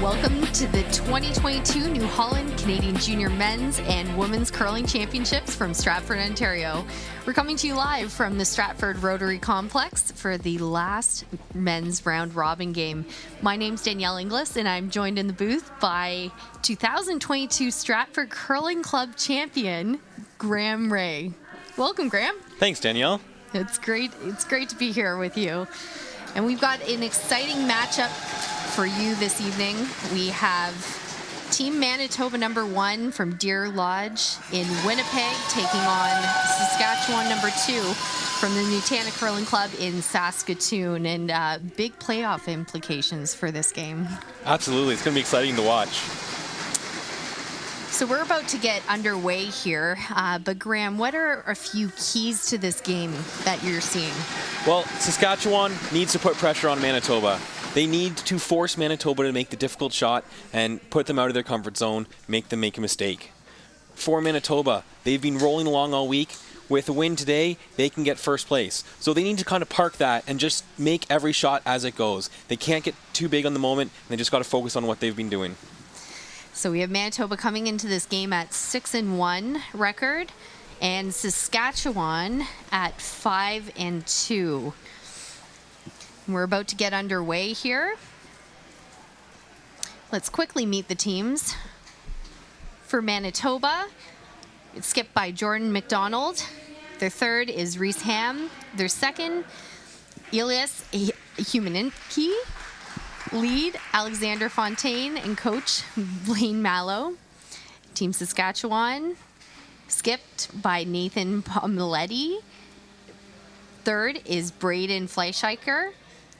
Welcome to the 2022 New Holland Canadian Junior Men's and Women's Curling Championships from Stratford, Ontario. We're coming to you live from the Stratford Rotary Complex for the last men's round robin game. My name's Danielle Inglis, and I'm joined in the booth by 2022 Stratford Curling Club champion, Graham Ray. Welcome, Graham. Thanks, Danielle. It's great to be here with you. And we've got an exciting matchup for you this evening. We have Team Manitoba number 1 from Deer Lodge in Winnipeg taking on Saskatchewan number 2 from the Nutana Curling Club in Saskatoon, and big playoff implications for this game. Absolutely, it's going to be exciting to watch. So we're about to get underway here, but Graham, what are a few keys to this game that you're seeing? Well, Saskatchewan needs to put pressure on Manitoba. They need to force Manitoba to make the difficult shot and put them out of their comfort zone, make them make a mistake. For Manitoba, they've been rolling along all week. With a win today, they can get first place. So they need to kind of park that and just make every shot as it goes. They can't get too big on the moment, and they just got to focus on what they've been doing. So we have Manitoba coming into this game at 6-1 record, and Saskatchewan at 5-2. We're about to get underway here. Let's quickly meet the teams. For Manitoba, it's skipped by Jordan McDonald. Their third is Reese Ham. Their second, Elias Humaninski. Lead, Alexander Fontaine, and coach Blaine Mallow. Team Saskatchewan, skipped by Nathan Pomiletti. Third is Braden Fleischheiker.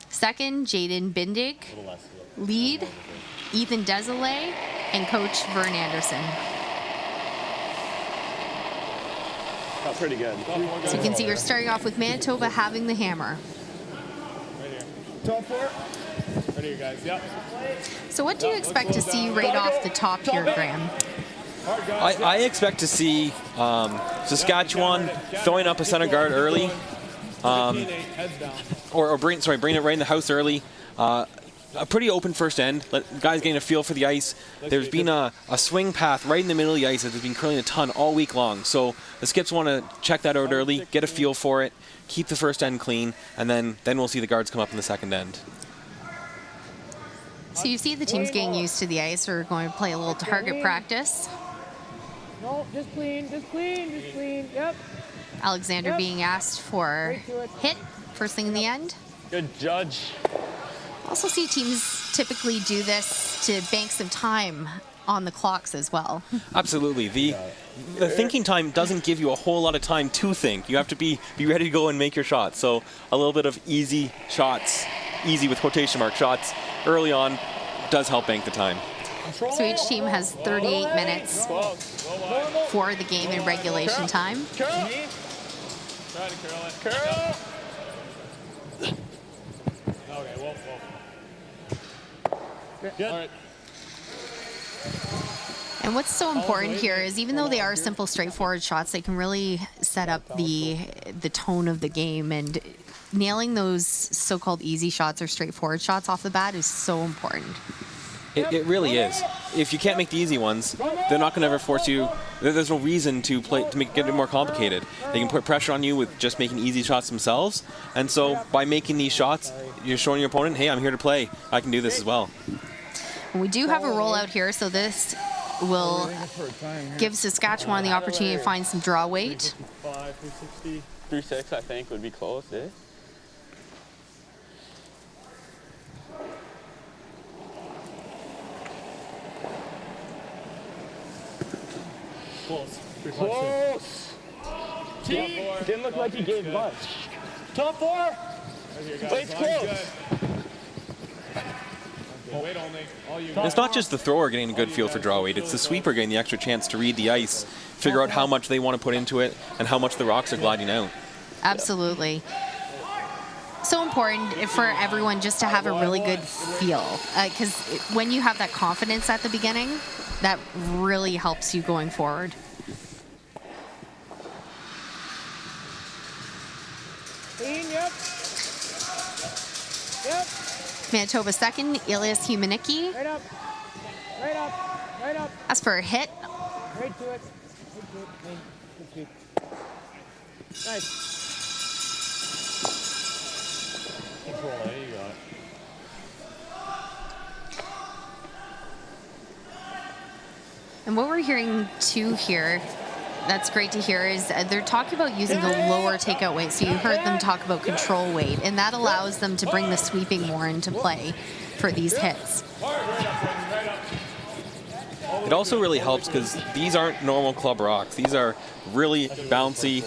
Second, Jaden Bindig. Lead, Ethan Desolé, and coach Vern Anderson. Pretty good. So you can see we're starting off with Manitoba having the hammer. Right here. Top 4. Right here, guys. Yep. So what do you expect to see right off the top here, Graham? I expect to see Saskatchewan throwing up a center guard early, bring it right in the house early. A pretty open first end. Let guys getting a feel for the ice. There's been a swing path right in the middle of the ice that has been curling a ton all week long. So the Skips want to check that out early, get a feel for it, keep the first end clean, and then we'll see the guards come up in the second end. So you see the teams getting used to the ice. We're going to play a little target practice. No, just clean. Yep. Alexander being asked for hit first thing in the end. Good judge. Also see teams typically do this to bank some time on the clocks as well. Absolutely. The thinking time doesn't give you a whole lot of time to think. You have to be ready to go and make your shots. So a little bit of easy shots, easy with quotation mark shots early on does help bank the time. So each team has 38 minutes for the game in regulation time. Try to curl it. Curl! Okay, whoa. Good. All right. And what's so important here is even though they are simple, straightforward shots, they can really set up the tone of the game, and nailing those so-called easy shots or straightforward shots off the bat is so important. It really is. If you can't make the easy ones, they're not going to ever force you. There's no reason to get it more complicated. They can put pressure on you with just making easy shots themselves. And so by making these shots, you're showing your opponent, hey, I'm here to play. I can do this as well. We do have a rollout here, so this will give Saskatchewan the opportunity to find some draw weight. 360, 3.6, I think, would be close, eh? Close. Didn't look like he gave much. Top 4. It's close. It's not just the thrower getting a good feel for draw weight, it's the sweeper getting the extra chance to read the ice, figure out how much they want to put into it, and how much the rocks are gliding out. Absolutely. So important for everyone just to have a really good feel, because when you have that confidence at the beginning, that really helps you going forward. Yep. Manitoba second, Elias Humanicki. Right up. Right up. Right up. As for a hit, Right to it. Right to it. Clean. Good sweep. Nice. Control, there you got it. and what we're hearing too here, that's great to hear, is they're talking about using a lower takeout weight. So you heard them talk about control weight, and that allows them to bring the sweeping more into play for these hits. It also really helps because these aren't normal club rocks. These are really bouncy,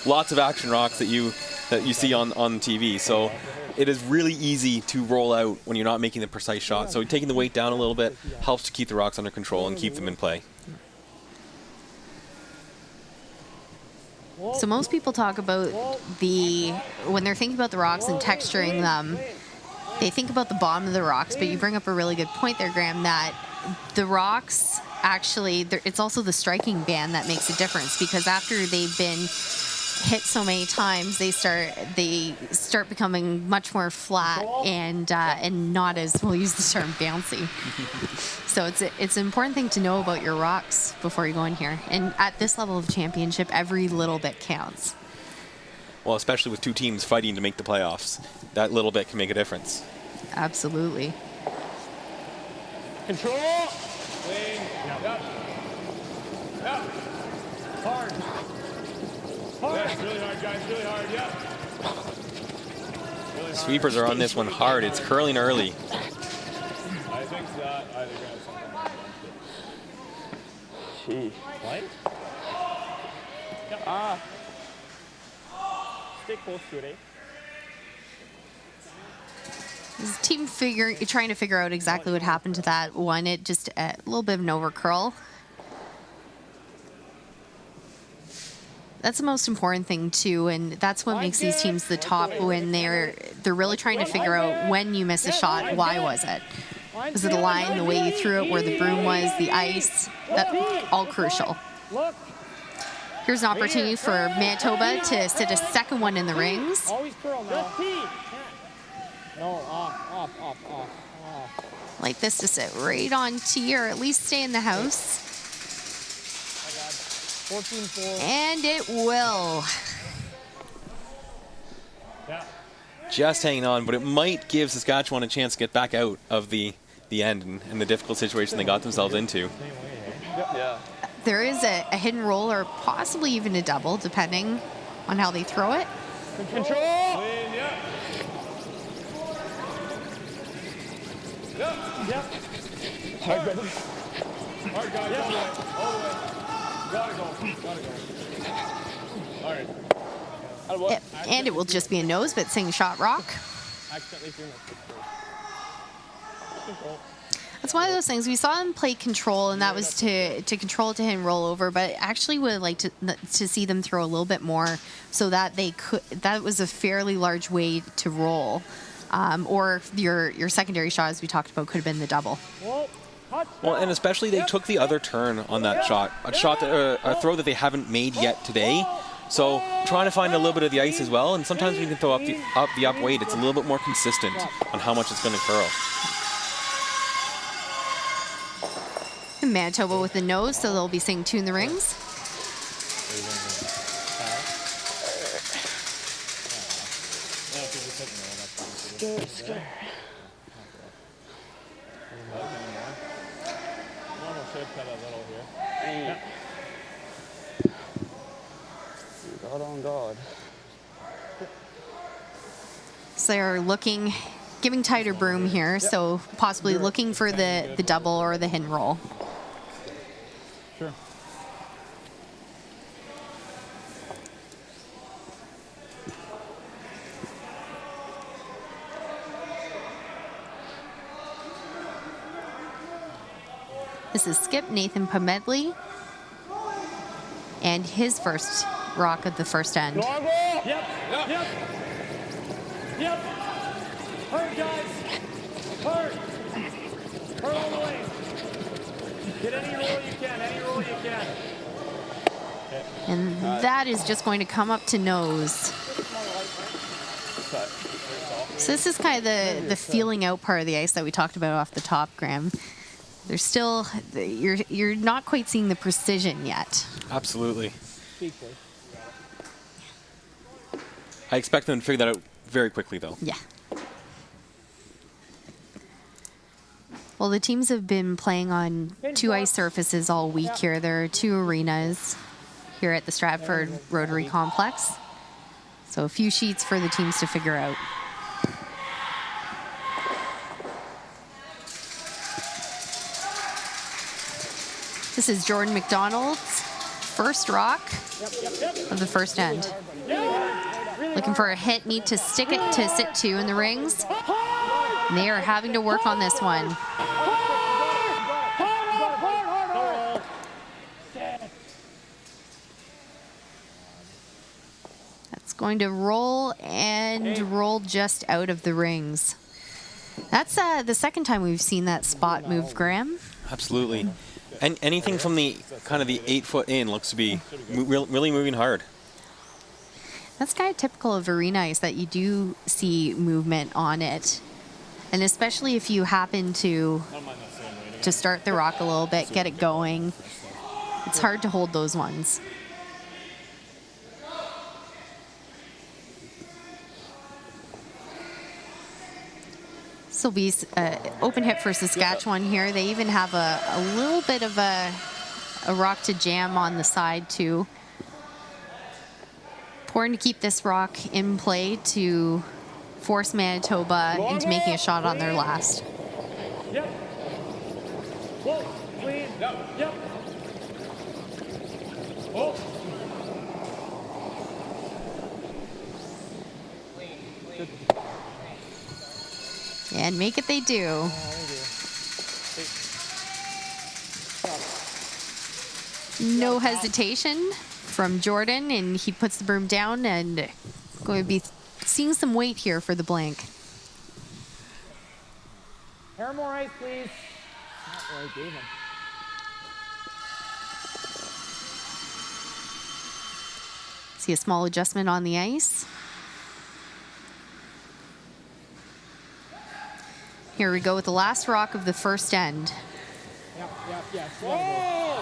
lots of action rocks that you see on TV. So it is really easy to roll out when you're not making the precise shot. So taking the weight down a little bit helps to keep the rocks under control and keep them in play. So most people talk about when they're thinking about the rocks and texturing them, they think about the bottom of the rocks, but you bring up a really good point there, Graham, that the rocks actually, it's also the striking band that makes a difference, because after they've been hit so many times, they start becoming much more flat and not as, we'll use the term, bouncy. So it's an important thing to know about your rocks before you go in here. And at this level of championship, every little bit counts. Well, especially with two teams fighting to make the playoffs, that little bit can make a difference. Absolutely. Control. Clean. Yep. Yep. Hard. Hard. Yeah, really hard, guys. Really hard. Yep. Really hard. Sweepers are on this one hard. It's curling early. I think that either got something. Gee. What? Ah. Stay close to it, eh? This team trying to figure out exactly what happened to that one. It just a little bit of an overcurl. That's the most important thing too, and that's what makes these teams the top, when they're really trying to figure out when you miss a shot, why was it? Was it the line, the way you threw it, where the broom was, the ice? That's all crucial. Here's an opportunity for Manitoba to sit a second one in the rings. Always curl now. No, off. Like this to sit right on tee, or at least stay in the house. 14-4. And it will. Yeah. Just hanging on, but it might give Saskatchewan a chance to get back out of the end and the difficult situation they got themselves into. Yeah. There is a hidden roll, or possibly even a double, depending on how they throw it. Control. Clean. Yep. Yep. Hard, brother. Hard, guys. Yep. All the way. Gotta go. All right. And it will just be a nose, but sing shot rock. Accidentally threw my stick first. That's one of those things. We saw them play control, and that was to control it to hit and roll over, but actually would like to see them throw a little bit more, so that they could. That was a fairly large way to roll. Or your secondary shot, as we talked about, could have been the double. Well, and especially they took the other turn on that shot, a throw that they haven't made yet today. So trying to find a little bit of the ice as well, and sometimes when you can throw up the up weight, it's a little bit more consistent on how much it's going to curl. Manitoba with the nose, so they'll be seeing two in the rings. God on God. So they're looking, giving tighter broom here, so possibly looking for the double or the hidden roll. Sure. This is Skip Nathan Pomedley, and his first rock at the first end. Yep. Hard, guys. Hard. Hard all the way. Get any roll you can. Any roll you can. And that is just going to come up to nose. So this is kind of the feeling out part of the ice that we talked about off the top, Graham. There's still, you're not quite seeing the precision yet. Absolutely. Speak, please. I expect them to figure that out very quickly, though. Yeah. Well, the teams have been playing on 2 ice surfaces all week here. There are 2 arenas here at the Stratford Rotary Complex. So a few sheets for the teams to figure out. This is Jordan McDonald's first rock of the first end. Looking for a hit, need to stick it to sit 2 in the rings. And they are having to work on this one. That's going to roll and roll just out of the rings. That's the second time we've seen that spot move, Graham. Absolutely. And anything from the kind of the 8 foot in looks to be really moving hard. That's kind of typical of arena ice, that you do see movement on it. And especially if you happen to start the rock a little bit, get it going, it's hard to hold those ones. This will be an open hit for Saskatchewan here. They even have a little bit of a rock to jam on the side too. Important to keep this rock in play to force Manitoba into making a shot on their last. Yep. Whoa. Clean. Yep. Oh. And make it they do. No hesitation from Jordan, and he puts the broom down, and going to be seeing some weight here for the blank. Pair more ice, please. Not what I gave him. See a small adjustment on the ice. Here we go with the last rock of the first end. Yep. Whoa!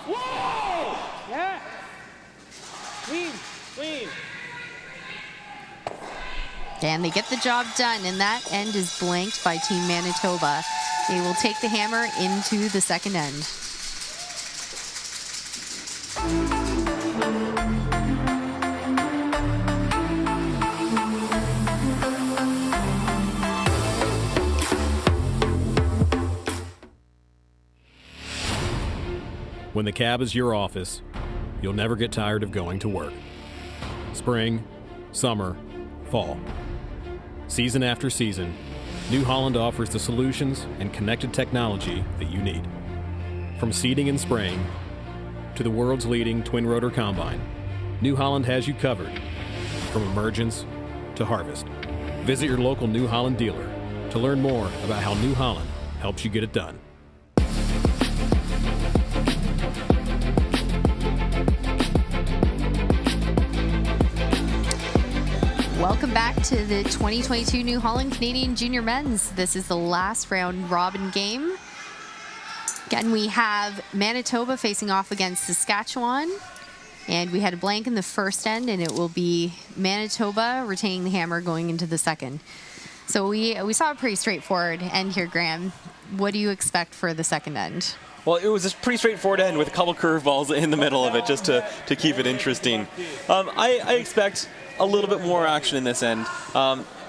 Whoa! Yeah. Clean. And they get the job done, and that end is blanked by Team Manitoba. They will take the hammer into the second end. When the cab is your office, you'll never get tired of going to work. Spring, summer, fall. Season after season, New Holland offers the solutions and connected technology that you need. From seeding and spraying to the world's leading twin rotor combine, New Holland has you covered from emergence to harvest. Visit your local New Holland dealer to learn more about how New Holland helps you get it done. Welcome back to the 2022 New Holland Canadian Junior Men's. This is the last round robin game. Again, we have Manitoba facing off against Saskatchewan. And we had a blank in the first end, and it will be Manitoba retaining the hammer going into the second. So we saw a pretty straightforward end here, Graham. What do you expect for the second end? Well, it was a pretty straightforward end with a couple curveballs in the middle of it just to keep it interesting. I expect a little bit more action in this end.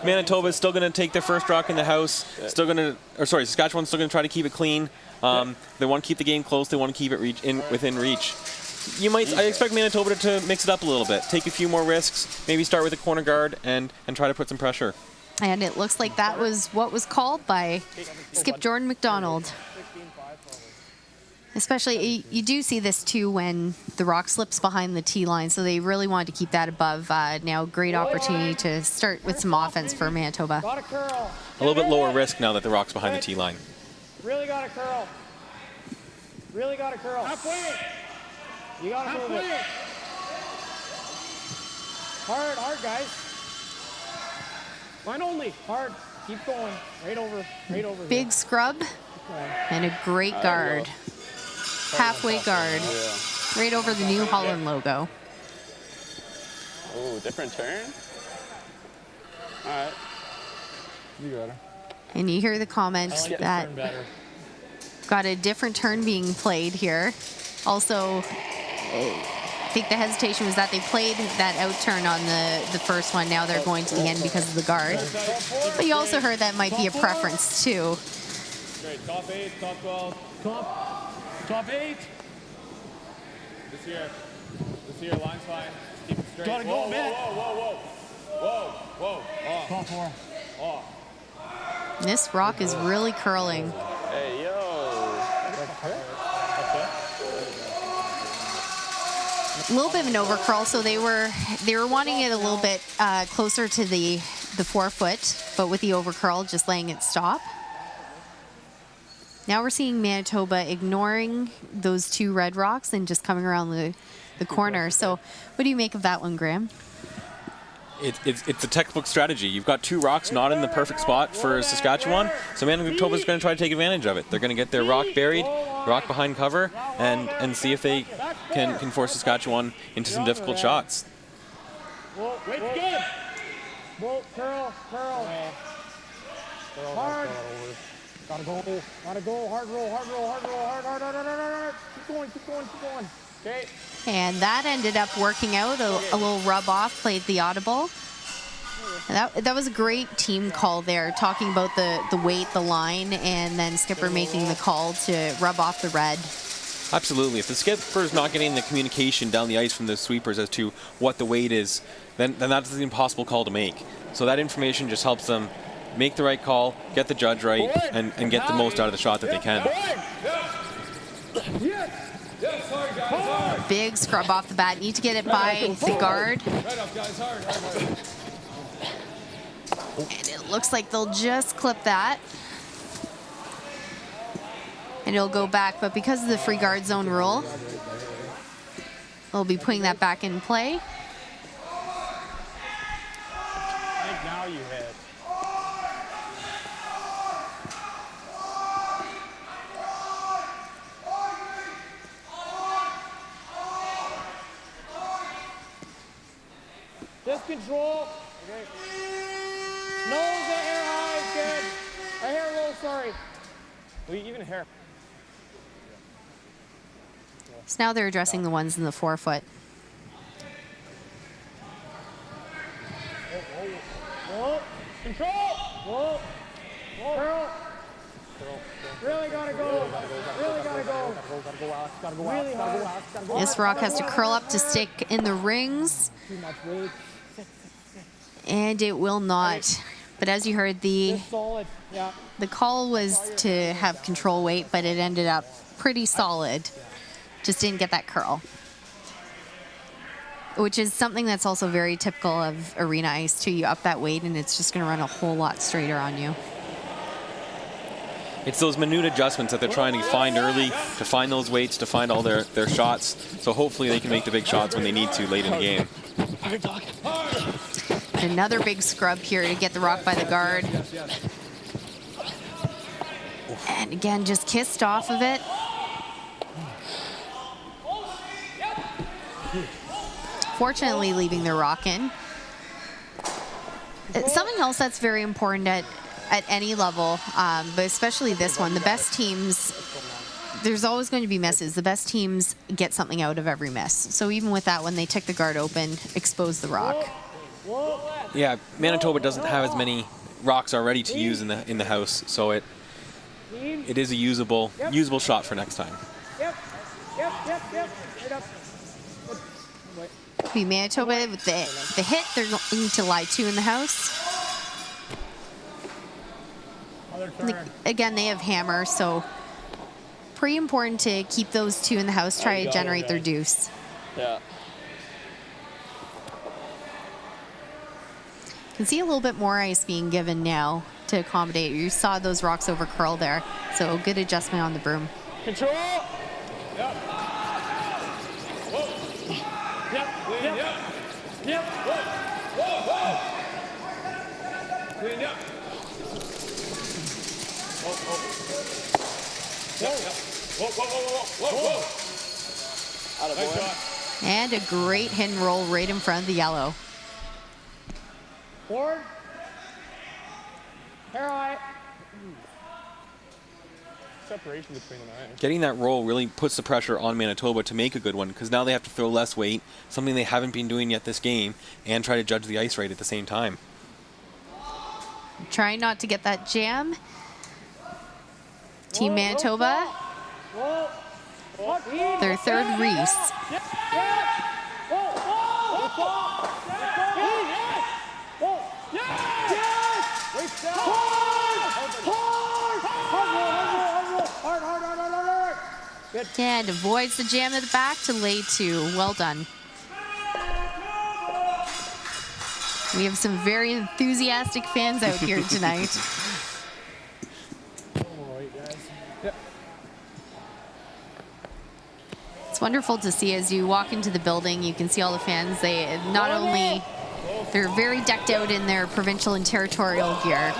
Manitoba is still going to take their first rock in the house. Saskatchewan's still going to try to keep it clean. They want to keep the game close. They want to keep it within reach. I expect Manitoba to mix it up a little bit, take a few more risks, maybe start with a corner guard and try to put some pressure. And it looks like that was what was called by skip Jordan McDonald. Especially, you do see this too when the rock slips behind the tee line, so they really wanted to keep that above. Now, great opportunity to start with some offense for Manitoba. Got a curl. A little bit lower risk now that the rock's behind the tee line. Really got a curl. Really got a curl. Halfway. You got to move it. Hard, guys. Line only. Hard. Keep going. Right over. Right over. Big scrub and a great guard. Halfway guard. Yeah. Right over the New Holland logo. Oh, different turn? All right. You got her. And you hear the comments I like that this turn better. got a different turn being played here. Also, I think the hesitation was that they played that out turn on the first one. Now they're going to the end because of the guard. But you also heard that might be a preference too. Great. Top 8, top 12. Top 8. This here, line's fine. Keep it straight. Gotta go, whoa, man. Whoa. Off. Top 4. Off. This rock is really curling. Hey, yo. A little bit of an overcurl, so they were wanting it a little bit closer to the 4 foot, but with the overcurl, just letting it stop. Now we're seeing Manitoba ignoring those 2 red rocks and just coming around the corner. So what do you make of that one, Graham? It's a textbook strategy. You've got 2 rocks not in the perfect spot for Saskatchewan, so Manitoba's going to try to take advantage of it. They're going to get their rock buried, rock behind cover, and see if they can force Saskatchewan into some difficult shots. Wait, good. Whoa, curl. Hard. Gotta go. Hard roll. Keep going. Okay. And that ended up working out. A little rub off, played the audible. And that was a great team call there, talking about the weight, the line, and then skipper making the call to rub off the red. Absolutely. If the skipper's not getting the communication down the ice from the sweepers as to what the weight is, then that's an impossible call to make. So that information just helps them make the right call, get the judge right, and get the most out of the shot that they can. Yes, hard, guys, hard. Big scrub off the bat. Need to get it by the guard. Right up, guys, hard. And it looks like they'll just clip that. And it'll go back, but because of the free guard zone rule, they'll be putting that back in play. I think now you hit. Just control. Okay. Nose and hair high is good. A hair low, sorry. Even hair. So now they're addressing the ones in the 4 foot. Whoa. Control. Whoa. Curl. Really gotta go. Really hard. This rock has to curl up to stick in the rings. Too much weight. And it will not. But as you heard, the Solid. Yeah. call was to have control weight, but it ended up pretty solid. Just didn't get that curl. Which is something that's also very typical of arena ice too. You up that weight and it's just going to run a whole lot straighter on you. It's those minute adjustments that they're trying to find early, to find those weights, to find all their shots. So hopefully they can make the big shots when they need to late in the game. Another big scrub here to get the rock by the guard. And again, just kissed off of it. Fortunately, leaving the rock in. Something else that's very important at any level, but especially this one, the best teams, there's always going to be misses. The best teams get something out of every miss. So even with that one, they took the guard open, exposed the rock. Yeah, Manitoba doesn't have as many rocks already to use in the house, so it is a usable shot for next time. Yep. Right up. Be Manitoba with the hit. They're going to lie 2 in the house. Other turn. Again, they have hammer, so pretty important to keep those 2 in the house. Try to generate their deuce. Yeah. You can see a little bit more ice being given now to accommodate. You saw those rocks over curl there, so good adjustment on the broom. Control. Yep. Clean up. Whoa, whoa, whoa, whoa, whoa. Nice shot. And a great hit and roll right in front of the yellow. Forward. Hair high. Separation between them. Getting that roll really puts the pressure on Manitoba to make a good one, because now they have to throw less weight, something they haven't been doing yet this game, and try to judge the ice rate at the same time. Trying not to get that jam. Team Manitoba, Whoa. Whoa. their third Reese. Yeah. Whoa. Whoa. Whoa. Yes. Wait, hard. Good. And avoids the jam at the back to lay 2. Well done. We have some very enthusiastic fans out here tonight. It's wonderful to see as you walk into the building. You can see all the fans. They not only, they're very decked out in their provincial and territorial gear.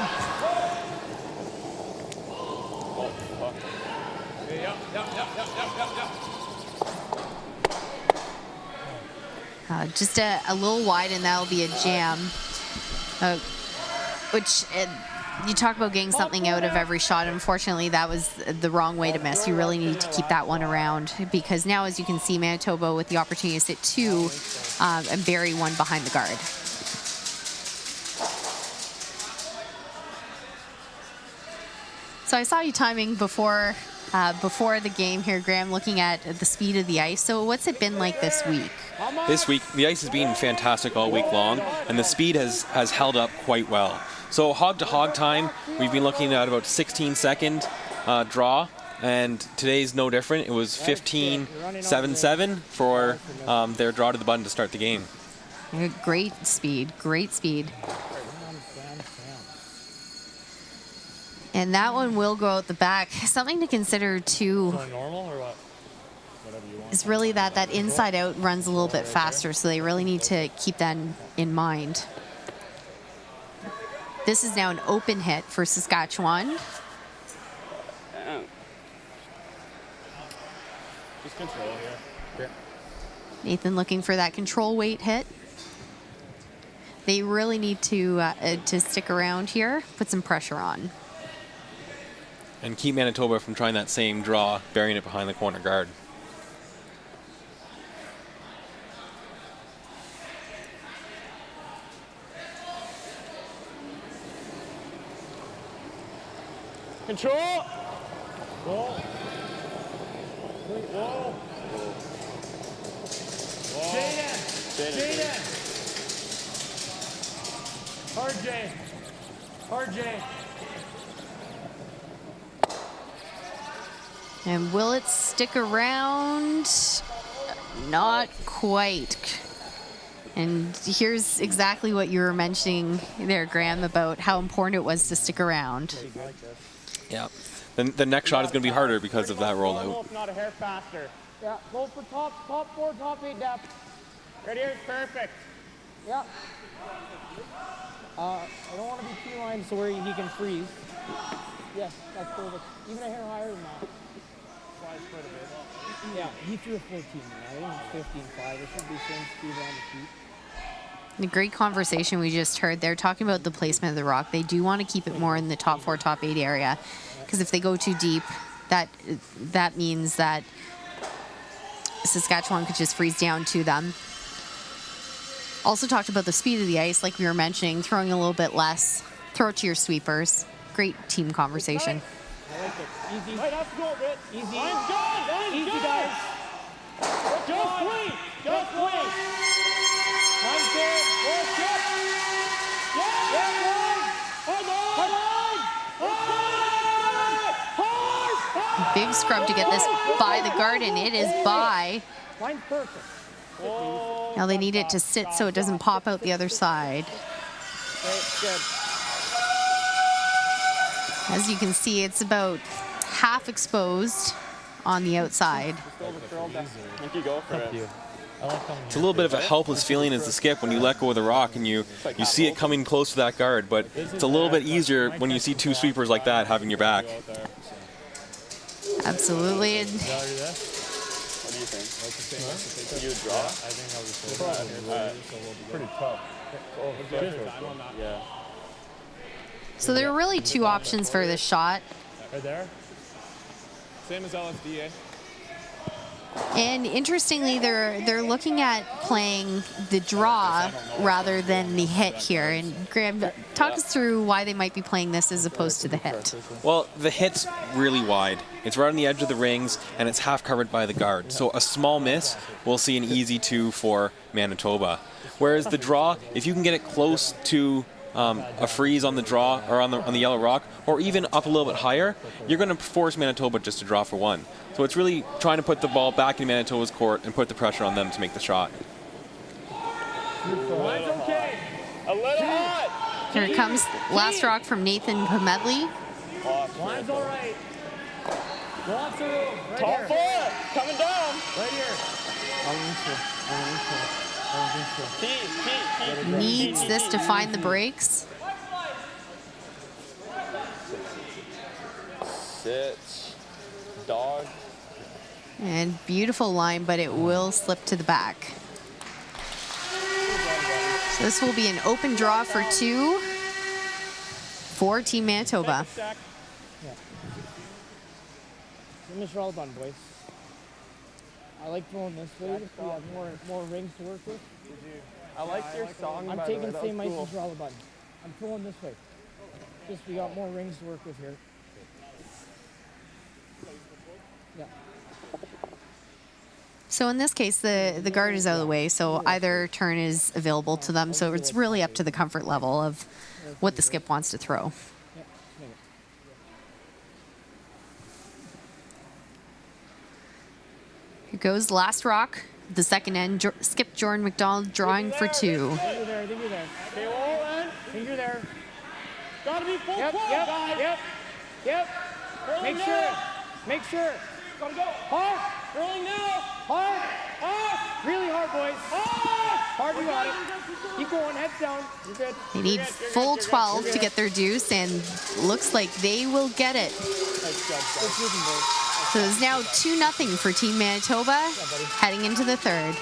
Just a little wide, and that'll be a jam. Which you talk about getting something out of every shot. Unfortunately, that was the wrong way to miss. You really need to keep that one around, because now, as you can see, Manitoba with the opportunity to sit 2 and bury 1 behind the guard. So I saw you timing before the game here, Graham, looking at the speed of the ice. So what's it been like this week? This week, the ice has been fantastic all week long, and the speed has held up quite well. So hog-to-hog time, we've been looking at about 16-second draw, and today's no different. It was 15-7-7 for their draw to the button to start the game. Great speed. And that one will go out the back. Something to consider too is really that inside out runs a little bit faster, so they really need to keep that in mind. This is now an open hit for Saskatchewan. Just control here. Nathan looking for that control weight hit. They really need to stick around here, put some pressure on. And keep Manitoba from trying that same draw, burying it behind the corner guard. Control. Whoa. Whoa. Jaden. Hard J. And will it stick around? Not quite. And here's exactly what you were mentioning there, Graham, about how important it was to stick around. Yeah. The next shot is going to be harder because of that rollout. Not a hair faster. Yeah, go for top 4, top 8 depth. Right here is perfect. Yeah. I don't want to be key line so where he can freeze. Yes, that's perfect. Even a hair higher than that. Yeah, he threw a 14 now. I think 15.5. It should be same speed on the feet. The great conversation we just heard. They're talking about the placement of the rock. They do want to keep it more in the top 4, top 8 area, because if they go too deep, that means that Saskatchewan could just freeze down to them. Also talked about the speed of the ice, like we were mentioning, throwing a little bit less. Throw it to your sweepers. Great team conversation. I like it. Easy. Might have to go a bit. Easy. Line's gone. Easy, guys. Just wait. Line's good. Work it. Yeah. Hard. Big scrub to get this by the garden. It is by. Line's perfect. Now they need it to sit so it doesn't pop out the other side. Okay, good. As you can see, it's about half exposed on the outside. I think you go for it. It's a little bit of a helpless feeling as the skip when you let go of the rock and you see it coming close to that guard, but it's a little bit easier when you see 2 sweepers like that having your back. Absolutely. Is that already there? What do you think? That's the same. That's the same. You would draw? I think I was Pretty tough. Yeah. So there are really two options for this shot. Right there. Same as LSDA. And interestingly, they're looking at playing the draw rather than the hit here. And Graham, talk us through why they might be playing this as opposed to the hit. Well, the hit's really wide. It's right on the edge of the rings, and it's half covered by the guard. So a small miss, we'll see an easy 2 for Manitoba. Whereas the draw, if you can get it close to a freeze on the draw or on the yellow rock, or even up a little bit higher, you're going to force Manitoba just to draw for 1. So it's really trying to put the ball back in Manitoba's court and put the pressure on them to make the shot. Line's okay. A little hot! Here it comes. Last rock from Nathan Pomedley. Line's all right. Lots of room. Right Top here. 4! Coming down! Right here. Needs this to find the breaks. Sit. Dog. And beautiful line, but it will slip to the back. So this will be an open draw for 2 for Team Manitoba. Finish roll done, boys. I like throwing this way if we have more rings to work with. I like your song. I'm taking the same ice as roll button. I'm throwing this way. Just we got more rings to work with here. Yeah. So in this case, the guard is out of the way, so either turn is available to them. So it's really up to the comfort level of what the skip wants to throw. Yeah. Make it. Here goes last rock. The second end, skip Jordan McDonald drawing for 2. I think you're there. I think you're there. Okay, well, then. I think you're there. Gotta be full Yep, quad, yep, guys. yep. Curling Make sure. now. Make sure. Gotta go. Hard. Curling now. Hard. Hard. Really hard, boys. Hard. Hard, you got it. Keep going, heads down. You're good. They need full 12 to get their deuce, and looks like they will get it. Good shooting, boys. So it's now 2-0 for Team Manitoba heading into the third.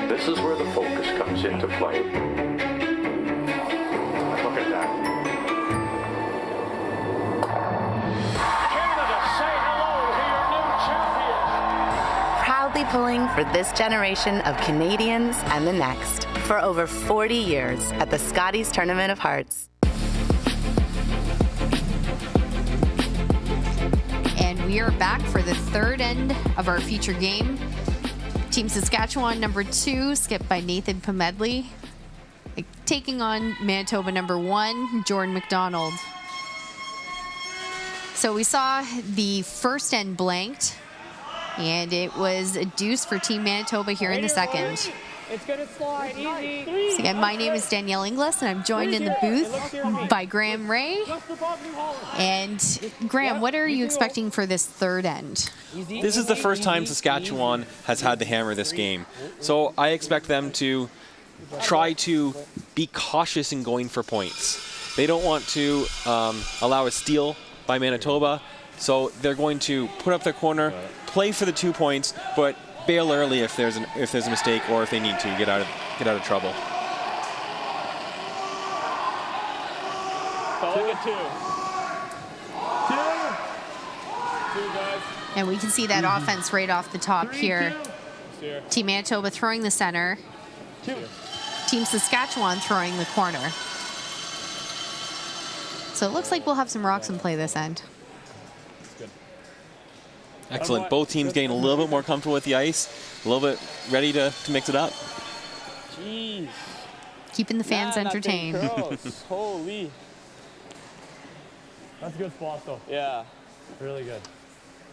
This is where the focus comes into play. Look at that. Canada, say hello to your new champions. Proudly pulling for this generation of Canadians and the next for over 40 years at the Scotties Tournament of Hearts. And we are back for the third end of our feature game. Team Saskatchewan number 2, skipped by Nathan Pomedley, taking on Manitoba number 1, Jordan McDonald. So we saw the first end blanked, and it was a deuce for Team Manitoba here in the second. It's gonna slide easy. So again, my name is Danielle Inglis, and I'm joined in the booth by Graham Ray. And Graham, what are you expecting for this third end? This is the first time Saskatchewan has had the hammer this game. So I expect them to try to be cautious in going for points. They don't want to allow a steal by Manitoba, so they're going to put up their corner, play for the 2 points, but bail early if there's a mistake or if they need to get out of trouble. Felt like a 2. 2, guys. And we can see that offense right off the top here. Here. Team Manitoba throwing the center. 2. Team Saskatchewan throwing the corner. So it looks like we'll have some rocks in play this end. Excellent. Both teams getting a little bit more comfortable with the ice, a little bit ready to mix it up. Jeez. Keeping the fans Man, that thing entertained. curls. Holy. That's a good spot, though. Yeah. Really good.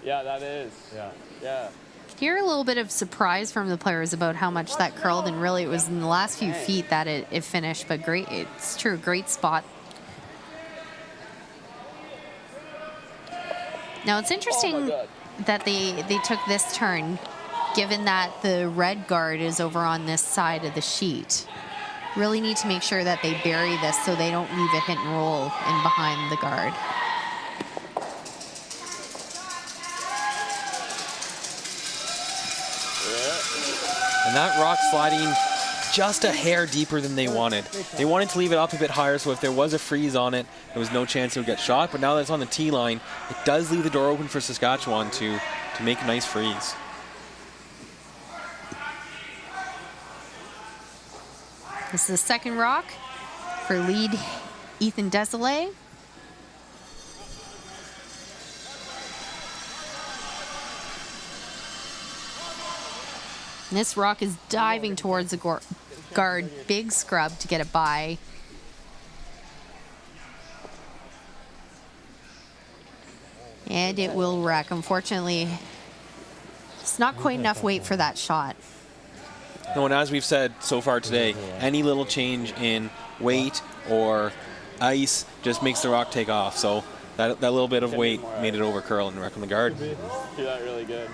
Yeah, that is. Yeah. Yeah. Hear a little bit of surprise from the players about how much that curled, and really it was in the last few feet that it finished, but great, it's true, great spot. Now it's interesting that they took this turn, given that the red guard is over on this side of the sheet. Really need to make sure that they bury this so they don't leave it hit and roll in behind the guard. And that rock sliding just a hair deeper than they wanted. They wanted to leave it up a bit higher, so if there was a freeze on it, there was no chance it would get shot. But now that it's on the tee line, it does leave the door open for Saskatchewan to make a nice freeze. This is the second rock for lead Ethan Desolé. This rock is diving towards the guard. Big scrub to get it by. And it will wreck. Unfortunately, it's not quite enough weight for that shot. No, and as we've said so far today, any little change in weight or ice just makes the rock take off. So that little bit of weight made it over curl and wreck on the guard. Do that really good.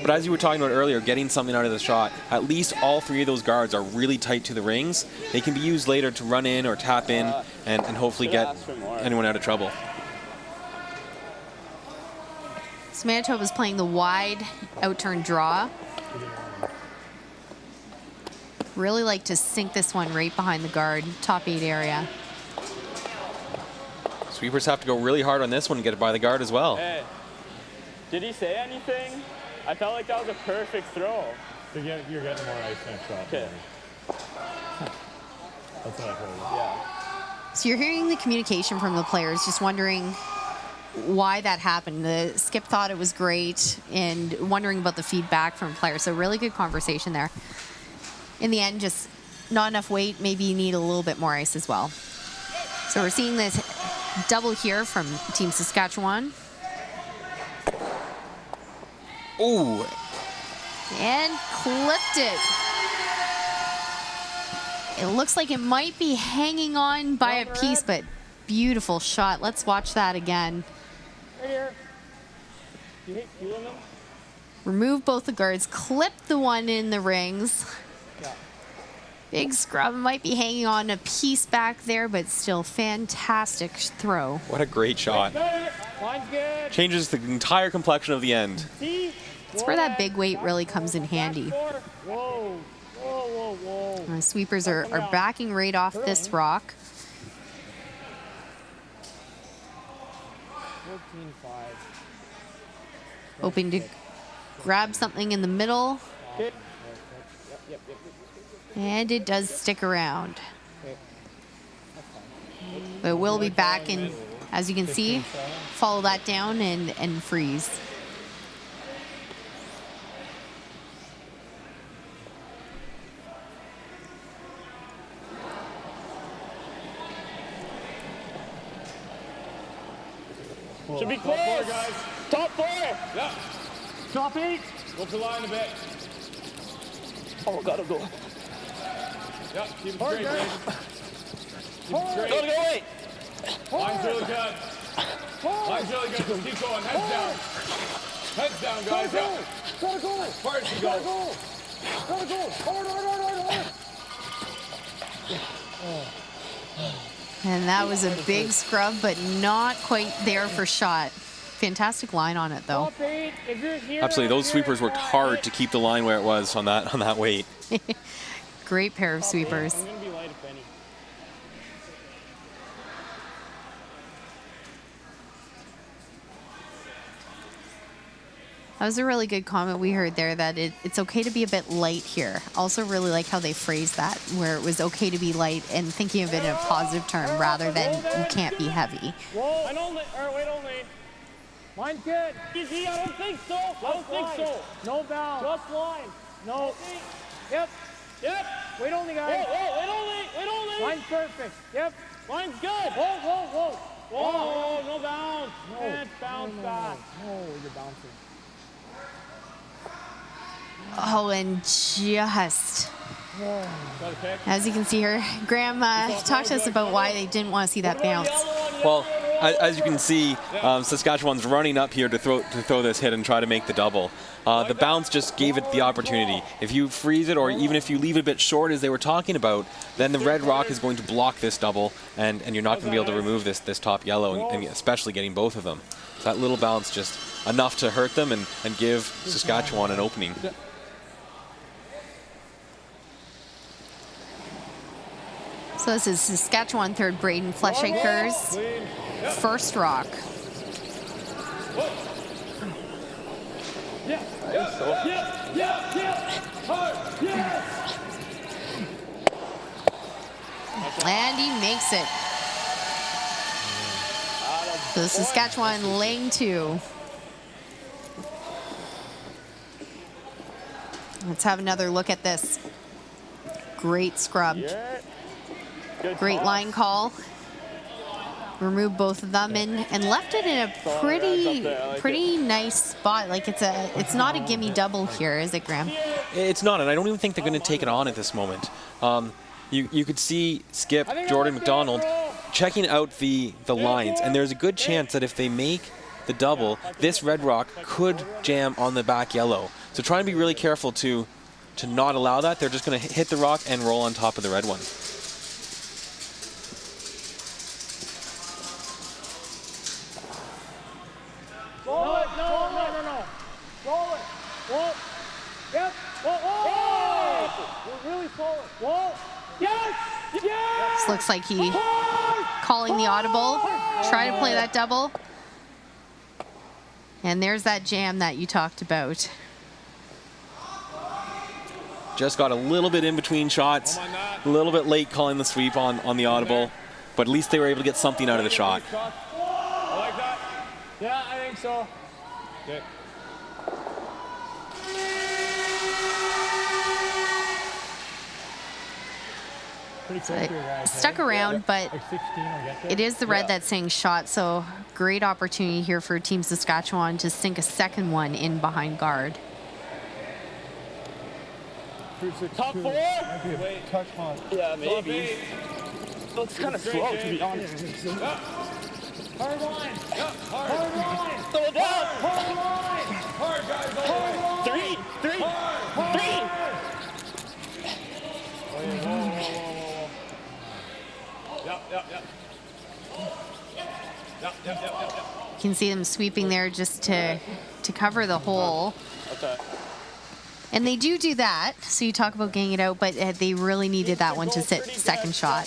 But as you were talking about earlier, getting something out of the shot, at least all three of those guards are really tight to the rings. They can be used later to run in or tap in and hopefully get anyone out of trouble. So Manitoba's playing the wide out-turn draw. Really like to sink this one right behind the guard, top 8 area. Sweepers have to go really hard on this one and get it by the guard as well. Hey, did he say anything? I felt like that was a perfect throw. You're getting more ice next shot. Okay. That's what I heard. Yeah. So you're hearing the communication from the players, just wondering why that happened. The skip thought it was great and wondering about the feedback from players. So really good conversation there. In the end, just not enough weight. Maybe you need a little bit more ice as well. So we're seeing this double here from Team Saskatchewan. Ooh. And clipped it. It looks like it might be hanging on by a piece, but beautiful shot. Let's watch that again. Right here. You hit them? Remove both the guards, clip the one in the rings. Yeah. Big scrub, might be hanging on a piece back there, but still fantastic throw. What a great shot. Line's good. Changes the entire complexion of the end. See? It's where that big weight really comes in handy. Whoa. Whoa, whoa, whoa. And the sweepers are backing right off this rock. 14-5. Hoping to grab something in the middle. Yep. And it does stick around. But we'll be back and, as you can see, follow that down and freeze. Should be close. Top 4, guys. Top 4. Yeah. Top 8. Go for the line a bit. Oh, gotta go. Yeah, keep it Hard, straight, guys. Dave. Keep it straight. Gotta go, wait. Line's really good. Line's really good. Just keep going. Heads down. Heads down, guys. Yeah. Gotta go. Hard as you Gotta go. go. Gotta go. Hard. And that was a big scrub, but not quite there for shot. Fantastic line on it, though. Top 8. If you're here, Absolutely, those sweepers worked hard to keep the line where it was on that weight. Great pair of sweepers. I'm gonna be light if any. That was a really good comment we heard there, that it's okay to be a bit light here. Also really like how they phrased that, where it was okay to be light and thinking of it in a positive term rather than you can't be heavy. Whoa. Wait only. Line's good. Easy, I don't think so. I don't think so. No bounce. Just line. No. Yep. Wait only, guys. Wait only. Line's perfect. Yep. Line's good. Whoa. Whoa, no bounce. No. Can't bounce back. No, you're bouncing. Oh, and just, as you can see here, Graham, talk to us about why they didn't want to see that bounce. Well, as you can see, Saskatchewan's running up here to throw this hit and try to make the double. The bounce just gave it the opportunity. If you freeze it, or even if you leave it a bit short, as they were talking about, then the red rock is going to block this double, and you're not going to be able to remove this top yellow, and especially getting both of them. So that little bounce just enough to hurt them and give Saskatchewan an opening. So this is Saskatchewan third, Braden Fleshacre's first rock. And he makes it. So Saskatchewan lane 2. Let's have another look at this. Great scrub. Great line call. Removed both of them and left it in a pretty nice spot. Like it's not a gimme double here, is it, Graham? It's not, and I don't even think they're going to take it on at this moment. You could see Skip, Jordan McDonald, checking out the lines, and there's a good chance that if they make the double, this red rock could jam on the back yellow. So try and be really careful to not allow that. They're just going to hit the rock and roll on top of the red one. Roll it, no. Roll it. Roll. Yep. We're really forward. Roll. Yes. Yes. This looks like he calling the audible. Try to play that double. And there's that jam that you talked about. Just got a little bit in between shots, a little bit late calling the sweep on the audible, but at least they were able to get something out of the shot. I like that. Yeah, I think so. Okay. Pretty quick here, guys. Stuck around, but Like 16 will get there. it is the red that's saying shot, so great opportunity here for Team Saskatchewan to sink a second one in behind guard. Top 4? Might be a touch on. Yeah, maybe. Looks kind of slow, to be honest. Hard line. Hard. Hard line. Throw it down. Hard line. Hard, guys. Hard. Hard line. 3. Yep. You can see them sweeping there just to cover the hole. Okay. And they do that, so you talk about getting it out, but they really needed that one to sit second shot.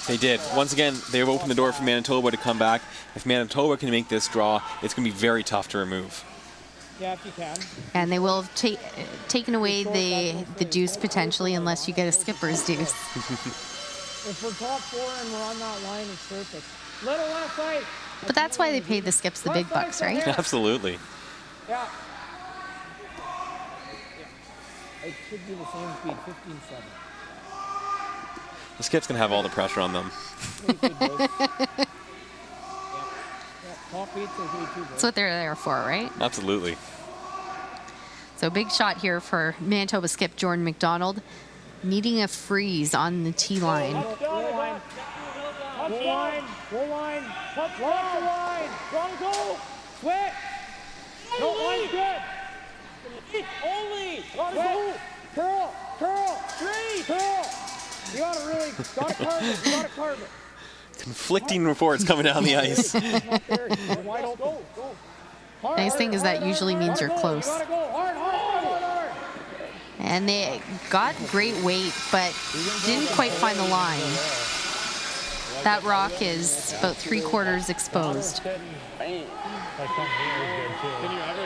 They did. Once again, they've opened the door for Manitoba to come back. If Manitoba can make this draw, it's going to be very tough to remove. Yeah, if you can. And they will have taken away the deuce potentially, unless you get a skipper's deuce. If we're top 4 and we're on that line, it's perfect. Little left fight. But that's why they pay the skips the big bucks, right? Absolutely. Yeah. It should be the same speed, 15-7. The skip's going to have all the pressure on them. Top 8 to 82. That's what they're there for, right? Absolutely. So big shot here for Manitoba skip Jordan McDonald, needing a freeze on the T line. Go line. Go line. Go line. Touch line. Strong goal. Switch. No line good. Only. Gotta go. Curl. 3. Curl. You gotta carve it. Conflicting reports coming down the ice. Wide open. Go. Nice thing is that usually means you're close. You gotta go hard. And they got great weight, but didn't quite find the line. That rock is about 3/4 exposed. Can you ever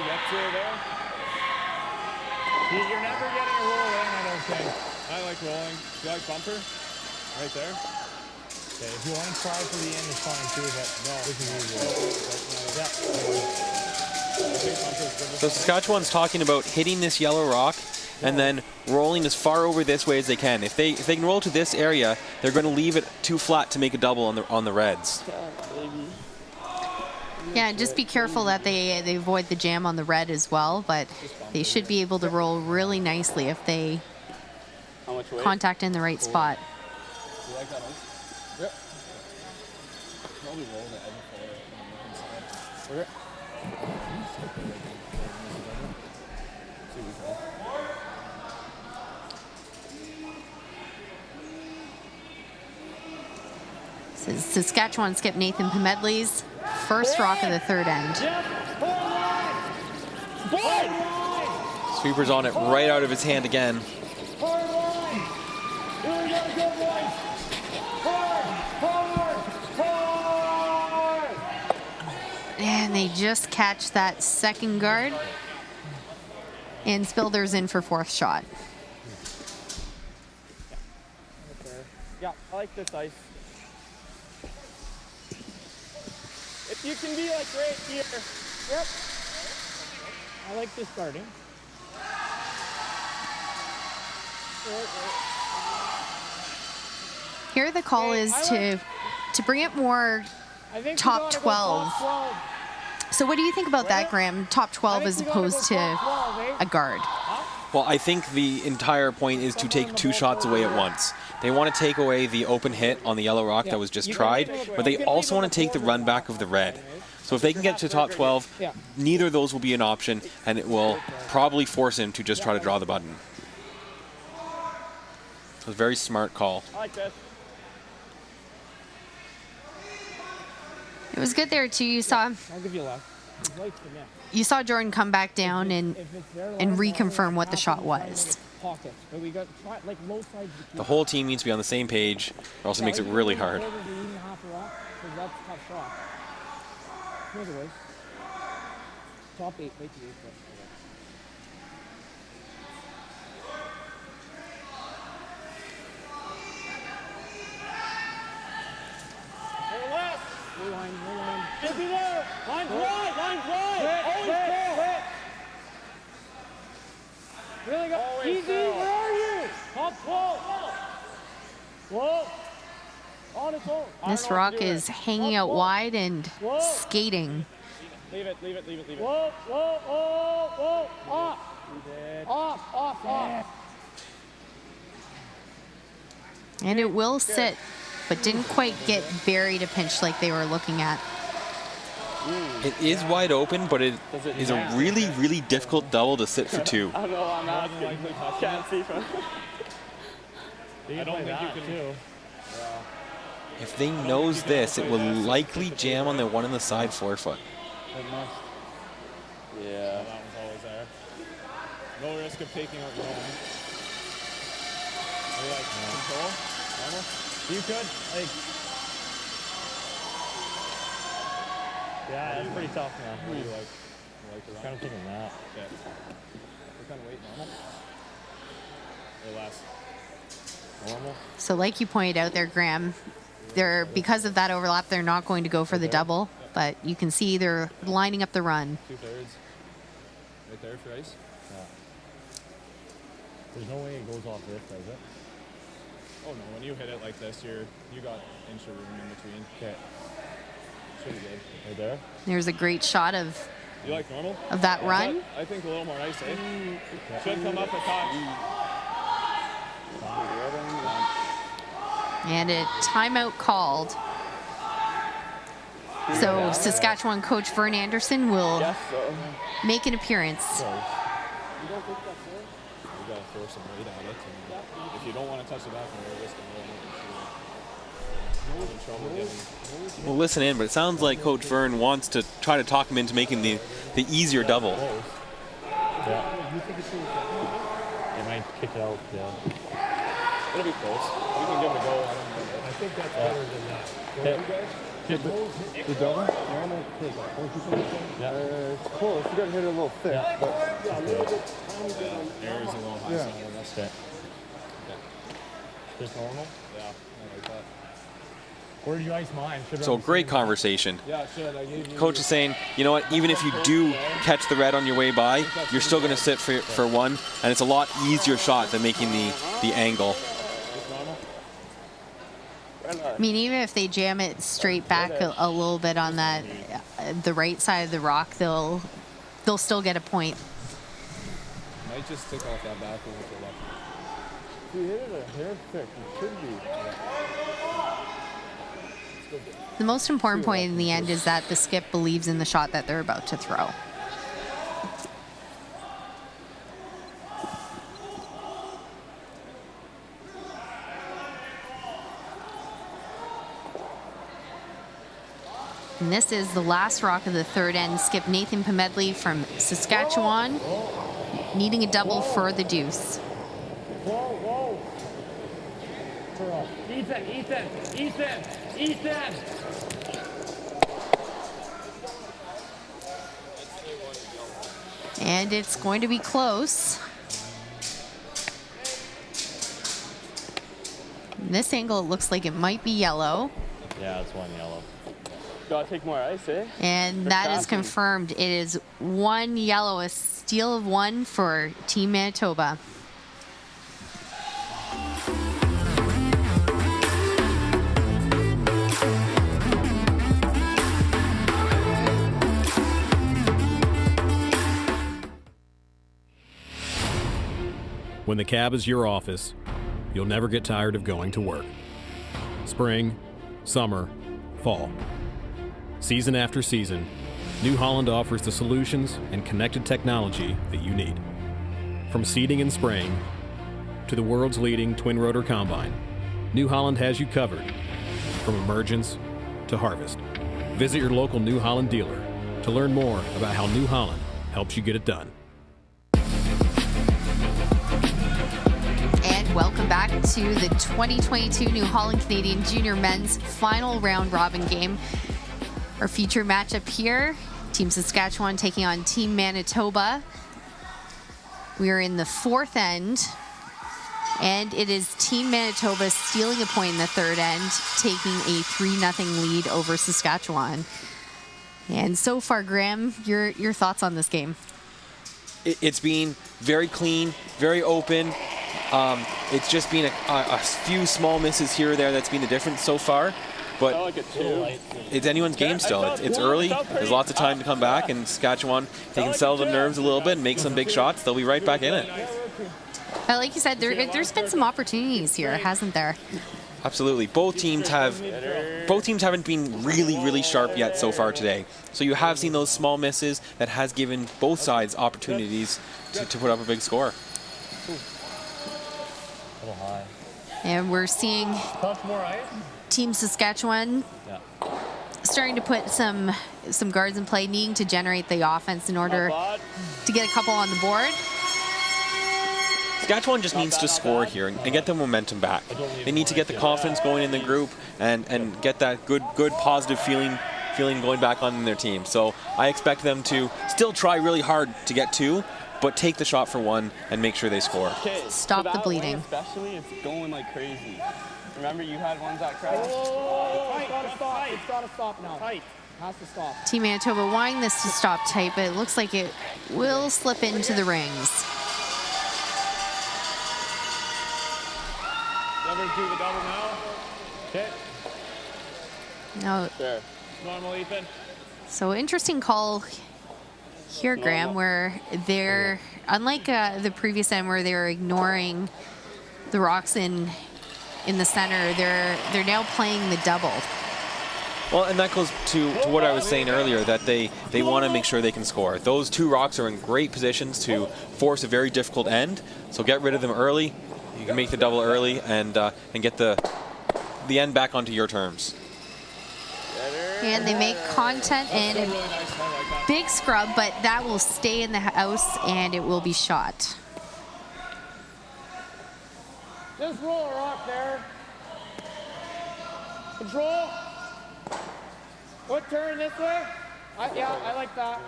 get to there? You're never getting a roll in, I don't think. I like rolling. Do you like bumper? Right there. Okay, if you want to try for the end, it's fine too, but no, this is easy. So Saskatchewan's talking about hitting this yellow rock and then rolling as far over this way as they can. If they can roll to this area, they're going to leave it too flat to make a double on the Reds. Yeah, just be careful that they avoid the jam on the red as well, but they should be able to roll really nicely if they How much weight? contact in the right spot. You like that ice? Yep. Probably roll the edge forward on the inside. Okay. Saskatchewan skip Nathan Pomedley's first rock of the third end. Sweeper's on it right out of his hand again. And they just catch that second guard. And Spilder's in for fourth shot. Yeah, I like this ice. If you can be like right here. Yep. I like this guarding. Here the call is to bring it more I think top 12. So what do you think about that, Graham? Top 12 as opposed to a guard. Well, I think the entire point is to take 2 shots away at once. They want to take away the open hit on the yellow rock that was just tried, but they also want to take the run back of the red. So if they can get to top 12, neither of those will be an option, and it will probably force him to just try to draw the button. So a very smart call. I like this. It was good there too. You saw I'll give you a laugh. you saw Jordan come back down and reconfirm what the shot was. Pockets, but we got like low sides. The whole team needs to be on the same page, or else it makes it really hard. That's tough shot. Anyways, top 8, wait to 8. No line, no line. Should be there. Line's right. Line's right. Always Hit. Really go. Always Easy, go. where are you? Top 12. Whoa. On its own. This rock is hanging out wide and skating. Leave it, leave it, leave it, leave it. Whoa, whoa, whoa, whoa. Off. And it will sit, but didn't quite get buried a pinch like they were looking at. It is wide open, but it is a really, really difficult double to sit for 2. I don't know, I'm asking. Can't see from. I don't think you can do. If they nose this, it will likely jam on the one on the side forefoot. Yeah. That one's always there. No risk of taking out your own. Are you like control? Normal? You could like. Yeah, it's pretty tough now. What do you like? You like the run? Kind of thinking that. Okay. What kind of weight? Normal? Or less? Normal? So like you pointed out there, Graham, because of that overlap, they're not going to go for the double, but you can see they're lining up the run. 2/3. Right there for ice? Yeah. There's no way it goes off this, does it? Oh no, when you hit it like this, you got inch of room in between. Okay. Should be good. Right there? There's a great shot of You like normal? that run. I think a little more ice, eh? Should come up a touch. And a timeout called. So Saskatchewan coach Vern Anderson will make an appearance. You gotta throw some weight at it. And if you don't want to touch the back, you're risking rolling it. We'll listen in, but it sounds like Coach Vern wants to try to talk him into making the easier double. Yeah. They might kick it out, yeah. It'll be close. We can give it a go. I think that's better than that. The double? Normal kick. Yeah. It's close. You gotta hit it a little thick. Yeah. But air is a little high. Yeah. Okay. Just normal? Yeah. I like that. Where do you ice mine? So great conversation. Yeah, it should. I gave you Coach is saying, you know what, even if you do catch the red on your way by, you're still going to sit for one, and it's a lot easier shot than making the angle. I mean, even if they jam it straight back a little bit on that the right side of the rock, they'll still get a point. Might just stick off that back one with the left. He hit it a hair thick. It should be. The most important point in the end is that the skip believes in the shot that they're about to throw. And this is the last rock of the third end. Skip Nathan Pomedley from Saskatchewan, needing a double for the deuce. Whoa, whoa. Ethan. And it's going to be close. In this angle, it looks like it might be yellow. Yeah, it's one yellow. Gotta take more ice, eh? And that is confirmed. It is one yellow, a steal of one for Team Manitoba. When the cab is your office, you'll never get tired of going to work. Spring, summer, fall. Season after season, New Holland offers the solutions and connected technology that you need. From seeding and spraying to the world's leading twin-rotor combine, New Holland has you covered from emergence to harvest. Visit your local New Holland dealer to learn more about how New Holland helps you get it done. Welcome back to the 2022 New Holland Canadian Junior Men's final round robin game. Our feature matchup here, Team Saskatchewan taking on Team Manitoba. We are in the fourth end, and it is Team Manitoba stealing a point in the third end, taking a 3-0 lead over Saskatchewan. And so far, Graham, your thoughts on this game? It's been very clean, very open. It's just been a few small misses here or there that's been the difference so far. But it's anyone's game still. It's early. There's lots of time to come back. And Saskatchewan, they can settle the nerves a little bit and make some big shots. They'll be right back in it. Like you said, there's been some opportunities here, hasn't there? Absolutely. Both teams haven't been really sharp yet so far today. So you have seen those small misses that has given both sides opportunities to put up a big score. A little high. And we're seeing Team Saskatchewan starting to put some guards in play, needing to generate the offense in order to get a couple on the board. Saskatchewan just needs to score here and get the momentum back. They need to get the confidence going in the group and get that good positive feeling going back on their team. So I expect them to still try really hard to get two, but take the shot for one and make sure they score. Stop the bleeding. Especially, it's going like crazy. Remember, you had ones that crashed? It's gotta stop now. Tight. Has to stop. Team Manitoba wanting this to stop tight, but it looks like it will slip into the rings. Never do the double now. Okay. No. There. Normal, Ethan. So interesting call here, Graham, where they're, unlike the previous end where they were ignoring the rocks in the center, they're now playing the double. Well, and that goes to what I was saying earlier, that they want to make sure they can score. Those two rocks are in great positions to force a very difficult end, so get rid of them early. You can make the double early and get the end back onto your terms. And they make content and a big scrub, but that will stay in the house and it will be shot. Just roll a rock there. Control. What turn this way? I like that.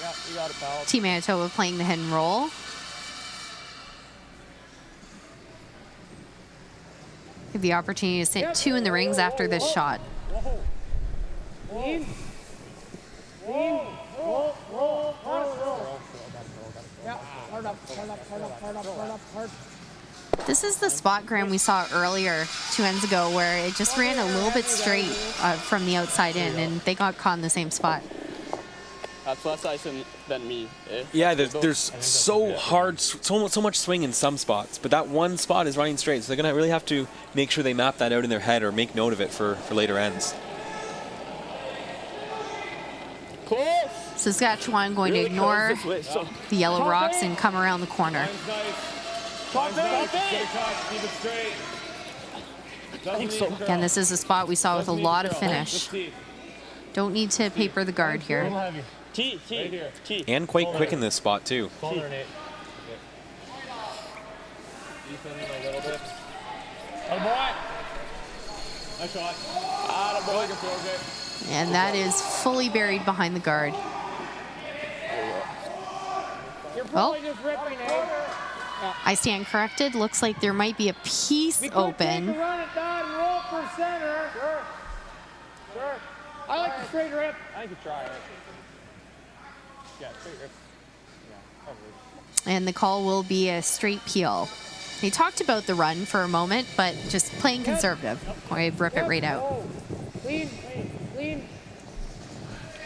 Yeah, you got it, pal. Team Manitoba playing the hit and roll. Have the opportunity to sit two in the rings after this shot. Lean. Lean. Roll. Yeah, hard up. This is the spot, Graham, we saw earlier 2 ends ago where it just ran a little bit straight from the outside in, and they got caught in the same spot. That's less ice than me. Eh? Yeah, there's so much swing in some spots, but that one spot is running straight, so they're going to really have to make sure they map that out in their head or make note of it for later ends. Close. Saskatchewan going to ignore the yellow rocks and come around the corner. Again, this is a spot we saw with a lot of finish. Don't need to paper the guard here. T. And quite quick in this spot, too. And that is fully buried behind the guard. Well, I stand corrected. Looks like there might be a piece open. Run it down and roll for center. Sure. I like the straight rip. I could try it. Yeah, straight rip. Yeah, probably. And the call will be a straight peel. They talked about the run for a moment, but just playing conservative. I rip it right out. Lean.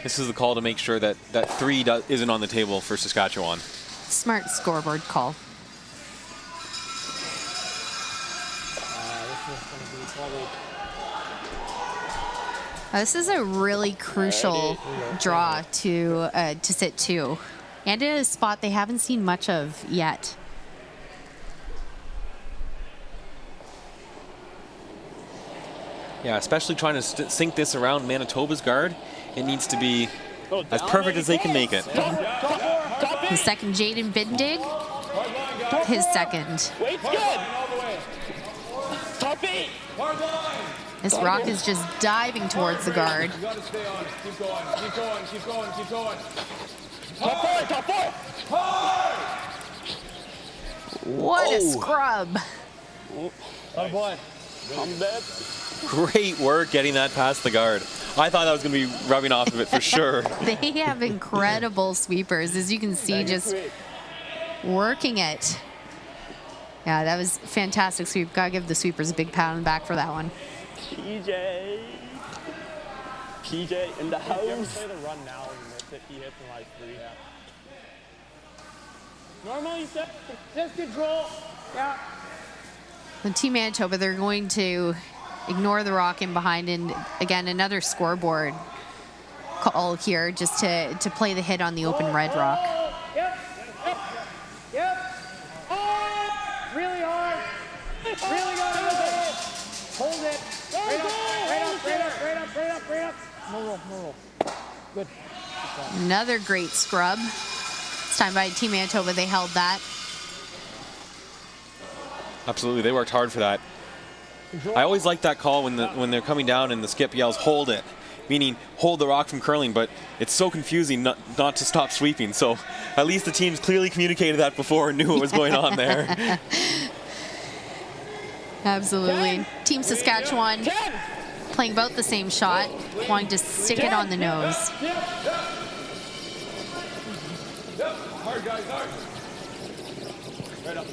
This is the call to make sure that 3 isn't on the table for Saskatchewan. Smart scoreboard call. This is a really crucial draw to sit 2. And it is a spot they haven't seen much of yet. Yeah, especially trying to sink this around Manitoba's guard. It needs to be as perfect as they can make it. The second Jaden Bindig. His second. Wait's good. Top 8. This rock is just diving towards the guard. You gotta stay on it. Keep going. Top 4. What a scrub. Oh boy. I'm dead. Great work getting that past the guard. I thought that was going to be rubbing off of it for sure. They have incredible sweepers, as you can see, just working it. Yeah, that was fantastic sweep. Gotta give the sweepers a big pat on the back for that one. PJ in the house. You ever play the run now and miss it? He hits in like 3. Yeah. Normally, Just control. Yeah. The Team Manitoba, they're going to ignore the rock in behind, and again, another scoreboard call here just to play the hit on the open red rock. Yep. Really hard. Really got it. Hold it. Right up. No roll. Good. Another great scrub. This time by Team Manitoba, they held that. Absolutely, they worked hard for that. I always like that call when they're coming down and the skip yells, hold it, meaning hold the rock from curling, but it's so confusing not to stop sweeping. So at least the teams clearly communicated that before and knew what was going on there. Absolutely. Team Saskatchewan playing about the same shot, wanting to stick it on the nose. Hard, guys, hard. Right up.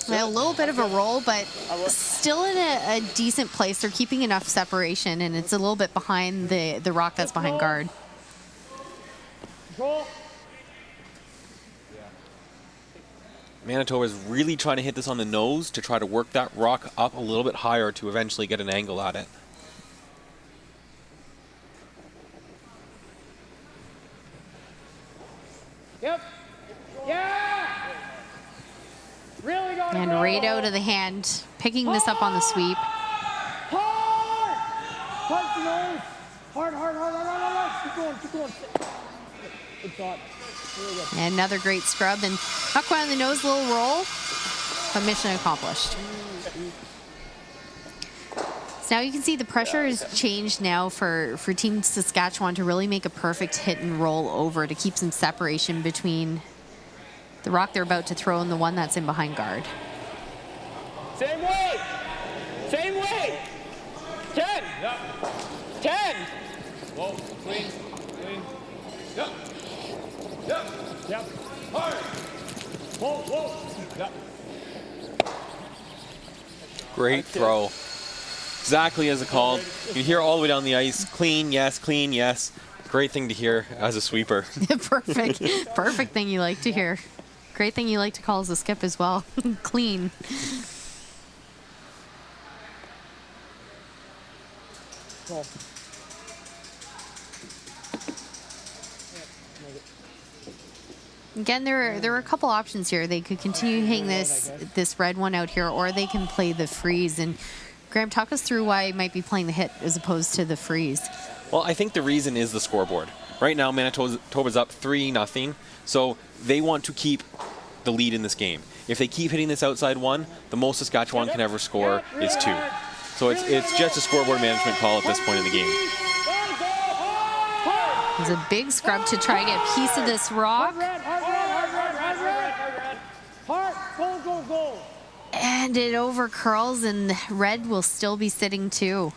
A little bit of a roll, but still in a decent place. They're keeping enough separation, and it's a little bit behind the rock that's behind guard. Control. Manitoba is really trying to hit this on the nose to try to work that rock up a little bit higher to eventually get an angle at it. Yep. Yeah. Really got it. And right out of the hand, picking this up on the sweep. Hard. Punch the nose. Hard. Keep going. Good shot. Really good. And another great scrub, and not quite on the nose, little roll, but mission accomplished. So now you can see the pressure has changed now for Team Saskatchewan to really make a perfect hit and roll over to keep some separation between the rock they're about to throw and the one that's in behind guard. Same way. 10. Yep. 10. Whoa, clean. Yep. Whoa, whoa. Yeah. Great throw. Exactly as it called. You hear all the way down the ice. Clean, yes, clean, yes. Great thing to hear as a sweeper. Perfect. Perfect thing you like to hear. Great thing you like to call as a skip as well. Clean. Cool. Again, there are a couple options here. They could continue hitting this red one out here, or they can play the freeze. And Graham, talk us through why it might be playing the hit as opposed to the freeze. Well, I think the reason is the scoreboard. Right now, Manitoba's up 3-0, so they want to keep the lead in this game. If they keep hitting this outside one, the most Saskatchewan can ever score is 2. So it's just a scoreboard management call at this point in the game. There's a big scrub to try to get a piece of this rock. And it over curls, and red will still be sitting too.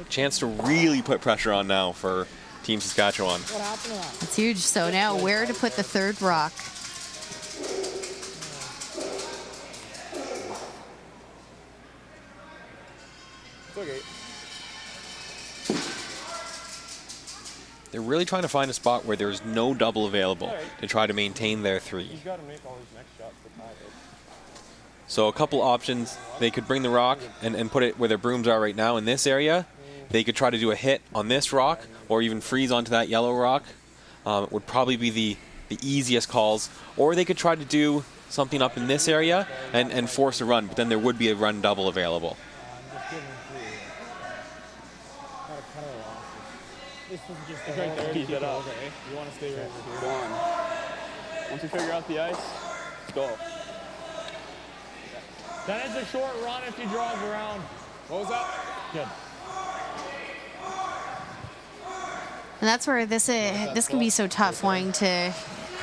Chance to really put pressure on now for Team Saskatchewan. It's huge. So now where to put the third rock? It's okay. They're really trying to find a spot where there's no double available to try to maintain their 3. He's got to make all his next shots to tie it. So a couple options. They could bring the rock and put it where their brooms are right now in this area. They could try to do a hit on this rock or even freeze onto that yellow rock. Would probably be the easiest calls. Or they could try to do something up in this area and force a run, but then there would be a run double available. It's right there. Keep it up. You want to stay right over here. Go on. Once you figure out the ice, let's go. That is a short run if he draws around. What was that? Good. And that's where this can be so tough, wanting to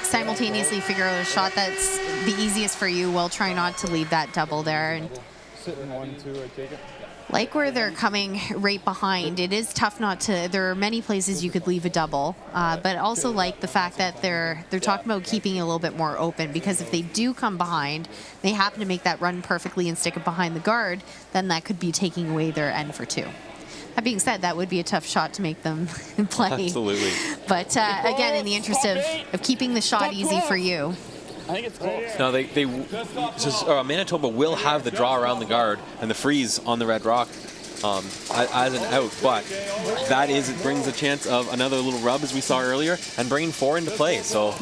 simultaneously figure out a shot that's the easiest for you while trying not to leave that double there. And Sitting 1, 2, I take it. like where they're coming right behind, it is tough not to. There are many places you could leave a double, but also like the fact that they're talking about keeping it a little bit more open, because if they do come behind, they happen to make that run perfectly and stick it behind the guard, then that could be taking away their end for 2. That being said, that would be a tough shot to make them play. Absolutely. But again, in the interest of keeping the shot easy for you. I think it's close. Now Manitoba will have the draw around the guard and the freeze on the red rock as an out, but it brings a chance of another little rub as we saw earlier and bringing 4 into play. So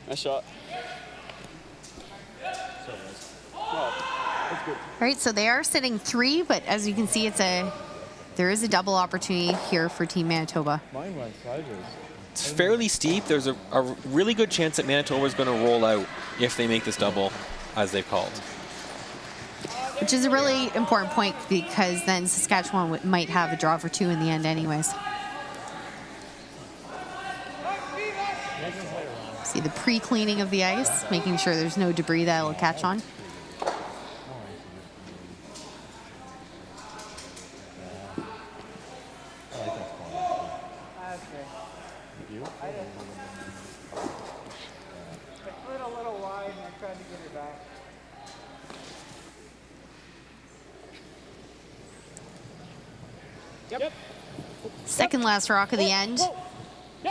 Nice shot. All right, so they are sitting 3, but as you can see, there is a double opportunity here for Team Manitoba. Mine went sideways. it's fairly steep. There's a really good chance that Manitoba is going to roll out if they make this double as they've called. Which is a really important point, because then Saskatchewan might have a draw for 2 in the end anyways. See the pre-cleaning of the ice, making sure there's no debris that will catch on. Second last rock of the end.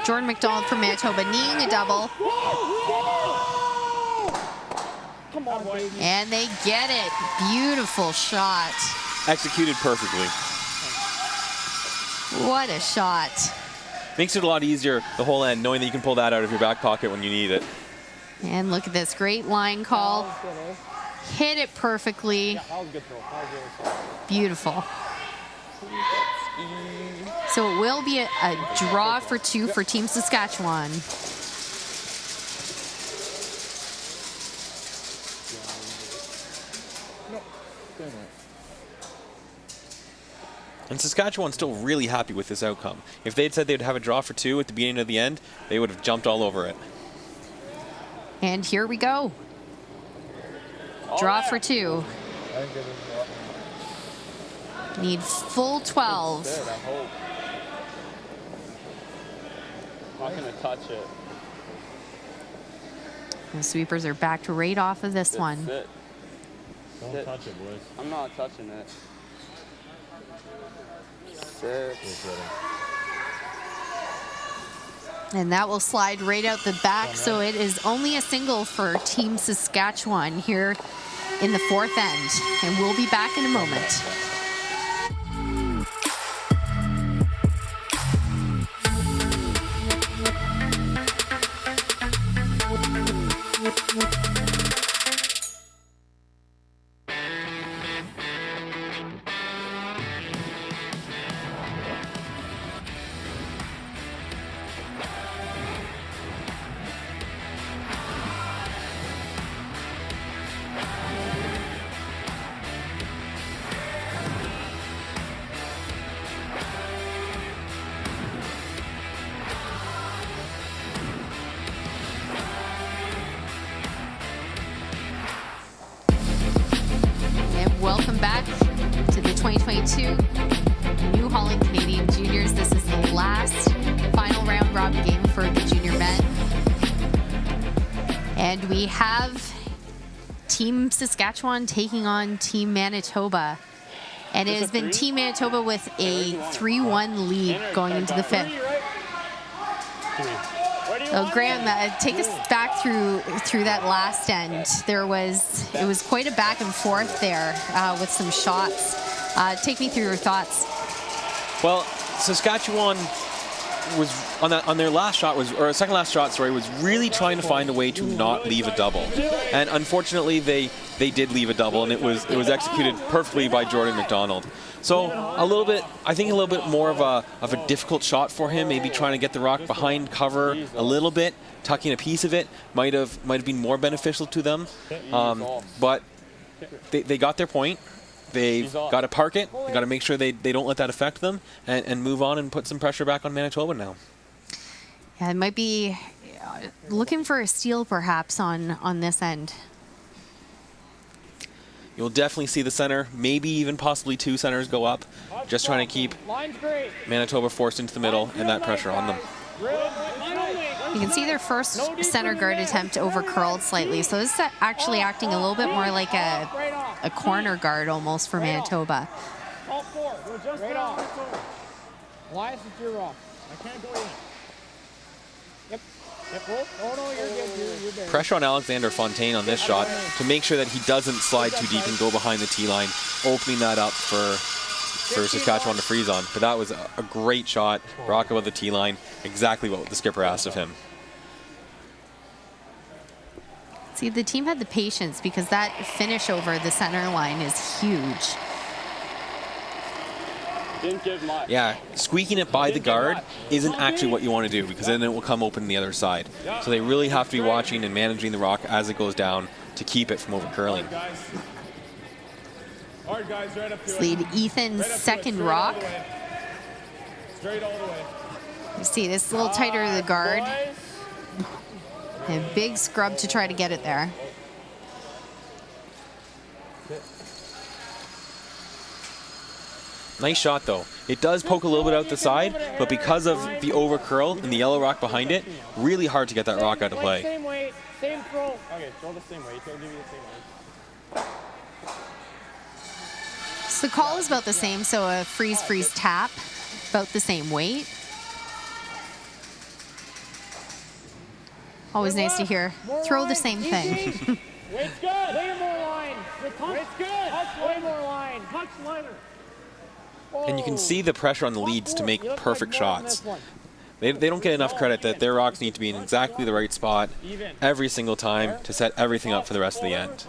Jordan McDonald from Manitoba needing a double. Come on, boy. And they get it. Beautiful shot. Executed perfectly. What a shot. Makes it a lot easier the whole end, knowing that you can pull that out of your back pocket when you need it. And look at this great line call. Hit it perfectly. Beautiful. So it will be a draw for 2 for Team Saskatchewan. And Saskatchewan's still really happy with this outcome. If they had said they'd have a draw for 2 at the beginning of the end, they would have jumped all over it. And here we go. Draw for 2. Need full 12. Good, I hope. Not going to touch it. The sweepers are backed right off of this one. Sit. Don't touch it, boys. I'm not touching it. Sit. And that will slide right out the back, so it is only a single for Team Saskatchewan here in the fourth end. And we'll be back in a moment. Welcome back to the 2022 New Holland Canadian Juniors. This is the last final round robin game for the junior men. And we have Team Saskatchewan taking on Team Manitoba. And it has been Team Manitoba with a 3-1 lead going into the fifth. Oh, Graham, take us back through that last end. It was quite a back and forth there with some shots. Take me through your thoughts. Well, Saskatchewan was on their last shot or second last shot, was really trying to find a way to not leave a double, and unfortunately they did leave a double, and it was executed perfectly by Jordan McDonald. So I think a little bit more of a difficult shot for him. Maybe trying to get the rock behind cover a little bit, tucking a piece of it might have been more beneficial to them. But they got their point. They've got to park it. They've got to make sure they don't let that affect them, and move on and put some pressure back on Manitoba now. Yeah, it might be looking for a steal perhaps on this end. You'll definitely see the center, maybe even possibly two centers go up, just trying to keep Manitoba forced into the middle and that pressure on them. You can see their first center guard attempt over curled slightly, so this is actually acting a little bit more like a corner guard almost for Manitoba. Elias, it's your rock. I can't go in. Yep. Oh, no, you're good. You're there. Pressure on Alexander Fontaine on this shot to make sure that he doesn't slide too deep and go behind the tee line, opening that up for Saskatchewan to freeze on. But that was a great shot, rock above the tee line, exactly what the skipper asked of him. See, the team had the patience because that finish over the center line is huge. Didn't give much. Yeah, squeaking it by the guard isn't actually what you want to do, because then it will come open the other side. So they really have to be watching and managing the rock as it goes down to keep it from over curling. Let's lead Ethan's second rock. Straight all the way. You see this a little tighter to the guard. And a big scrub to try to get it there. Nice shot though. It does poke a little bit out the side, but because of the over curl and the yellow rock behind it, really hard to get that rock out of play. Same weight, same throw. Okay, throw the same weight. He'll give you the same weight. So the call is about the same, so a freeze tap, about the same weight. Always nice to hear. Throw the same thing. Weight's good. Way more line. Weight's good. Way more line. Touch liner. And you can see the pressure on the leads to make perfect shots. They don't get enough credit that their rocks need to be in exactly the right spot every single time to set everything up for the rest of the end.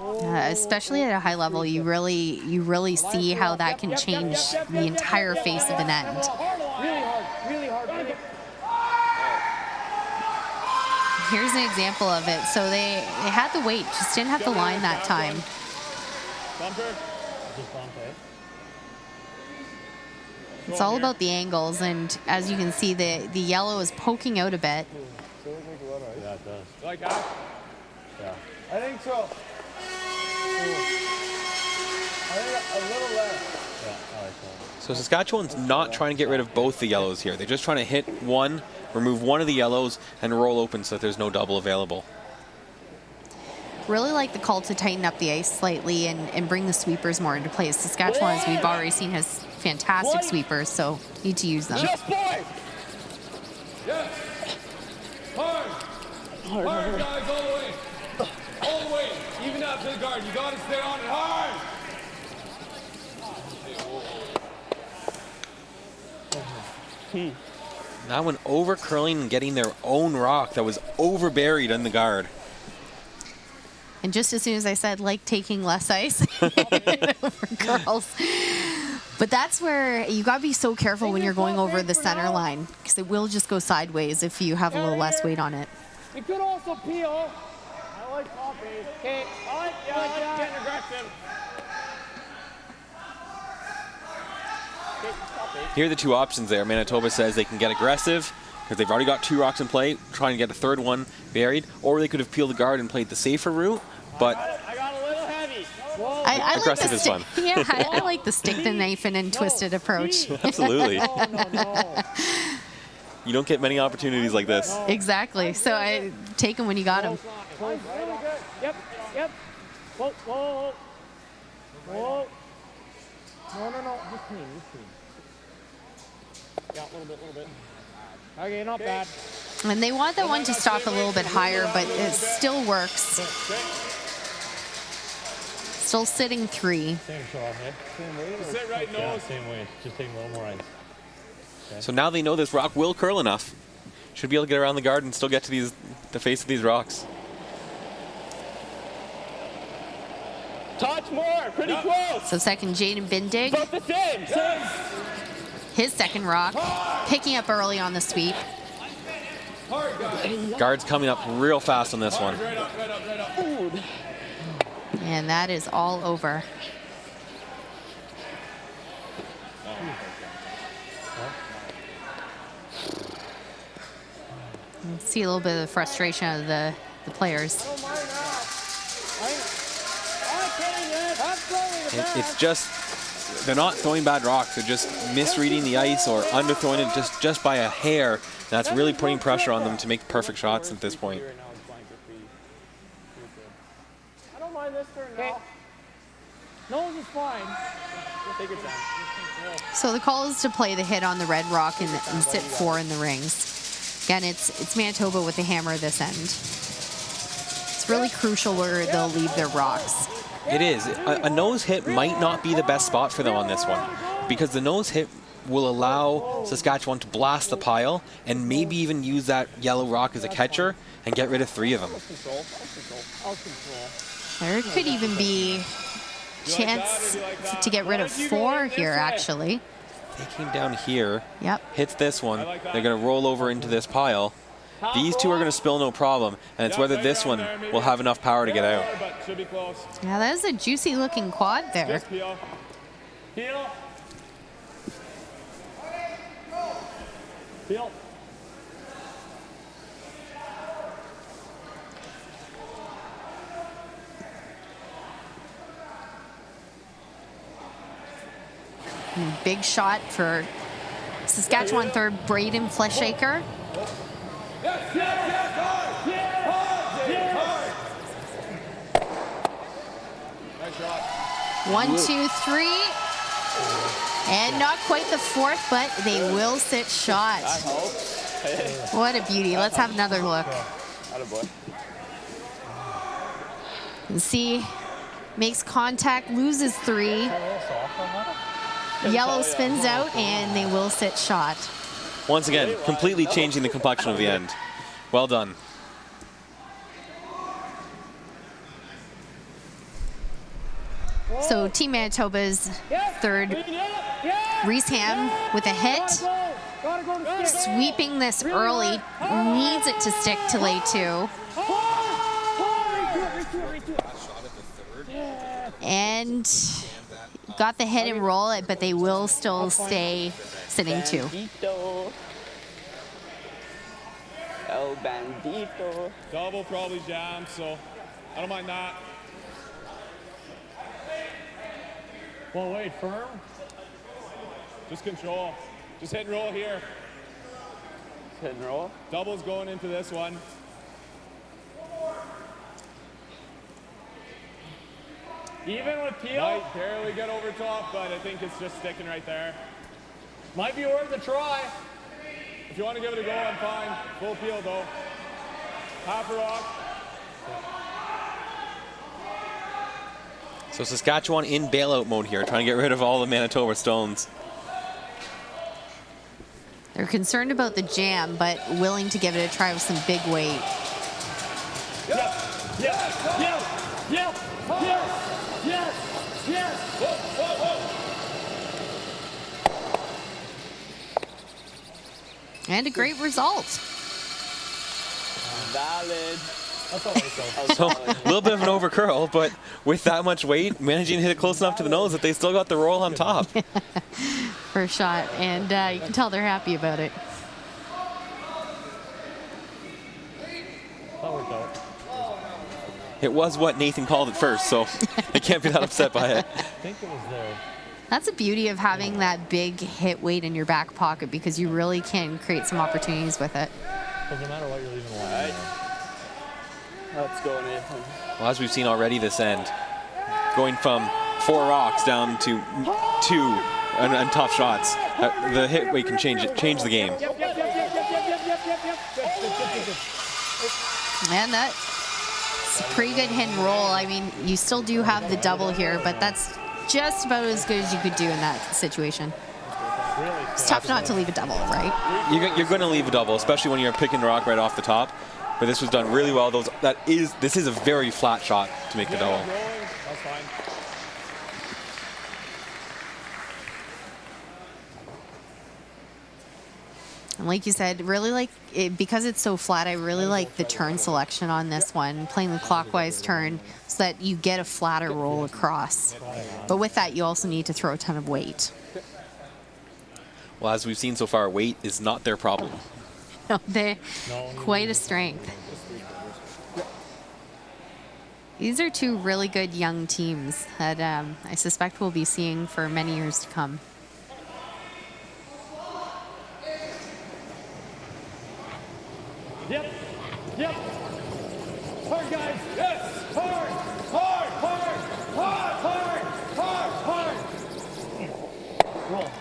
Especially at a high level, you really see how that can change the entire face of an end. Really hard. Really hard. Here's an example of it. So they had the weight, just didn't have the line that time. It's all about the angles, and as you can see, the yellow is poking out a bit. Yeah, it does. Like that? Yeah. I think so. I think a little less. Yeah, I like that. So Saskatchewan's not trying to get rid of both the yellows here. They're just trying to hit one, remove one of the yellows, and roll open so that there's no double available. Really like the call to tighten up the ice slightly and bring the sweepers more into play. Saskatchewan, as we've already seen, has fantastic sweepers, so need to use them. Just boy! Yes! Hard! Hard, guys, all the way! All the way! Even out to the guard. You got to stay on it hard! That one over curling and getting their own rock that was over buried in the guard. And just as soon as I said, like taking less ice over curls. But that's where you got to be so careful when you're going over the center line, because it will just go sideways if you have a little less weight on it. It could also peel. I like coffee. Okay. I like getting aggressive. Here are the two options there. Manitoba says they can get aggressive because they've already got two rocks in play, trying to get a third one buried, or they could have peeled the guard and played the safer route, but I got a little heavy. I like aggressive the is fun. Yeah, I like the stick the knife and twisted approach. Absolutely. No. You don't get many opportunities like this. Exactly. So I take them when you got them. Really good. Yep. Whoa. No. Just clean. Yeah, a little bit. Okay, not bad. And they want that one to stop a little bit higher, but it still works. Still sitting 3. Same shot, eh? Sit right Yeah, nose. same way. Just taking a little more ice. So now they know this rock will curl enough. Should be able to get around the guard and still get to the face of these rocks. Touch more, pretty close. So second, Jaden Bindig, About the same. his second rock, picking up early on the sweep. Guard's coming up real fast on this one. Right up. And that is all over. You can see a little bit of the frustration of the players. It's just, they're not throwing bad rocks. They're just misreading the ice or underthrowing it just by a hair. That's really putting pressure on them to make perfect shots at this point. I don't mind this turn now. Nose is fine. Take your time. So the call is to play the hit on the red rock and sit 4 in the rings. Again, it's Manitoba with the hammer this end. It's really crucial where they'll leave their rocks. It is. A nose hit might not be the best spot for them on this one, because the nose hit will allow Saskatchewan to blast the pile and maybe even use that yellow rock as a catcher and get rid of 3 of them. There could even be chance to get rid of 4 here, actually. They came down here, Yep. hits this one, they're going to roll over into this pile. These 2 are going to spill no problem, and it's whether this one will have enough power to get out. Should be close. Yeah, that is a juicy looking quad there. Just peel. Peel. Big shot for Saskatchewan third, Braden Fleshaker. Nice shot. 1, 2, 3. And not quite the 4th, but they will sit shot. What a beauty. Let's have another look. And see, makes contact, loses 3. Yellow spins out, and they will sit shot. Once again, completely changing the complexion of the end. Well done. So Team Manitoba's third, Reese Ham with a hit. Sweeping this early, needs it to stick to lay 2. And got the hit and roll it, but they will still stay sitting 2. Bandito. El Bandito. Double probably jam, so I don't mind that. Well, wait, firm. Just control. Just hit and roll here. Hit and roll. Doubles going into this one. Even with peel. Might barely get over top, but I think it's just sticking right there. Might be worth a try. If you want to give it a go, I'm fine. Full peel though. Half a rock. So Saskatchewan in bailout mode here, trying to get rid of all the Manitoba stones. They're concerned about the jam, but willing to give it a try with some big weight. And a great result. Valid. So a little bit of an overcurl, but with that much weight, managing to hit it close enough to the nose that they still got the roll on top. First shot, and you can tell they're happy about it. That worked out. It was what Nathan called it first, so they can't be that upset by it. I think it was there. That's the beauty of having that big hit weight in your back pocket, because you really can create some opportunities with it. Doesn't matter what you're leaving alone. Let's go, Nathan. Well, as we've seen already this end, going from 4 rocks down to 2 and tough shots, the hit weight can change the game. And that's a pretty good hit and roll. I mean, you still do have the double here, but that's just about as good as you could do in that situation. It's tough not to leave a double, right? You're going to leave a double, especially when you're picking the rock right off the top. But this was done really well. This is a very flat shot to make the double. That's fine. And like you said, really like it, because it's so flat, I really like the turn selection on this one, playing the clockwise turn so that you get a flatter roll across. But with that, you also need to throw a ton of weight. Well, as we've seen so far, weight is not their problem. No, they're quite a strength. These are 2 really good young teams that I suspect we'll be seeing for many years to come. Yep. Hard, guys. Yes. Hard.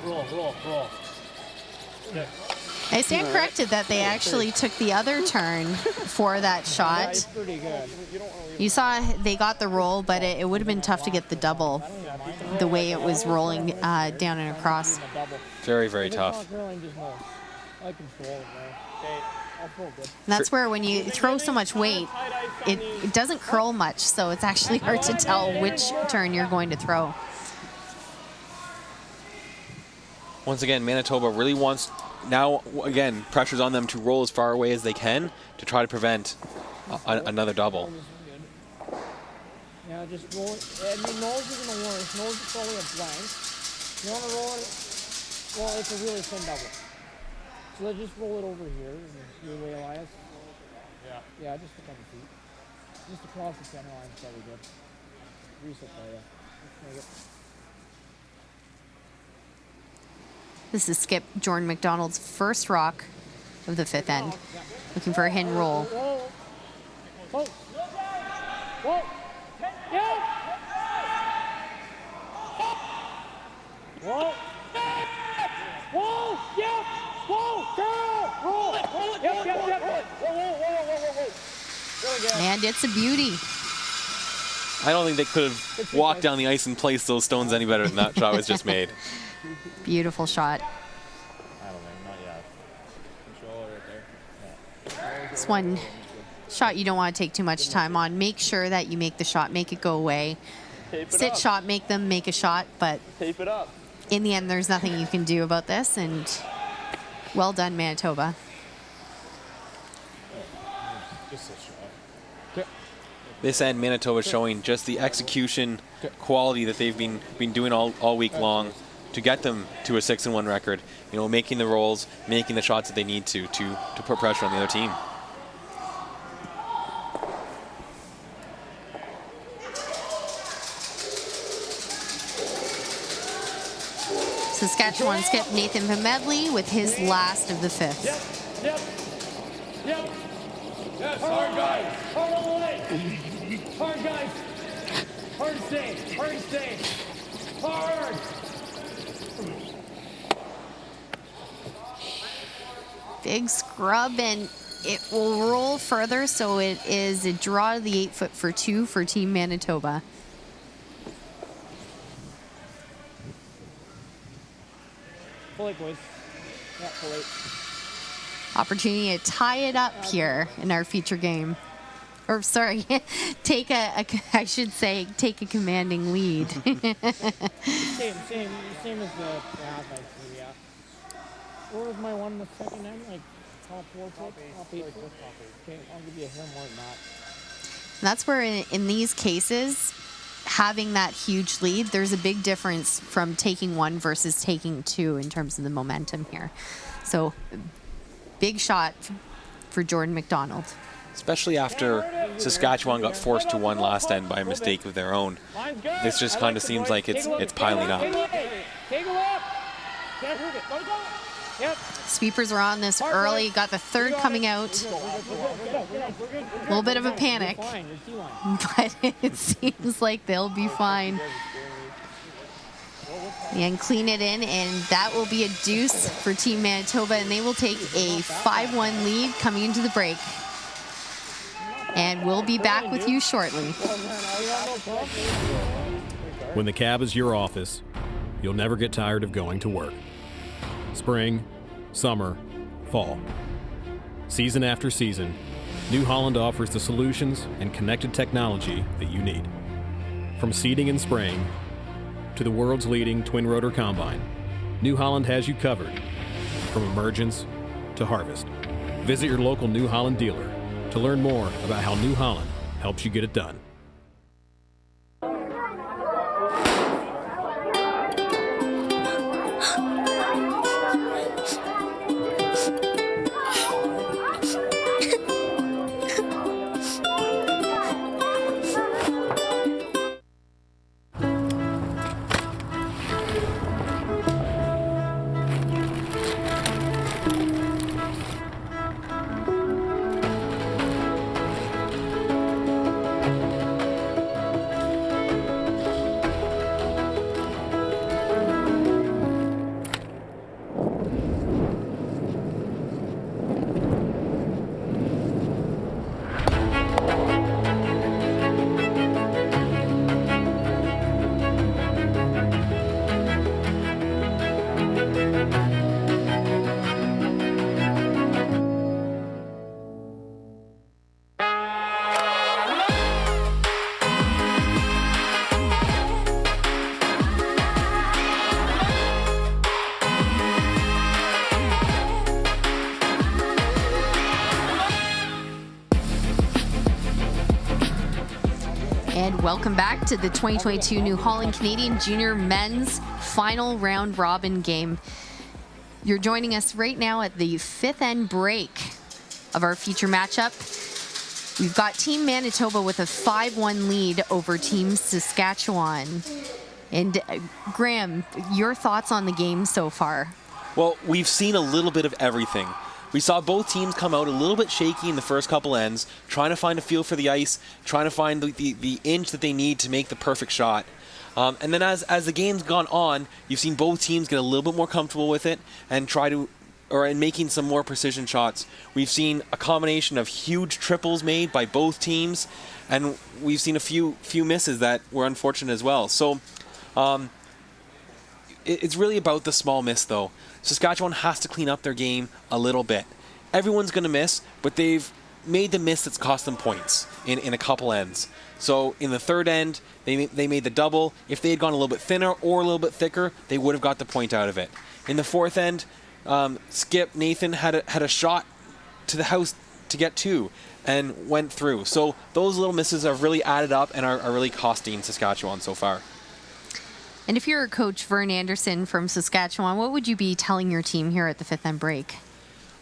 Roll. Yeah. I stand corrected that they actually took the other turn for that shot. You saw they got the roll, but it would have been tough to get the double the way it was rolling down and across. Very, very tough. And that's where when you throw so much weight, it doesn't curl much, so it's actually hard to tell which turn you're going to throw. Once again, Manitoba really wants, now again, pressure's on them to roll as far away as they can to try to prevent another double. Yeah, just roll it. I mean, nose isn't the worst. Nose is probably a blank. You want to roll it? Well, it's a really thin double. So let's just roll it over here. Your way, Elias. Yeah, just look on the feet. Just across the center line is probably good. Reset there, yeah. Let's make it. This is Skip Jordan McDonald's first rock of the 5th end. Looking for a hit and roll. Whoa. Whoa. Yeah. Whoa. Whoa. Yeah. Whoa. Girl. Roll. Yep. Whoa. And it's a beauty. I don't think they could have walked down the ice and placed those stones any better than that shot was just made. Beautiful shot. I don't know, not yet. Control right there. Yeah. This one shot you don't want to take too much time on. Make sure that you make the shot, make it go away. Sit shot, make them make a shot, but Tape it up. in the end, there's nothing you can do about this, and well done, Manitoba. Just a shot. This end, Manitoba showing just the execution quality that they've been doing all week long to get them to a 6-1 record. You know, making the rolls, making the shots that they need to put pressure on the other team. Saskatchewan skip Nathan Medley with his last of the fifth. Yep. Yes, hard guys. Hard all the way. Hard, guys. Hard stay. Hard. Big scrub, and it will roll further, so it is a draw to the 8 foot for 2 for Team Manitoba. Full 8, boys. Yeah, full 8. Opportunity to tie it up here in our feature game. Or sorry, take a commanding lead. Same as the half, I see, yeah. Where was my one in the second end? Like top 4 foot? Top 8 foot? Okay, I'll give you a hair more than that. That's where in these cases, having that huge lead, there's a big difference from taking 1 versus taking 2 in terms of the momentum here. So big shot for Jordan McDonald. Especially after Saskatchewan got forced to 1 last end by a mistake of their own. This just kind of seems like it's piling up. Take a lap. Can't hurt it. Let it go. Yep. Sweepers are on this early. Got the third coming out. A little bit of a panic, but it seems like they'll be fine. And clean it in, and that will be a deuce for Team Manitoba, and they will take a 5-1 lead coming into the break. And we'll be back with you shortly. When the cab is your office, you'll never get tired of going to work. Spring, summer, fall. Season after season, New Holland offers the solutions and connected technology that you need. From seeding and spraying to the world's leading twin-rotor combine, New Holland has you covered from emergence to harvest. Visit your local New Holland dealer to learn more about how New Holland helps you get it done. And welcome back to the 2022 New Holland Canadian Junior Men's Final Round Robin game. You're joining us right now at the 5th end break of our feature matchup. We've got Team Manitoba with a 5-1 lead over Team Saskatchewan. And Graham, your thoughts on the game so far? Well, we've seen a little bit of everything. We saw both teams come out a little bit shaky in the first couple ends, trying to find a feel for the ice, trying to find the inch that they need to make the perfect shot. And then as the game's gone on, you've seen both teams get a little bit more comfortable with it and in making some more precision shots. We've seen a combination of huge triples made by both teams, and we've seen a few misses that were unfortunate as well. So it's really about the small miss, though. Saskatchewan has to clean up their game a little bit. Everyone's going to miss, but they've made the miss that's cost them points in a couple ends. So in the third end, they made the double. If they had gone a little bit thinner or a little bit thicker, they would have got the point out of it. In the fourth end, Skip Nathan had a shot to the house to get 2 and went through. So those little misses have really added up and are really costing Saskatchewan so far. And if you're a coach, Vern Anderson from Saskatchewan, what would you be telling your team here at the 5th end break?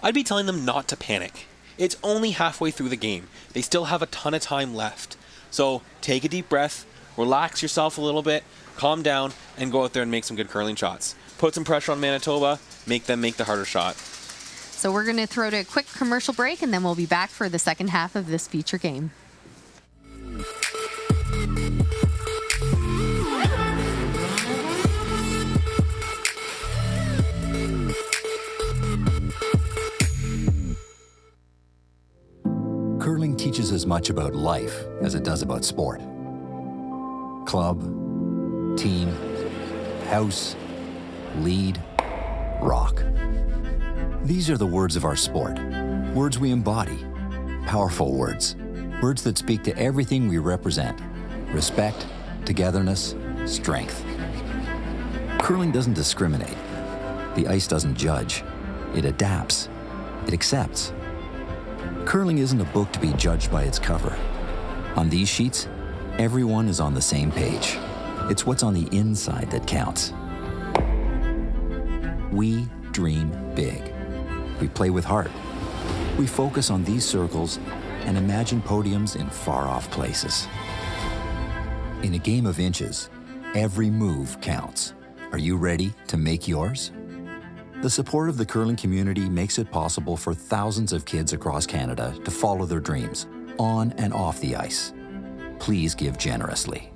I'd be telling them not to panic. It's only halfway through the game. They still have a ton of time left. So take a deep breath, relax yourself a little bit, calm down, and go out there and make some good curling shots. put some pressure on Manitoba, make them make the harder shot. So we're going to throw to a quick commercial break, and then we'll be back for the second half of this feature game. Curling teaches as much about life as it does about sport. Club, team, house, lead, rock. These are the words of our sport. Words we embody. Powerful words. Words that speak to everything we represent. Respect, togetherness, strength. Curling doesn't discriminate. The ice doesn't judge. It adapts. It accepts. Curling isn't a book to be judged by its cover. On these sheets, everyone is on the same page. It's what's on the inside that counts. We dream big. We play with heart. We focus on these circles and imagine podiums in far-off places. In a game of inches, every move counts. Are you ready to make yours? The support of the curling community makes it possible for thousands of kids across Canada to follow their dreams, on and off the ice. Please give generously.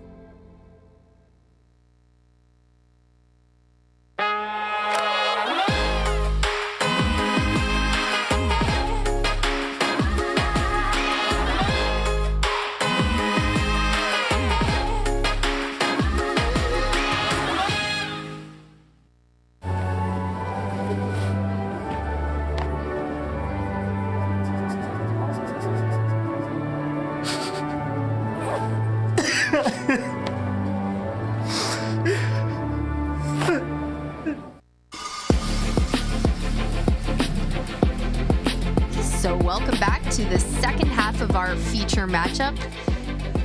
So welcome back to the second half of our feature matchup.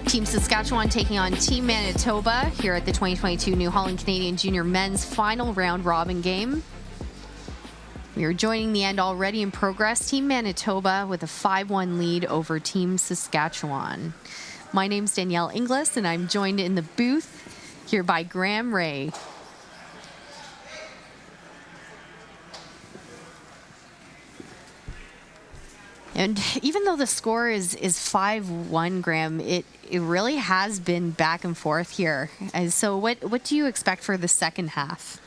Team Saskatchewan taking on Team Manitoba here at the 2022 New Holland Canadian Junior Men's final round robin game. We are joining the end already in progress. Team Manitoba with a 5-1 lead over Team Saskatchewan. My name's Danielle Inglis, and I'm joined in the booth here by Graham Ray. And even though the score is 5-1, Graham, it really has been back and forth here. And so what do you expect for the second half?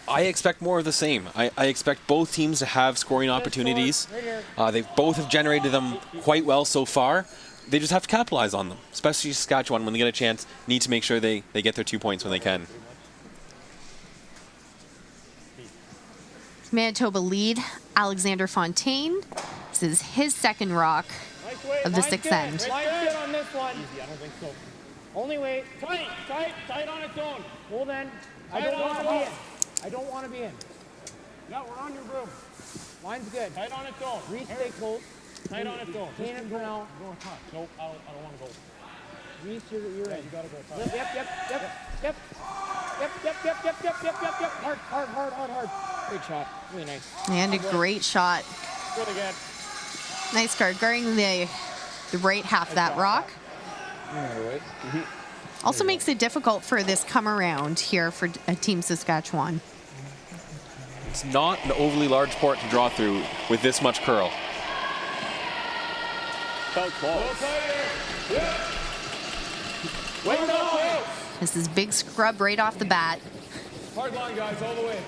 I expect more of the same. I expect both teams to have scoring opportunities. They both have generated them quite well so far. They just have to capitalize on them, especially Saskatchewan, when they get a chance, need to make sure they get their 2 points when they can. Manitoba lead, Alexander Fontaine. This is his second rock of the sixth end. Line's good on this one. Easy, I don't think so. Only way. Tight on its own. Hold in. I don't want to be in. I don't want to be in. No, we're on your broom. Line's good. Tight on its own. Reese, stay close. Tight on its own. Clean it for now. Nope, I don't want to go. Reese, you're in. You gotta go tight. Yep. Hard. Great shot. Really nice. And a great shot. Good again. Nice guard, guarding the right half of that rock. Also makes it difficult for this come around here for Team Saskatchewan. It's not an overly large port to draw through with this much curl. So close. This is big scrub right off the bat. Hard line, guys, all the way.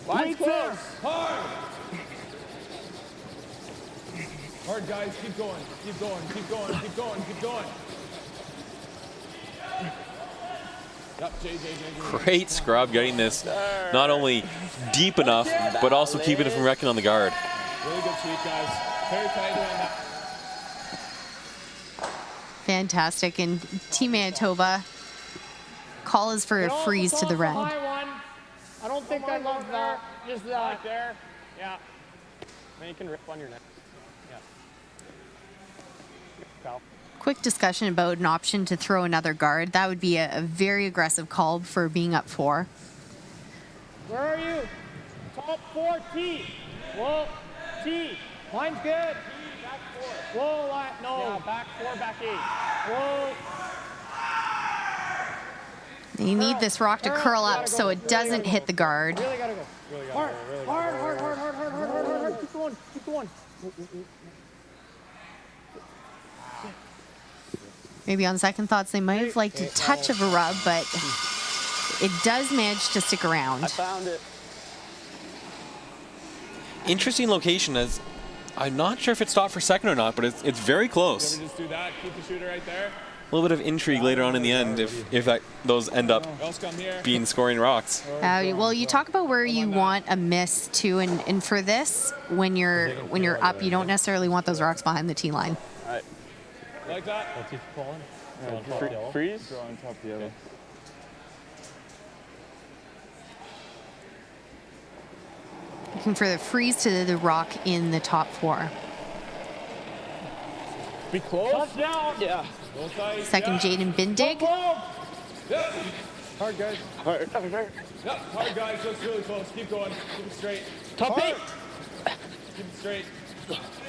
Line's close. Hard. Hard, guys, keep going. Yep, JJ. Great scrub getting this not only deep enough, but also keeping it from wrecking on the guard. Really good sweep, guys. Very tight doing that. Fantastic. And Team Manitoba, call is for a freeze to the red. I don't think I love that. Just that. Right there. Yeah. Then you can rip on your neck. Yeah. Foul. Quick discussion about an option to throw another guard. That would be a very aggressive call for being up 4. Where are you? Top 4, T. Whoa, T. Line's good. Back 4. Whoa, line. No. Yeah, back 4, back 8. Whoa. You need this rock to curl up so it doesn't hit the guard. Really gotta go. Hard. Keep going. Maybe on second thoughts, they might have liked a touch of a rub, but it does manage to stick around. I found it. Interesting location, as I'm not sure if it stopped for second or not, but it's very close. Just do that. Keep the shooter right there. A little bit of intrigue later on in the end if those end up being scoring rocks. Well, you talk about where you want a miss too, and for this, when you're up, you don't necessarily want those rocks behind the tee line. All right. Like that. Let's keep falling. Freeze. Throw on top of the yellow. Looking for the freeze to the rock in the top 4. Be close. Touchdown. Yeah. Second, Jaden Bindig. Yep. Hard, guys. Hard. Yep. Hard, guys. Looks really close. Keep going. Keep it straight. Top 8. Keep it straight.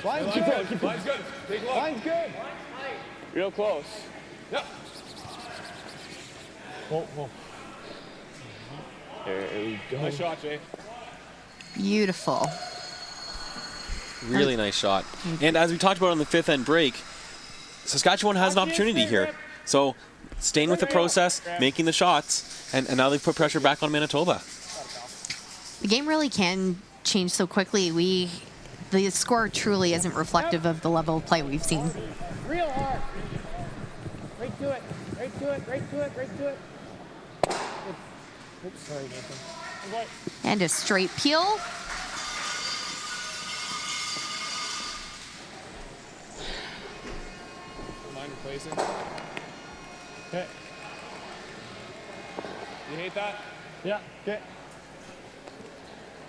Line's Keep good. going. Line's good. Take a look. Line's good. Real close. Yep. Whoa. There we go. Nice shot, Jay. Beautiful. Really nice shot. And as we talked about on the 5th end break, Saskatchewan has an opportunity here. So staying with the process, making the shots, and now they've put pressure back on Manitoba. The game really can change so quickly. The score truly isn't reflective of the level of play we've seen. Real hard. Right to it. Oops, sorry, Nathan. And a straight peel. Mind replacing. Okay. You hate that? Yeah. Okay.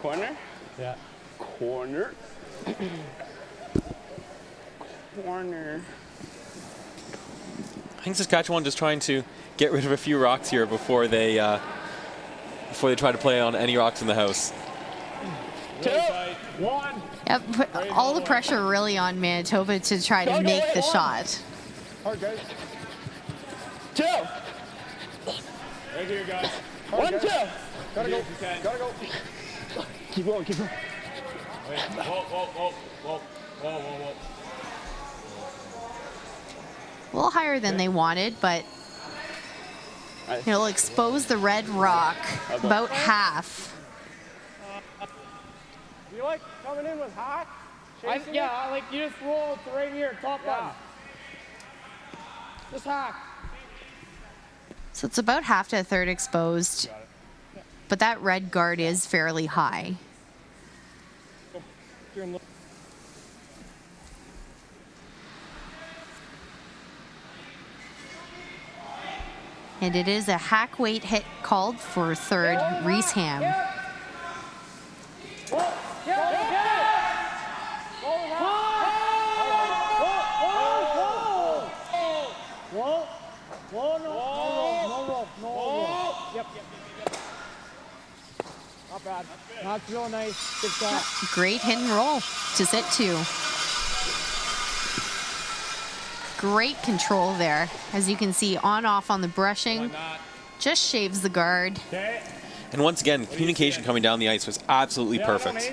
Corner. Yeah. Corner. Corner. I think Saskatchewan just trying to get rid of a few rocks here before they try to play on any rocks in the house. 2, 1. Yep, put all the pressure really on Manitoba to try to make the shot. Hard, guys. 2. Right here, guys. 1, 2. Gotta go. Gotta go. Keep going. Wait. Whoa. A little higher than they wanted, but it'll expose the red rock about half. You like coming in with hot? Yeah, like you just roll to right here, top button. Just hack. So it's about half to a third exposed, but that red guard is fairly high. And it is a hack weight hit called for third, Reesham. Yep. Not bad. That's real nice. Good shot. Great hit and roll to sit 2. Great control there. As you can see, on-off on the brushing. Just shaves the guard. And once again, communication coming down the ice was absolutely perfect.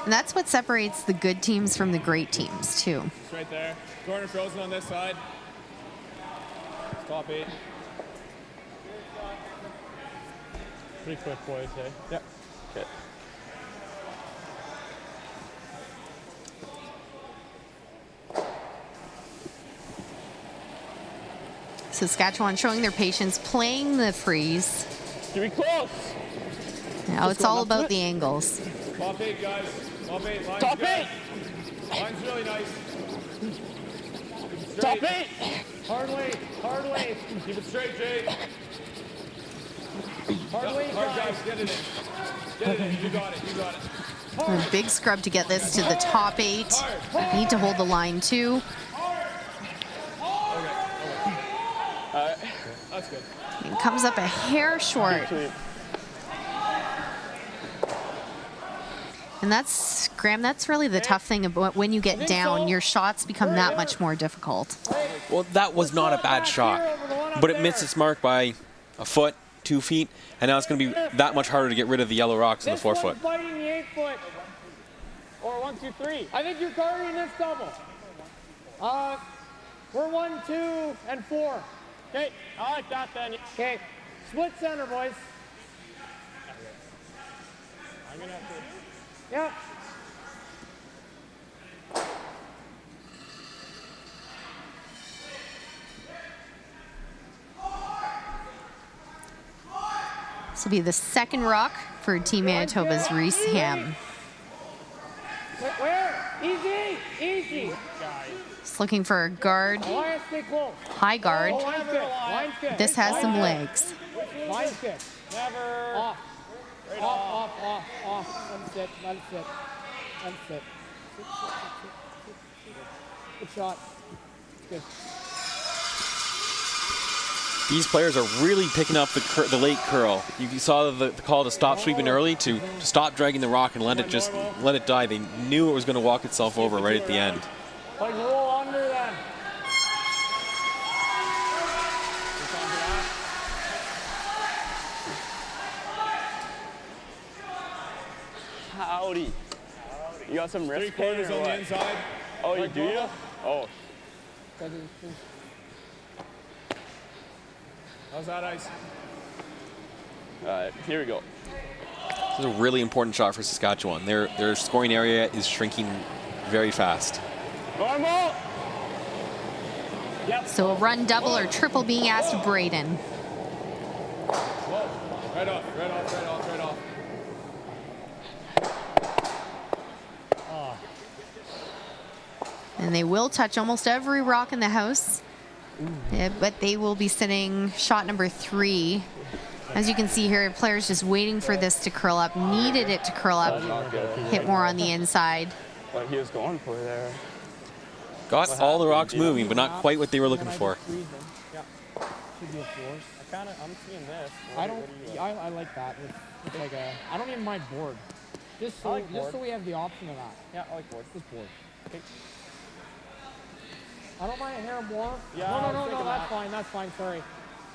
And that's what separates the good teams from the great teams, too. It's right there. Corner frozen on this side. Top 8. Pretty quick, boys, eh? Yep. Okay. Saskatchewan showing their patience, playing the freeze. Get me close. Now it's all about the angles. Top 8, guys. Top 8. Line's Top good. 8. Line's really nice. Top 8. Hard way. Keep it straight, Jay. Hard way, Hard, guys. Get it in. Get it in. You got it. A big scrub to get this to the top 8. Need to hold the line, too. That's good. It comes up a hair short. And that's, Graham, that's really the tough thing about when you get down, your shots become that much more difficult. Well, that was not a bad shot. but it missed its mark by a foot, 2 feet, and now it's going to be that much harder to get rid of the yellow rocks in the 4 foot. This one's biting the 8 foot. Or 1, 2, 3. I think you're guarding this double. We're 1, 2, and 4. Okay, I like that then. Okay, split center, boys. I'm gonna have to. Yep. This will be the second rock for Team Manitoba's Reese Ham. Where? Easy, easy. Just looking for a guard, Elias, stay close. high guard. Line's good. Line's good. This has some legs. Line's good. Never. Off. Right Off. Let it sit. Let it sit. Let it sit. Good shot. It's good. These players are really picking up the late curl. You saw the call to stop sweeping early, to stop dragging the rock and let it die. They knew it was going to walk itself over right at the end. Like roll under then. Howdy. You got some wrist pain or Three-quarters on what? the inside. Oh, you do you? Oh. How's that ice? All right, here we go. This is a really important shot for Saskatchewan. Their scoring area is shrinking very fast. Normal. So a run double or triple being asked of Braden. Whoa. Right off. And they will touch almost every rock in the house. Yeah, but they will be sitting shot number 3. As you can see here, players just waiting for this to curl up. Needed it to curl up. Hit more on the inside. What he was going for there. Got all the rocks moving, but not quite what they were looking for. Yeah. Should be a force. I'm seeing this. I like that. It's like a. I don't even mind board. Just so we have the option of that. Yeah, I like board. Just board. Okay. I don't mind a hair more. Yeah, No. That's fine. Sorry.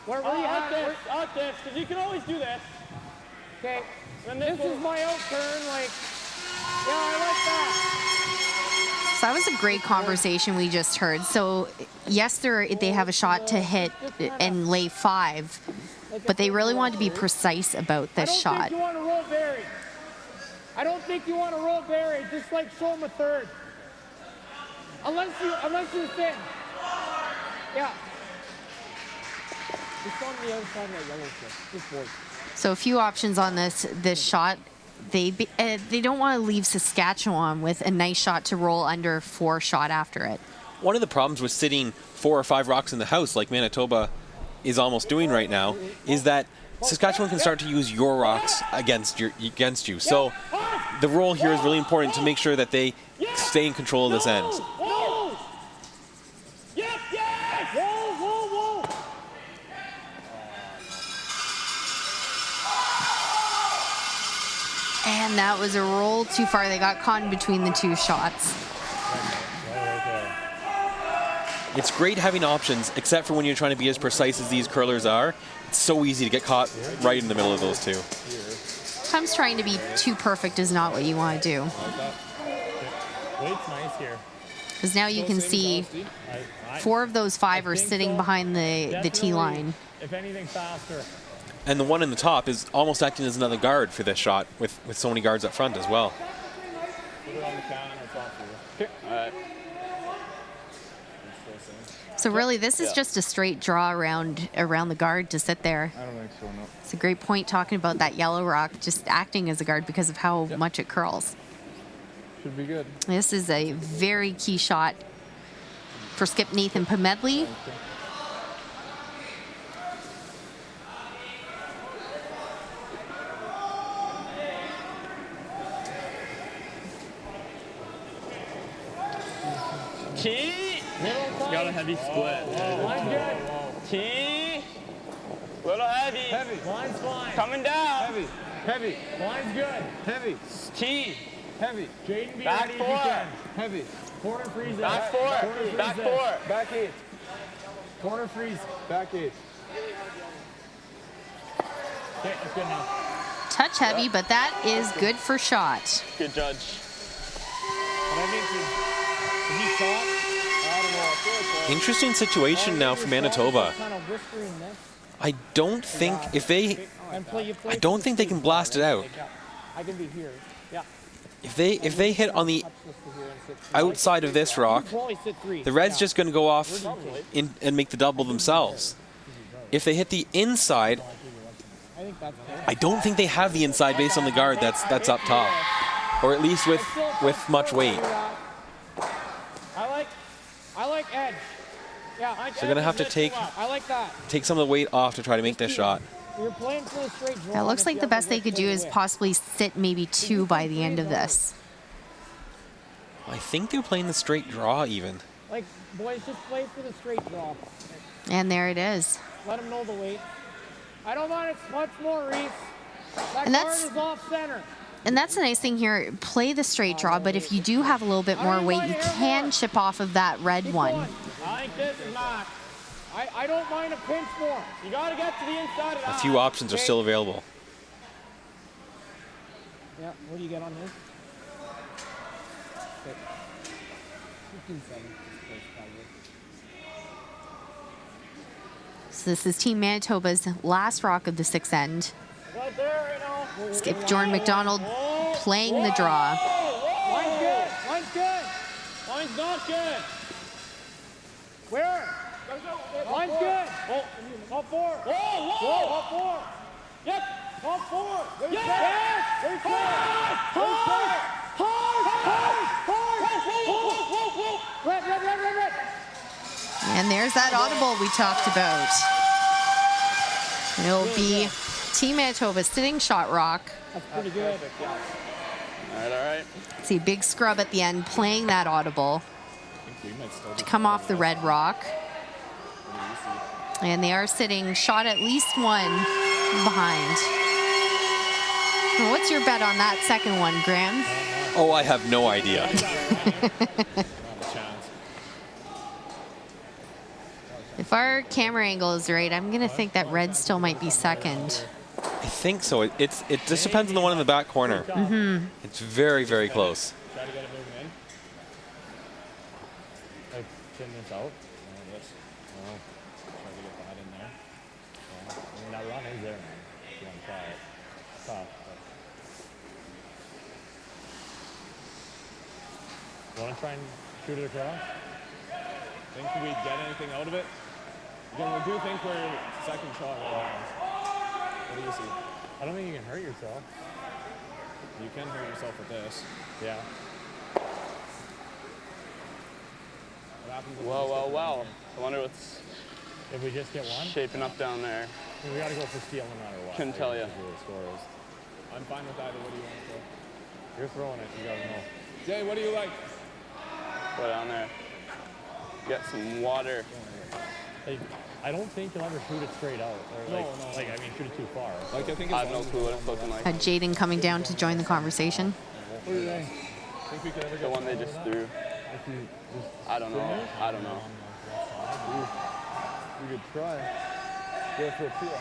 Where you at? Out this, because you can always do this. Okay. And This is my out turn. Like. Yeah, I like that. So that was a great conversation we just heard. So yes, they have a shot to hit and lay 5, but they really wanted to be precise about this shot. I don't think you want to roll Barry. I don't think you want to roll Barry. Just like show him a third. Unless you're thin. Yeah. Just on the other side of that yellow strip. Just board. So a few options on this shot. They don't want to leave Saskatchewan with a nice shot to roll under 4 shot after it. One of the problems with sitting 4 or 5 rocks in the house, like Manitoba is almost doing right now, is that Saskatchewan can start to use your rocks against you. So the role here is really important to make sure that they stay in control of this end. And that was a roll too far. They got caught in between the 2 shots. It's great having options, except for when you're trying to be as precise as these curlers are. It's so easy to get caught right in the middle of those 2. Sometimes trying to be too perfect is not what you want to do. Weight's nice here. Because now you can see 4 of those 5 are sitting behind the tee line. If anything, faster. And the one in the top is almost acting as another guard for this shot, with so many guards up front as well. Put it on the can, it's on for you. Okay. All right. So really, this is just a straight draw around the guard to sit there. I don't think so, no. It's a great point talking about that yellow rock just acting as a guard because of how much it curls. Should be good. This is a very key shot for skip Nathan Pomedley. Key. Got a heavy split. Line's good. Key. Little heavy. Heavy. Line's fine. Coming down. Heavy. Line's good. Heavy. Key. Heavy. Jaden, be Back ready 4. if you can. Heavy. Corner freeze. Back 4. Back 4. Back 8. Corner freeze. Back 8. Okay, that's good enough. Touch heavy, but that is good for shot. Good judge. But I think if he saw it, I don't know. I feel like Interesting situation now for Manitoba. kind of whispering this. I don't think if they, I don't think they can blast it out. I can be here. Yeah. If they hit on the outside of this rock, the Reds just going to go off and make the double themselves. If they hit the inside, I don't think they have the inside based on the guard that's up top, or at least with much weight. I like edge. Yeah, So they're going to have to take some of the weight off to try to make this shot. You're playing for the straight draw. It looks like the best they could do is possibly sit maybe 2 by the end of this. I think they're playing the straight draw even. Like, boys, just play for the straight draw. And there it is. Let them know the weight. I don't want it much more, Reese. That And guard that's- is off center. And that's the nice thing here. Play the straight draw, but if you do have a little bit more weight, you can chip off of that red one. I think this is not. I don't mind a pinch more. You got to get to the inside of the A few options are still available. Yeah, what do you get on this? 15-7. So this is Team Manitoba's last rock of the 6th end. Right there, right now. Skip Jordan McDonald playing the draw. Line's good. Line's good. Line's not good. Where? Line's good. Oh, top 4. Whoa. Top 4. Yep. Top 4. Yes. Very clear. Red. And there's that audible we talked about. It'll be Team Manitoba sitting shot rock. That's pretty good. All right. See, big scrub at the end playing that audible to come off the red rock. And they are sitting shot at least 1 behind. Well, what's your bet on that second one, Graham? Oh, I have no idea. If our camera angle is right, I'm going to think that red still might be second. I think so. It just depends on the one in the back corner. Mm-hmm. It's very, very close. Try to get it moving in. Like, pin this out. This. Try to get that in there. I mean, that run is there, man. If you want to try it. It's tough, but... Want to try and shoot it across? Think we get anything out of it? Again, we do think we're second shot right now. What do you see? I don't think you can hurt yourself. You can hurt yourself with this. Yeah. What happens if Well. I wonder what's If we just get one? shaping up down there. I mean, we got to go for steal no matter what. Couldn't tell ya. The score is. I'm fine with either. What do you want to throw? You're throwing it. You got to know. Jay, what do you like? Put it on there. Get some water. Like, I don't think you'll ever shoot it straight out. Or like, No. Like, I mean, shoot it too far. Like, I think I have no clue what it's looking like. Had Jaden coming down to join the conversation. What do you think? Think we could ever The get one they just threw. I don't know. We could try. Go for a peel.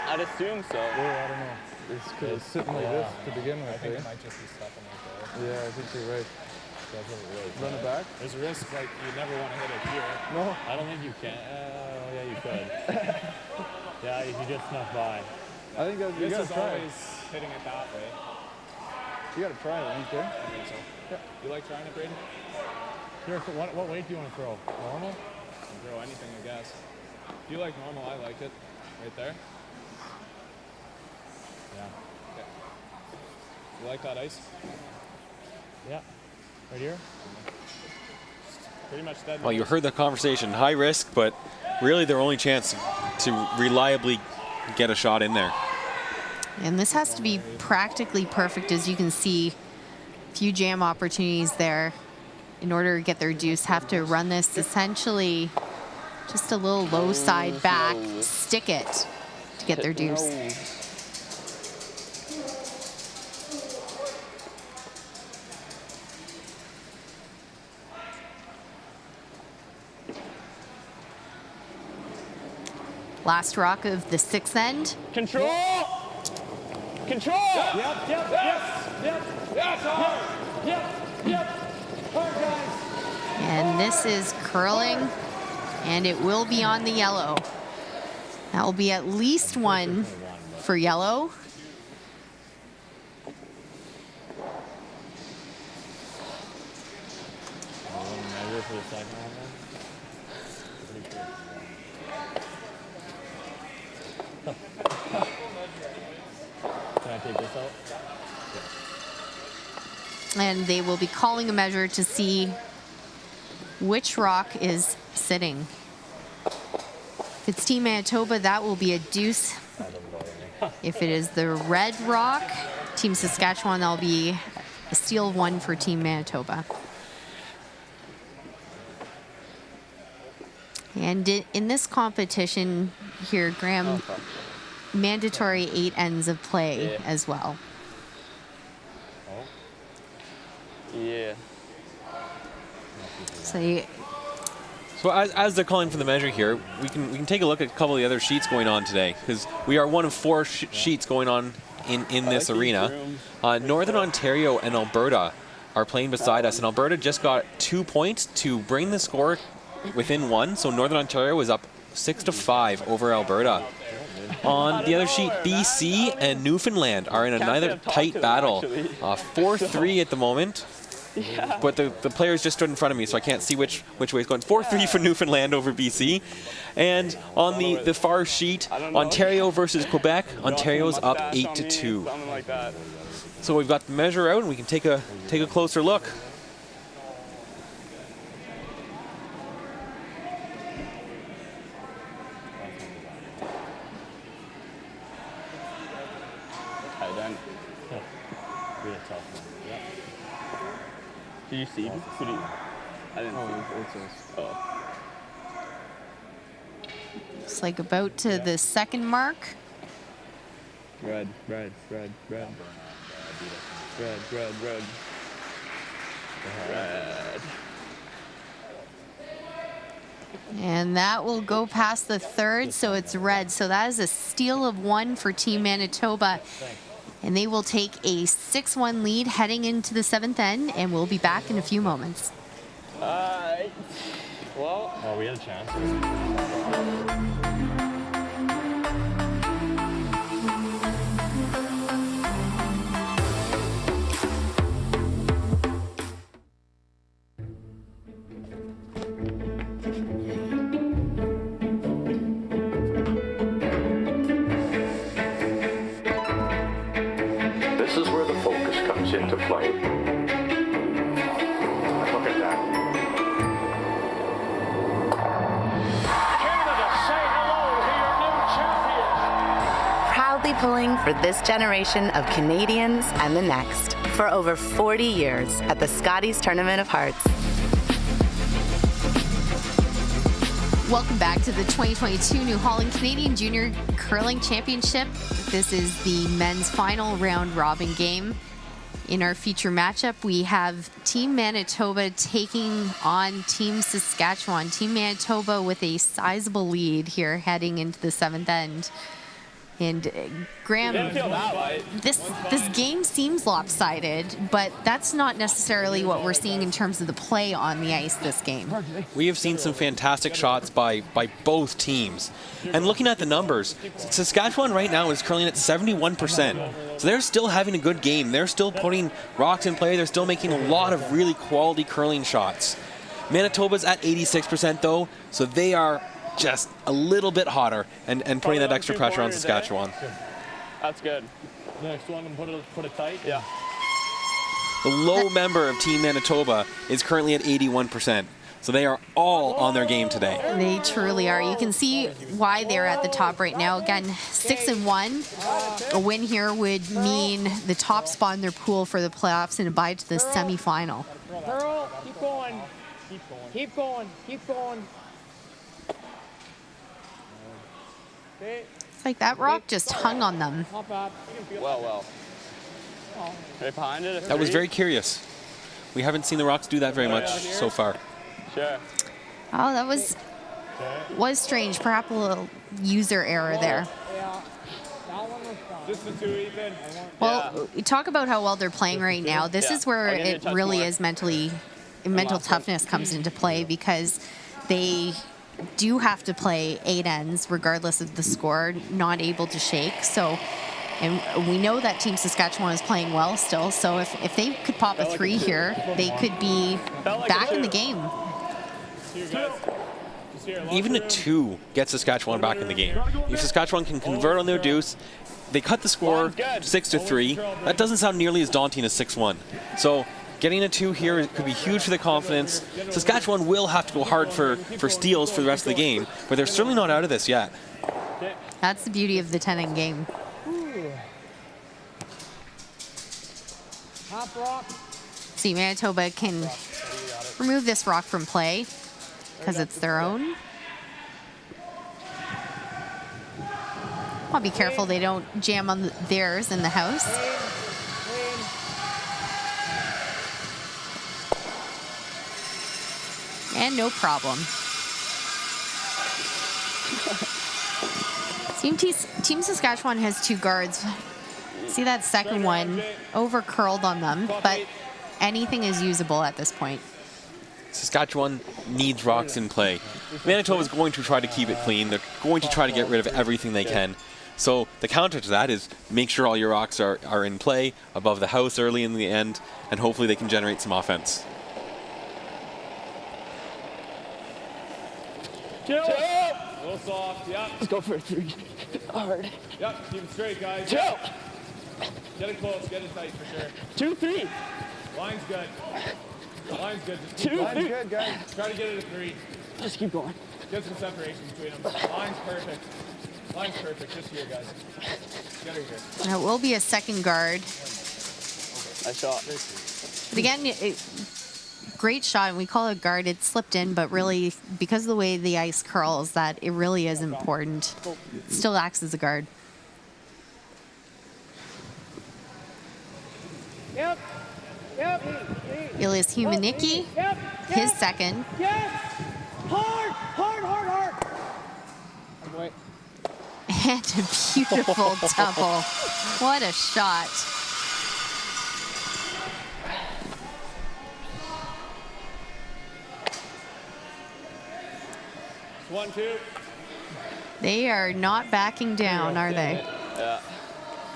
I'd assume so. I don't know. It's because it's sitting like this to begin with. I think it might just be stuffing like that. Yeah, I think you're right. Run it back? There's a risk, like, you never want to hit it here. No, I don't think you can. Oh, yeah, you could. Yeah, if you just snuck by. I think that you This gotta is try always it. Hitting it that way. You gotta try it, okay? I think so. Yeah. You like trying it, Braden? Here, so what weight do you want to throw? Normal? You can throw anything, I guess. If you like normal, I like it. Right there. Yeah. Okay. You like that ice? Yeah. Right here? Pretty much dead. Well, you heard the conversation. High risk, but really their only chance to reliably get a shot in there. And this has to be practically perfect, as you can see. Few jam opportunities there. In order to get their deuce, have to run this essentially just a little low side back, stick it to get their deuce. Last rock of the 6th end. Control! Control! Yep. Yes, hard. Yep. Hard, guys. And this is curling, and it will be on the yellow. That will be at least one for yellow. Can I take this out? And they will be calling a measure to see which rock is sitting. If it's Team Manitoba, that will be a deuce. If it is the red rock, Team Saskatchewan, that'll be a steal 1 for Team Manitoba. And in this competition here, Graham, mandatory 8 ends of play as well. Yeah. So as they're calling for the measure here, we can take a look at a couple of the other sheets going on today, because we are one of 4 sheets going on in this arena. Northern Ontario and Alberta are playing beside us, and Alberta just got 2 points to bring the score within 1. So Northern Ontario is up 6-5 over Alberta. On the other sheet, BC and Newfoundland are in another tight battle. 4-3 at the moment. Yeah. But the players just stood in front of me, so I can't see which way it's going. 4-3 for Newfoundland over BC. And on the far sheet, Ontario versus Quebec. Ontario's up 8-2. Something like that. So we've got the measure out, and we can take a closer look. Did you see? I didn't see. Oh. it's like about to the 2nd mark. Red. And that will go past the 3rd, so it's red. So that is a steal of 1 for Team Manitoba. And they will take a 6-1 lead heading into the 7th end, and we'll be back in a few moments. Well, we had a chance. This is where the focus comes into play. Look at that. Canada, say hello to your new champions. Proudly pulling for this generation of Canadians and the next for over 40 years at the Scotties Tournament of Hearts. Welcome back to the 2022 New Holland Canadian Junior Curling Championship. This is the men's final round robin game. In our feature matchup, we have Team Manitoba taking on Team Saskatchewan. Team Manitoba with a sizable lead here heading into the 7th end. And Graham, this game seems lopsided, but that's not necessarily what we're seeing in terms of the play on the ice this game. We have seen some fantastic shots by both teams. And looking at the numbers, Saskatchewan right now is curling at 71%. So they're still having a good game. They're still putting rocks in play. They're still making a lot of really quality curling shots. Manitoba's at 86% though, so they are just a little bit hotter and putting that extra pressure on Saskatchewan. That's good. Next one, put it tight. Yeah. The low member of Team Manitoba is currently at 81%. So they are all on their game today. They truly are. You can see why they're at the top right now. Again, 6-1. A win here would mean the top spot in their pool for the playoffs and a bye to the semifinal. Girl, keep going. Keep going. Keep going. It's like that rock just hung on them. Not bad. Well. Right behind it. That was very curious. We haven't seen the Rocks do that very much so far. Sure. Oh, that was strange. Perhaps user error there. Yeah, that one was fine. Just the two, Ethan. Well, talk about how well they're playing right now. This is where it really is mental toughness comes into play, because they do have to play 8 ends regardless of the score, not able to shake. So, and we know that Team Saskatchewan is playing well still. So if they could pop a 3 here, they could be back in the game. Even a 2 gets Saskatchewan back in the game. If Saskatchewan can convert on their deuce, they cut the score 6-3. That doesn't sound nearly as daunting as 6-1. So getting a 2 here could be huge for the confidence. Saskatchewan will have to go hard for steals for the rest of the game, but they're certainly not out of this yet. That's the beauty of the 10-end game. Hop rock. See, Manitoba can remove this rock from play because it's their own. I'll be careful they don't jam on theirs in the house. And no problem. Team Saskatchewan has 2 guards. See that second one over curled on them, but anything is usable at this point. Saskatchewan needs rocks in play. Manitoba is going to try to keep it clean. They're going to try to get rid of everything they can. So the counter to that is make sure all your rocks are in play above the house early in the end, and hopefully they can generate some offense. A little soft, yep. Let's go for a 3. Hard. Yep, keep it straight, guys. 2. Yep. Get it close, get it tight for sure. 2, 3. Line's good. Line's good. Just 2, 3. Line's good, guys. Try to get it a 3. Just keep going. Get some separation between them. Line's perfect. Line's perfect. Just here, guys. Get her here. And it will be a second guard. Nice shot. But again, great shot. We call it guard. It slipped in, but really, because of the way the ice curls, that it really is important. It still acts as a guard. Yep. Yep. Elias Humanicki, Yep. his second. Yes. Hard. Hard, hard, hard. Wait. And a beautiful double. What a shot. One, 2. They are not backing down, are they? Yeah.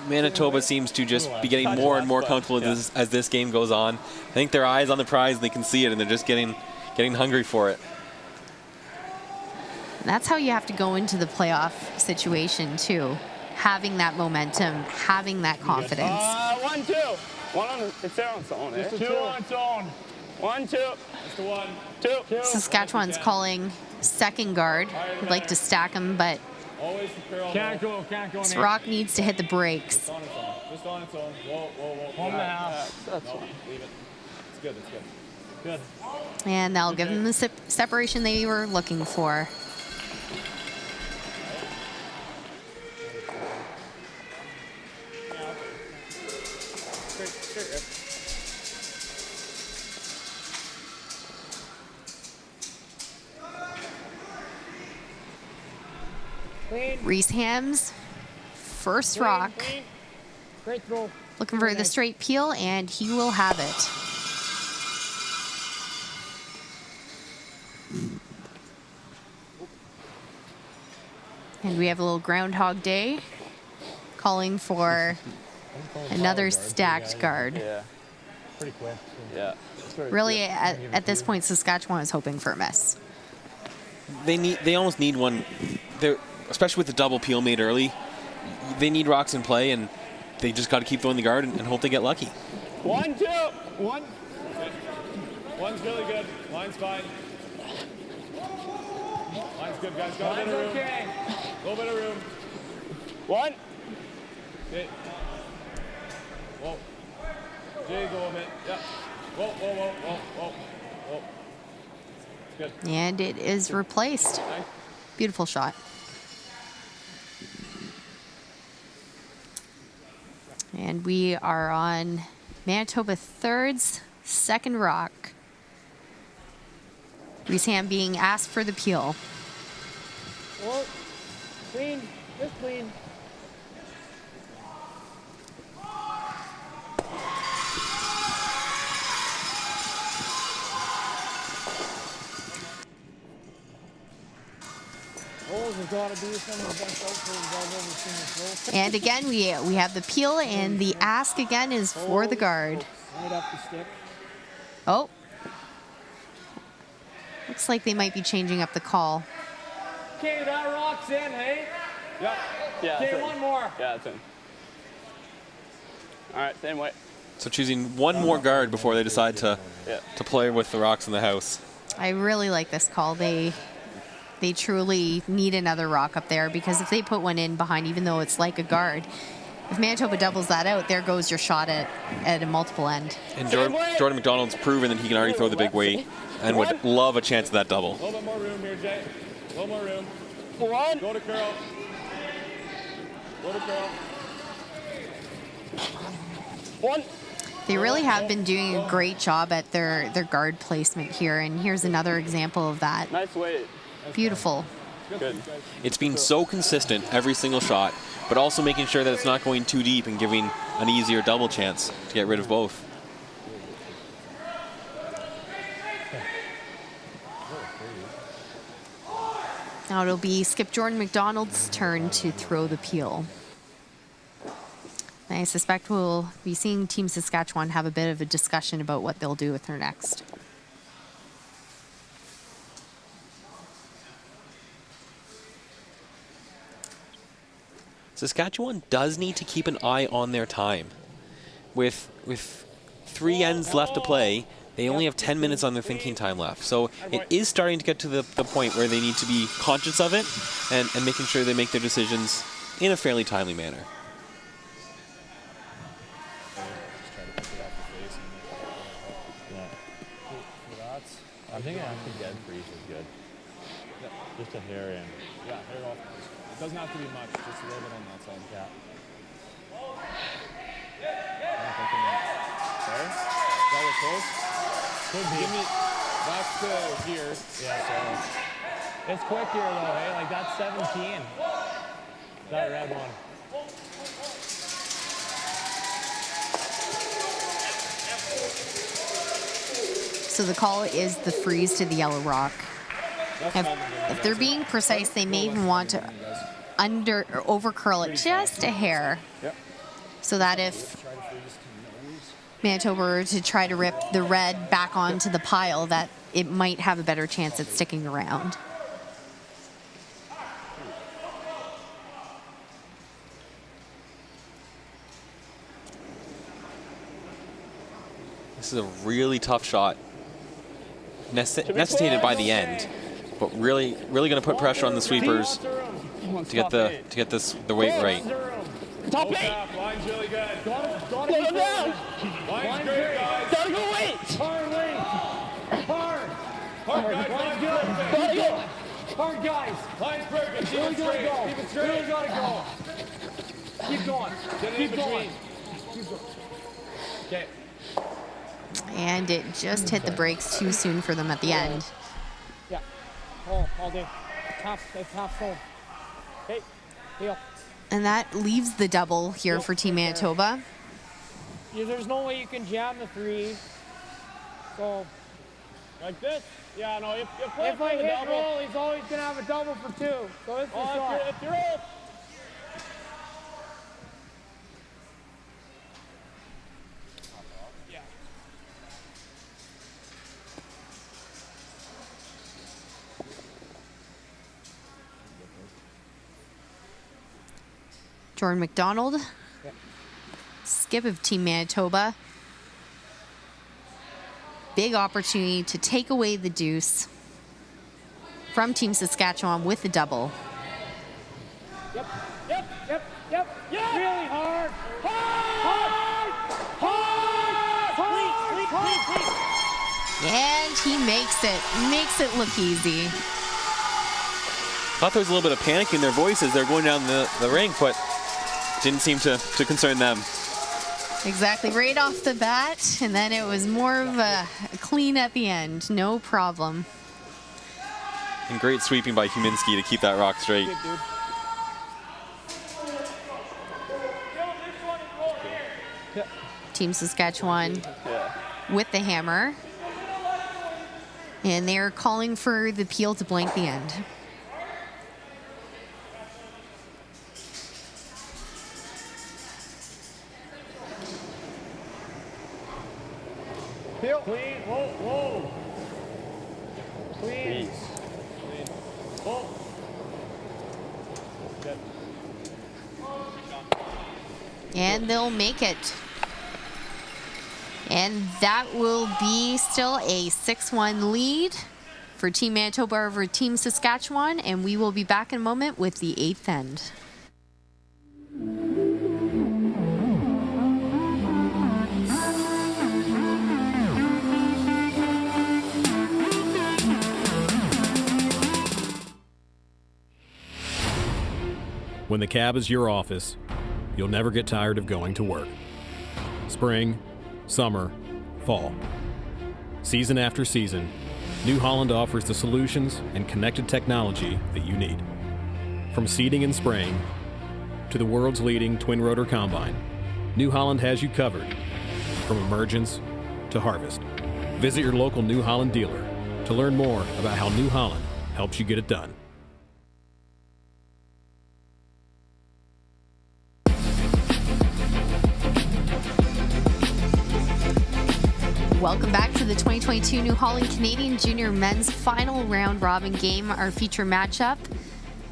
Manitoba seems to just be getting more and more comfortable as this game goes on. I think their eyes on the prize, and they can see it, and they're just getting hungry for it. That's how you have to go into the playoff situation, too. Having that momentum, having that confidence. 1, 2. 1 on it's there on its own, eh? 2 on its own. 1, 2. That's the 1. 2. Saskatchewan's calling second guard. Would like to stack him, but Always the curl. Can't go. this rock needs to hit the brakes. Just on its own. Just on its own. Whoa, whoa, whoa. 1.5. That's No, fine. leave it. It's good, it's good. Good. And that'll give them the separation they were looking for. Reese Ham's first rock. Great throw. Looking for the straight peel, and he will have it. And we have a little Groundhog Day calling for another stacked guard. Yeah. Pretty quick. Yeah. Really, at this point, Saskatchewan is hoping for a miss. They almost need one. They're, especially with the double peel made early, they need rocks in play, and they just got to keep throwing the guard and hope they get lucky. 1, 2. 1. One's really good. Line's fine. Line's good, guys. Got a bit of room. Okay. A little bit of room. 1. Okay. Whoa. Jay, go a bit. Yeah. Whoa, whoa, whoa, whoa, whoa, whoa. It's good. And it is replaced. Nice. Beautiful shot. And we are on Manitoba third's second rock. Reese Ham being asked for the peel. Whoa. Clean. Just clean. And again, we have the peel, and the ask again is for the guard. Right up the stick. Oh. Looks like they might be changing up the call. Okay, that rock's in, hey? Yep. Yeah. Okay, one more. Yeah, it's in. All right, same way. So choosing one more guard before they decide to play with the rocks in the house. I really like this call. They truly need another rock up there, because if they put one in behind, even though it's like a guard, if Manitoba doubles that out, there goes your shot at a multiple end. And Jordan McDonald's proven that he can already throw the big weight and would love a chance at that double. A little bit more room here, Jay. A little more room. One. Go to curl. Go to curl. One. They really have been doing a great job at their guard placement here, and here's another example of that. Nice weight. Beautiful. Good. It's been so consistent every single shot, but also making sure that it's not going too deep and giving an easier double chance to get rid of both. Now it'll be Skip Jordan McDonald's turn to throw the peel. And I suspect we'll be seeing Team Saskatchewan have a bit of a discussion about what they'll do with her next. Saskatchewan does need to keep an eye on their time. With 3 ends left to play, they only have 10 minutes on their thinking time left. So it is starting to get to the point where they need to be conscious of it and making sure they make their decisions in a fairly timely manner. I think actually dead freeze is good. Just a hair in. Yeah, hair off. It doesn't have to be much, just a little bit on that side. Yeah. I'm thinking there. That was close. Could be. Give me, that's to here. Yeah, so it's quick here though, hey? Like that's 17. That red one. So the call is the freeze to the yellow rock. If they're being precise, they may even want to under or over curl it just a hair, so that if Manitoba were to try to rip the red back onto the pile, that it might have a better chance at sticking around. This is a really tough shot, necessitated by the end, but really going to put pressure on the sweepers to get the weight right. Top 8. Line's really good. Slow them down. Line's great, guys. Gotta go weight. Hard weight. Hard. Hard, guys. Line's good. Gotta go. Hard, guys. Line's perfect. Keep Really it gotta straight. go. Keep it straight. Really gotta go. Keep going. Get it in Keep between. going. Keep going. Okay. And it just hit the brakes too soon for them at the end. Yeah. All day. It's half full. Hey, heel. And that leaves the double here for Team Manitoba. Yeah, there's no way you can jam the 3. So Like this? Yeah, no, you play if for I the hit double. roll, he's always gonna have a double for 2. So it's the shot. If you're old. Jordan McDonald, skip of Team Manitoba. Big opportunity to take away the deuce from Team Saskatchewan with the double. Yep. Really hard. And he makes it look easy. Thought there was a little bit of panic in their voices. They're going down the rink, but didn't seem to concern them. Exactly, right off the bat, and then it was more of a clean at the end. No problem. And great sweeping by Huminski to keep that rock straight. Team Saskatchewan with the hammer. And they're calling for the peel to blank the end. Peel. Clean. Whoa, whoa. Clean. Clean. Oh. Good. And they'll make it. And that will be still a 6-1 lead for Team Manitoba over Team Saskatchewan. And we will be back in a moment with the 8th end. When the cab is your office, you'll never get tired of going to work. Spring, summer, fall. Season after season, New Holland offers the solutions and connected technology that you need. From seeding and spraying to the world's leading twin-rotor combine, New Holland has you covered from emergence to harvest. Visit your local New Holland dealer to learn more about how New Holland helps you get it done. Welcome back to the 2022 New Holland Canadian Junior Men's Final Round Robin game, our feature matchup.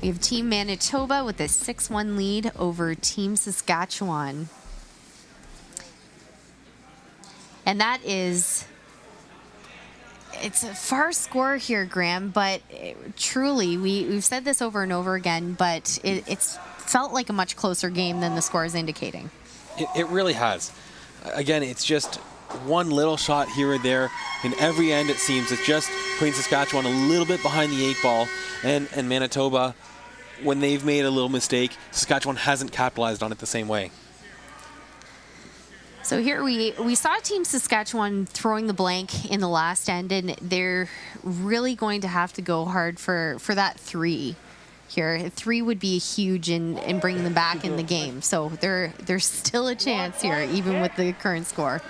We have Team Manitoba with a 6-1 lead over Team Saskatchewan. And that is, it's a far score here, Graham, but truly, we've said this over and over again, but it's felt like a much closer game than the score is indicating. It really has. Again, it's just one little shot here or there. In every end, it seems it's just putting Saskatchewan a little bit behind the 8 ball. And Manitoba, when they've made a little mistake, Saskatchewan hasn't capitalized on it the same way. So here we saw Team Saskatchewan throwing the blank in the last end, and they're really going to have to go hard for that 3 here. 3 would be huge in bringing them back in the game. So there's still a chance here, even with the current score.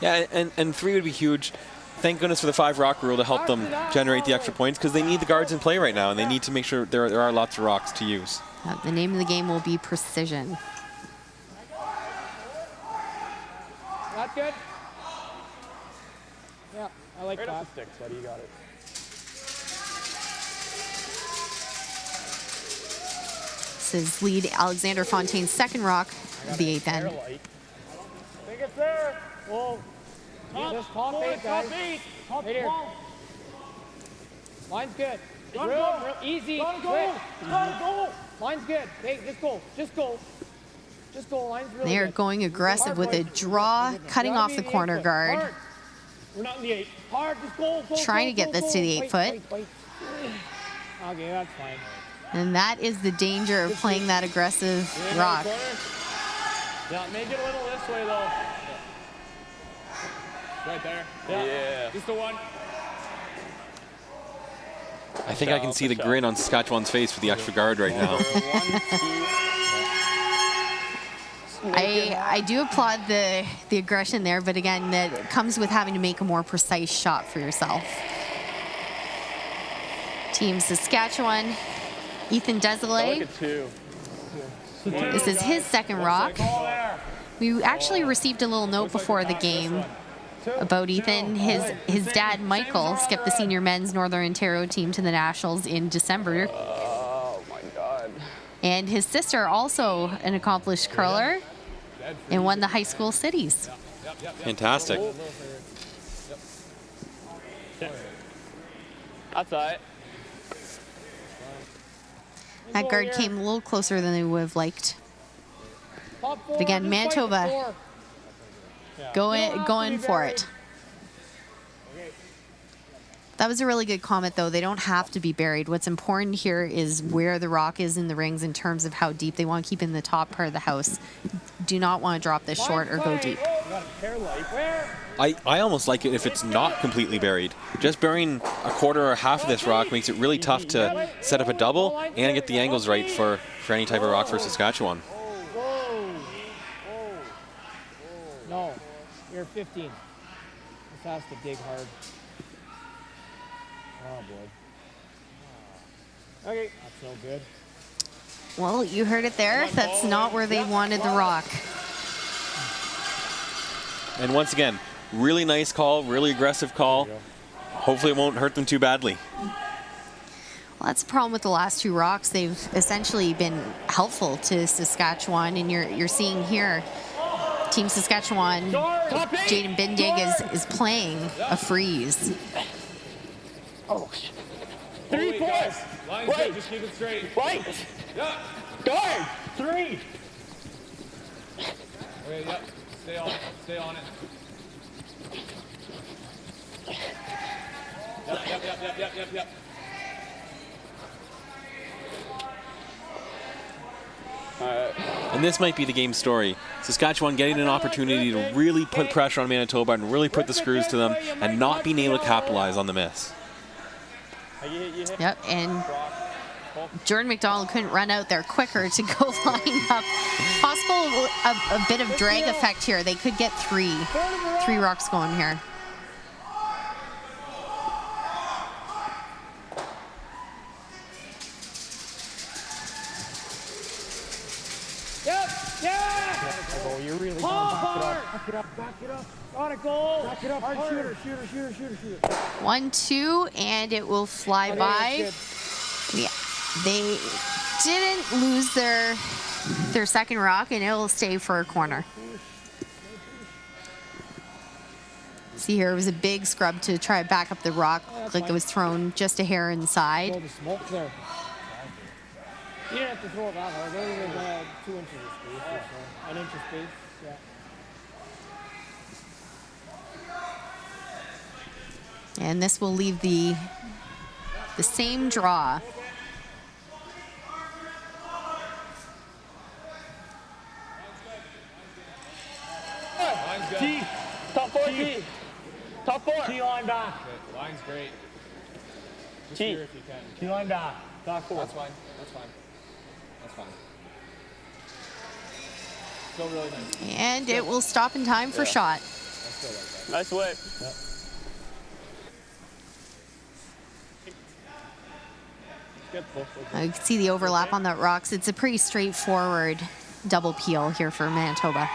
Yeah, and 3 would be huge. Thank goodness for the 5 rock rule to help them generate the extra points, because they need the guards in play right now, and they need to make sure there are lots of rocks to use. The name of the game will be precision. That good? Yeah, I like right that. up the sticks, buddy. You got it. This is lead Alexander Fontaine's second rock of the 8th end. I think it's there. Whoa. Just top 8, guys. Top 8. Right here. Line's good. Real easy. Quick. Line's good. Hey, just go. Just go. Just go. Line's really They are good. going aggressive with a draw, cutting off the corner guard. Hard. We're not in the 8. Hard. Just go. Trying to get this to the 8 foot. Wait. Okay, that's fine. And that is the danger of playing that aggressive rock. Yeah, make it a little this way though. Right there. Yeah. Just the one. I think I can see the grin on Saskatchewan's face for the extra guard right now. I do applaud the aggression there, but again, that comes with having to make a more precise shot for yourself. Team Saskatchewan, Ethan Desilets. This is his second rock. We actually received a little note before the game about Ethan. His dad, Michael, skipped the senior men's Northern Ontario team to the Nationals in December. Oh my God. And his sister, also an accomplished curler, and won the high school cities. Fantastic. That's all right. That guard came a little closer than they would have liked. But again, Manitoba going for it. That was a really good comment, though. They don't have to be buried. What's important here is where the rock is in the rings in terms of how deep they want to keep in the top part of the house. Do not want to drop this short or go deep. I almost like it if it's not completely buried. Just burying a quarter or half of this rock makes it really tough to set up a double and get the angles right for any type of rock for Saskatchewan. No, you're 15. This has to dig hard. Oh, boy. Okay. That's no good. Well, you heard it there. That's not where they wanted the rock. And once again, really nice call, really aggressive call. Hopefully it won't hurt them too badly. Well, that's the problem with the last two rocks. They've essentially been helpful to Saskatchewan, and you're seeing here, Team Saskatchewan, Jaden Bindig is playing a freeze. Oh, shit. 3 points. Line's good. Just keep it straight. Right. Yeah. Guard. 3. Okay, yep. Stay on it. Stay on it. Yep. And this might be the game story. Saskatchewan getting an opportunity to really put pressure on Manitoba and really put the screws to them and not being able to capitalize on the miss. Yep, and Jordan McDonald couldn't run out there quicker to go line up. Possible a bit of drag effect here. They could get three rocks going here. Oh, you're really going to back it up. Back it up. Got it, goal. Back it up. Hard shooter. 1-2, and it will fly by. Yeah, they didn't lose their second rock, and it will stay for a corner. See here, it was a big scrub to try to back up the rock. Looked like it was thrown just a hair inside. The smoke there. You didn't have to throw it that hard. There was 2 inches of space or so. An inch of space, yeah. And this will leave the same draw. T. Top 4, T. Top 4. T line back. Okay, line's great. Just T. here if you can. T line back. Back 4. That's fine. Still really nice. And it will stop in time for shot. I still like that. Nice whip. Yep. You can see the overlap on the rocks. It's a pretty straightforward double peel here for Manitoba.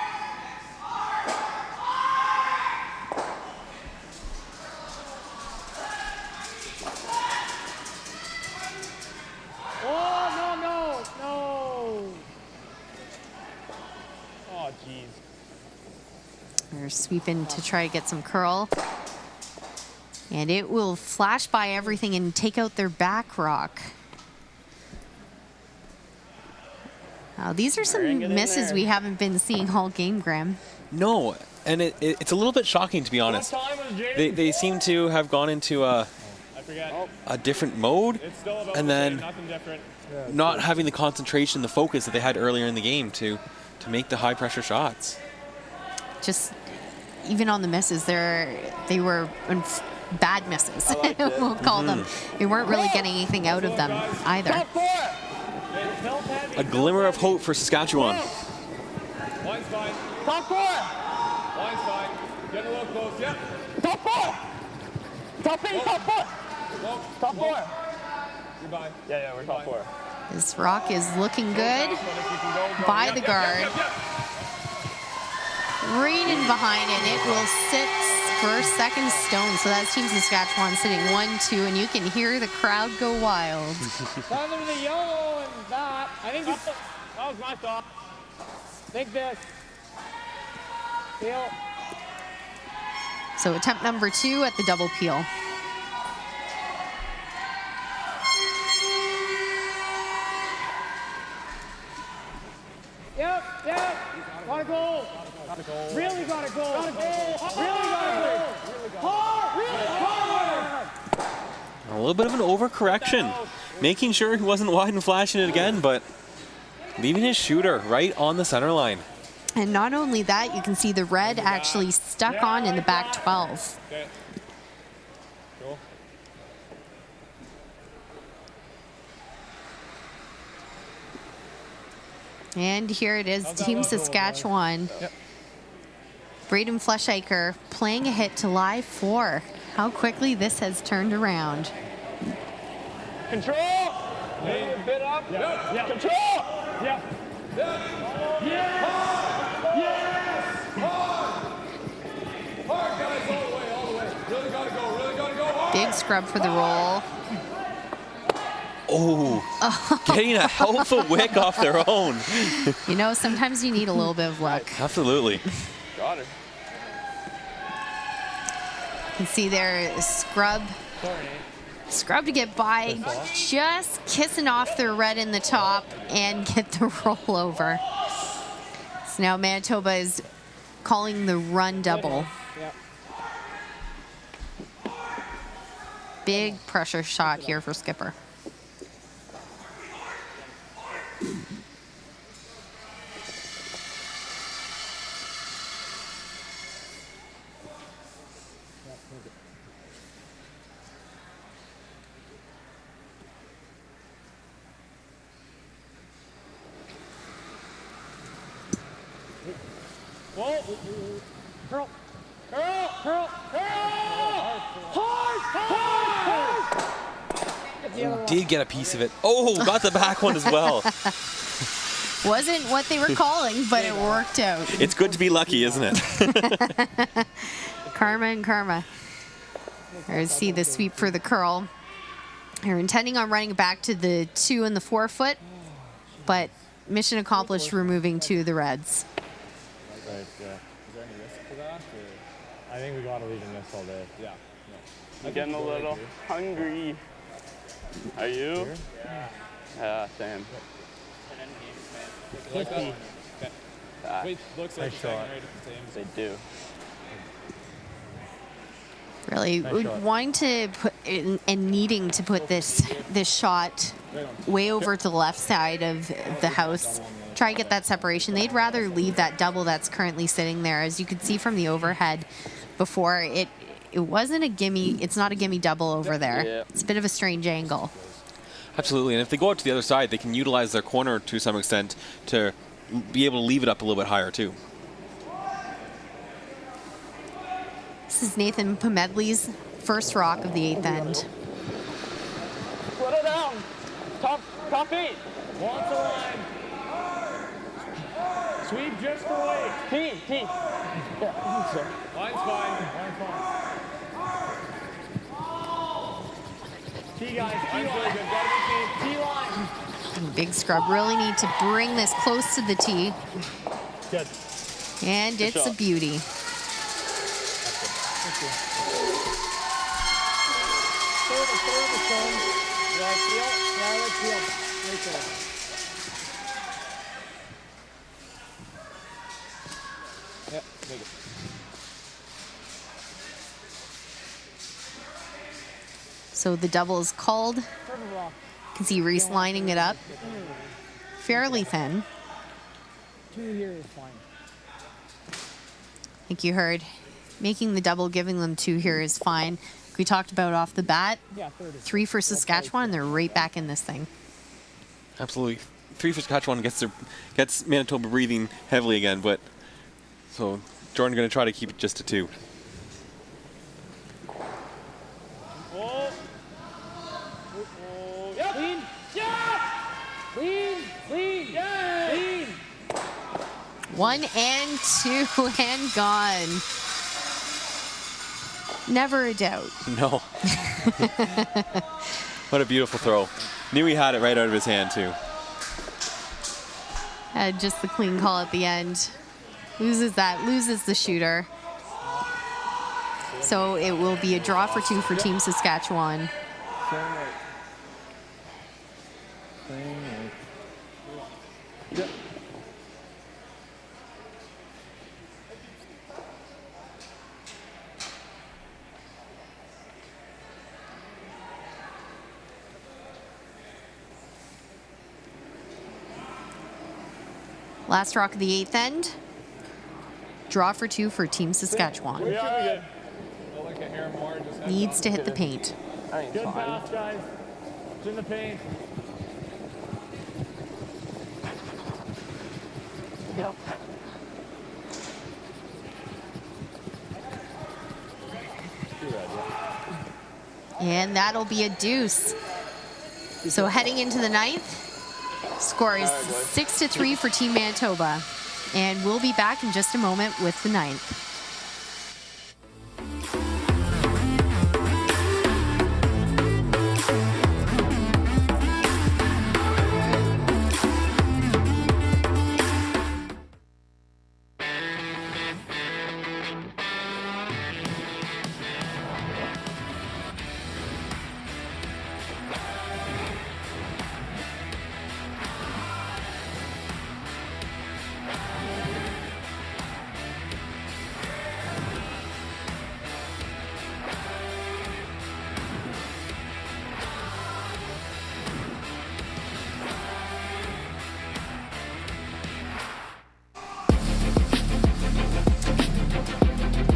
Oh, jeez. They're sweeping to try to get some curl. And it will flash by everything and take out their back rock. Now, these are some misses we haven't been seeing all game, Graham. No, and it's a little bit shocking, to be honest. They seem to have gone into a different mode, and then not having the concentration, the focus that they had earlier in the game to make the high-pressure shots. Just even on the misses, they were bad misses, we'll call them. They weren't really getting anything out of them either. A glimmer of hope for Saskatchewan. Line's fine. Top 4. Line's fine. Getting a little close. Yep. Top 4. Top 8. Top 4. Top 4. Goodbye. Yeah, we're top 4. This rock is looking good by the guard. Raining behind it. It will sit for second stone. So that's Team Saskatchewan sitting 1-2, and you can hear the crowd go wild. Time to the yellow and that. I think that was my thought. Think this. Peel. So attempt number 2 at the double peel. Yep. Got a goal. Really got a goal. Really got a goal. Hard. A little bit of an overcorrection, making sure he wasn't wide and flashing it again, but leaving his shooter right on the center line. And not only that, you can see the red actually stuck on in the back 12. Okay. Cool. And here it is, Team Saskatchewan. Braden Fleshiker playing a hit to lie 4. How quickly this has turned around. Control! A bit up. Yeah. Control! Yeah. Hard, guys, all the way, all the way. Really gotta go, really gotta go. Hard. Big scrub for the roll. Oh, getting a helpful wick off their own. You know, sometimes you need a little bit of luck. Absolutely. Got her. You can see there, scrub. Scrub to get by, just kissing off the red in the top and get the roll over. So now Manitoba is calling the run double. Big pressure shot here for Skipper. Whoa. Curl. Curl. Curl. Curl. Hard. Did get a piece of it. Oh, got the back one as well. Wasn't what they were calling, but it worked out. It's good to be lucky, isn't it? Karma and karma. There's see the sweep for the curl. They're intending on running it back to the 2 and the 4 foot, but mission accomplished, removing 2 of the Reds. Right, yeah. Is there any risk to that? Or? I think we got to leave in this all day. Yeah. I'm getting a little hungry. Are you? Yeah, same. Like that? Wait, looks like they're right at the same. They do. Really wanting to put and needing to put this shot way over to the left side of the house. Try to get that separation. They'd rather leave that double that's currently sitting there. As you could see from the overhead before, it wasn't a gimme. It's not a gimme double over there. Yeah. It's a bit of a strange angle. Absolutely, and if they go out to the other side, they can utilize their corner to some extent to be able to leave it up a little bit higher too. This is Nathan Pomedley's first rock of the 8th end. Put it down. Top 8. Wants a line. Sweep just away. T. Yeah. Line's fine. Line's fine. T guys. Line's really good. Gotta be T line. Big scrub. Really need to bring this close to the tee. Good. And it's a beauty. Yeah, make it. So the double is called. You can see Reese lining it up. Fairly thin. 2 here is fine. I think you heard. Making the double, giving them 2 here is fine. We talked about off the bat. Yeah, 30. 3 for Saskatchewan, and they're right back in this thing. Absolutely. 3 for Saskatchewan gets Manitoba breathing heavily again, but so Jordan going to try to keep it just to 2. Oh. Yep. Clean. Yeah. Clean. Clean. Yeah. Clean. 1 and 2 and gone. Never a doubt. No. What a beautiful throw. Knew he had it right out of his hand too. Just the clean call at the end. Loses the shooter. So it will be a draw for 2 for Team Saskatchewan. Yeah. Last rock of the 8th end. Draw for 2 for Team Saskatchewan. Needs to hit the paint. Good pass, guys. It's in the paint. Yep. And that'll be a deuce. So heading into the ninth, score is 6-3 for Team Manitoba. And we'll be back in just a moment with the ninth.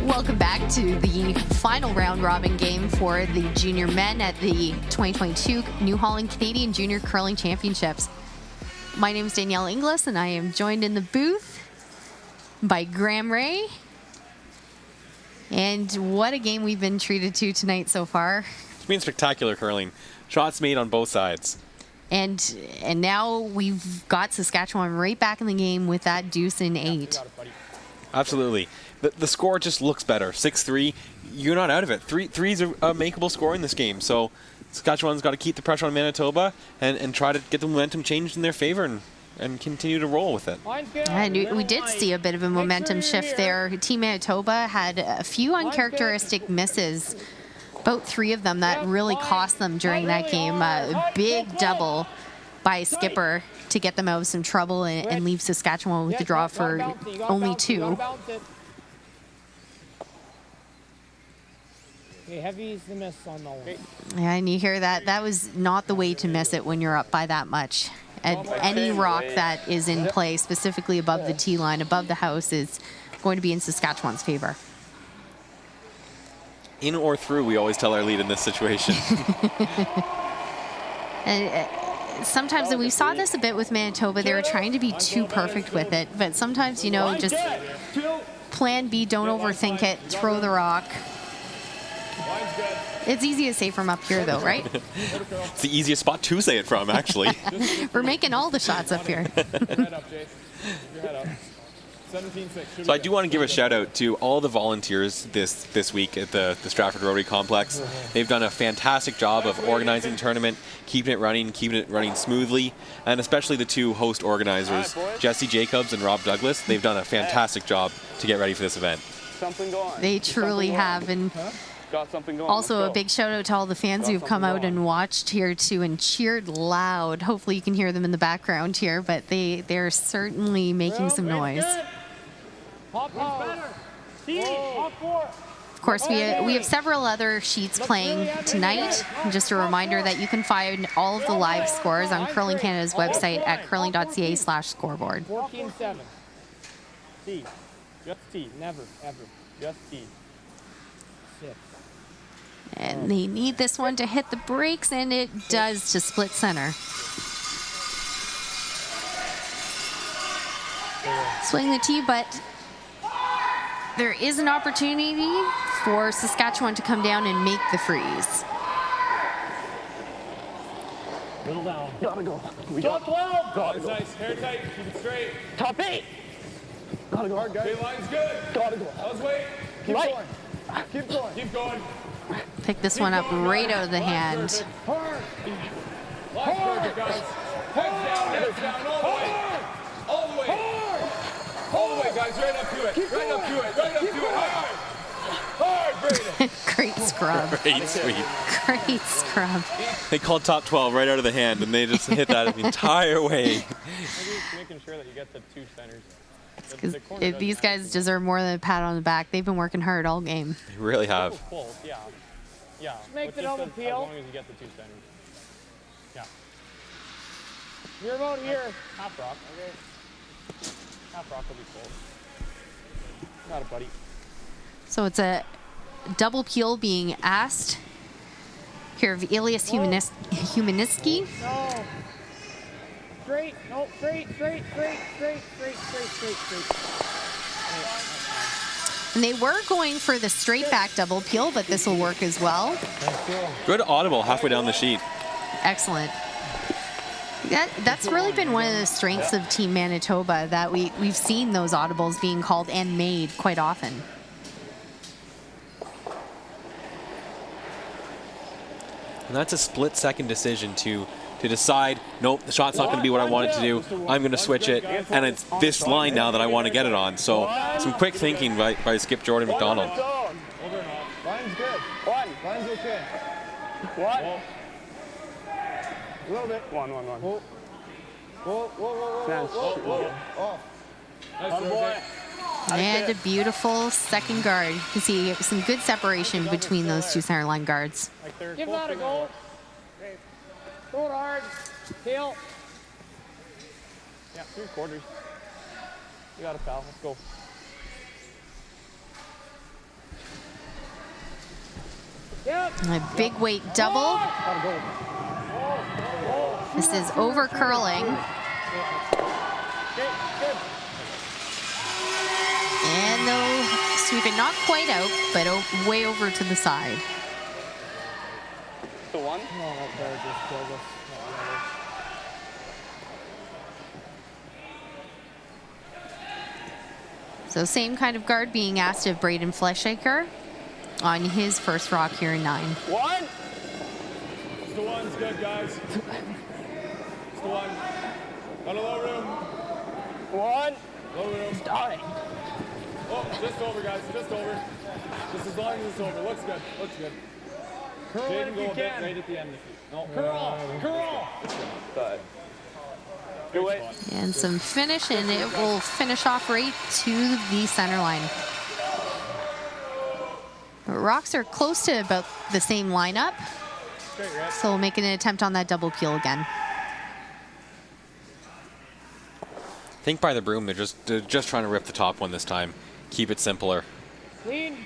Welcome back to the final round robin game for the junior men at the 2022 New Holland Canadian Junior Curling Championships. My name is Danielle Inglis, and I am joined in the booth by Graham Ray. And what a game we've been treated to tonight so far. It's been spectacular curling. Shots made on both sides. And now we've got Saskatchewan right back in the game with that deuce in 8. Absolutely. The score just looks better. 6-3, you're not out of it. Three's a makeable score in this game. So Saskatchewan's got to keep the pressure on Manitoba and try to get the momentum changed in their favor and continue to roll with it. And we did see a bit of a momentum shift there. Team Manitoba had a few uncharacteristic misses, about 3 of them that really cost them during that game. A big double by Skipper to get them out of some trouble and leave Saskatchewan with the draw for only 2. Okay, heavy's the miss on the one. Yeah, and you hear that. That was not the way to miss it when you're up by that much. Any rock that is in play, specifically above the tee line, above the house, is going to be in Saskatchewan's favor. In or through, we always tell our lead in this situation. And sometimes, and we saw this a bit with Manitoba, they were trying to be too perfect with it. But sometimes, you know, just plan B, don't overthink it, throw the rock. It's easy to say from up here, though, right? It's the easiest spot to say it from, actually. We're making all the shots up here. So I do want to give a shout out to all the volunteers this week at the Stratford Rotary Complex. They've done a fantastic job of organizing the tournament, keeping it running smoothly, and especially the 2 host organizers, Jesse Jacobs and Rob Douglas. They've done a fantastic job to get ready for this event. They truly have, and also a big shout out to all the fans who've come out and watched here too and cheered loud. Hopefully you can hear them in the background here, but they're certainly making some noise. Of course, we have several other sheets playing tonight. Just a reminder that you can find all of the live scores on Curling Canada's website at curling.ca/scoreboard. 14-7. T. Just T. Never, ever. Just T. 6. And they need this one to hit the brakes, and it does to split center. Swing the tee, but there is an opportunity for Saskatchewan to come down and make the freeze. Middle down. Gotta go. We got 12. That's nice. Hair tight. Keep it straight. Top 8. Gotta go. Hard, guys. Okay, line's good. Gotta go. Let's wait. Keep Right. going. Keep going. Keep going. Pick this one up right out of the hand. Hard. Line's perfect, guys. Heads down, all the way. All the way. All the way, guys. Right up to it. Right up to it. Right up to it. Hard. Hard, Brayden. Great scrub. Great sweep. Great scrub. They called top 12 right out of the hand, and they just hit that the entire way. Making sure that you get the 2 centers. Because these guys deserve more than a pat on the back. They've been working hard all game. They really have. Close, yeah. Yeah. Make the double peel. As long as you get the 2 centers. Yeah. You're about here. Half rock. Okay. Half rock will be close. Got it, buddy. So it's a double peel being asked here of Elias Humaniski. No. Straight. No, straight. And they were going for the straight back double peel, but this will work as well. Good audible halfway down the sheet. Excellent. That's really been one of the strengths of Team Manitoba, that we've seen those audibles being called and made quite often. And that's a split-second decision to decide, nope, the shot's not going to be what I want it to do. I'm going to switch it, and it's this line now that I want to get it on. So some quick thinking by Skip Jordan McDonald. Line's good. Line's okay. One. A little bit. One. Whoa. And a beautiful second guard. You can see some good separation between those two center line guards. Give that a go. Throw it hard. Heel. Yeah, 3/4. You got a foul. Let's go. Yep. A big weight double. This is over curling. And they'll sweep it not quite out, but way over to the side. The one? So same kind of guard being asked of Braden Fleshaker on his first rock here in 9. One. It's the one's good, guys. It's the one. On a low room. One. Low room. Dying. Oh, just over, guys. Just over. Just as long as it's over. Looks good. Looks good. Curl Jaden, if go you a bit can. right at the end. No. Curl. Good. Good way. And some finish, and it will finish off right to the center line. The Rocks are close to about the same lineup, so we'll make an attempt on that double peel again. Think by the broom, they're just trying to rip the top one this time. Keep it simpler. Clean.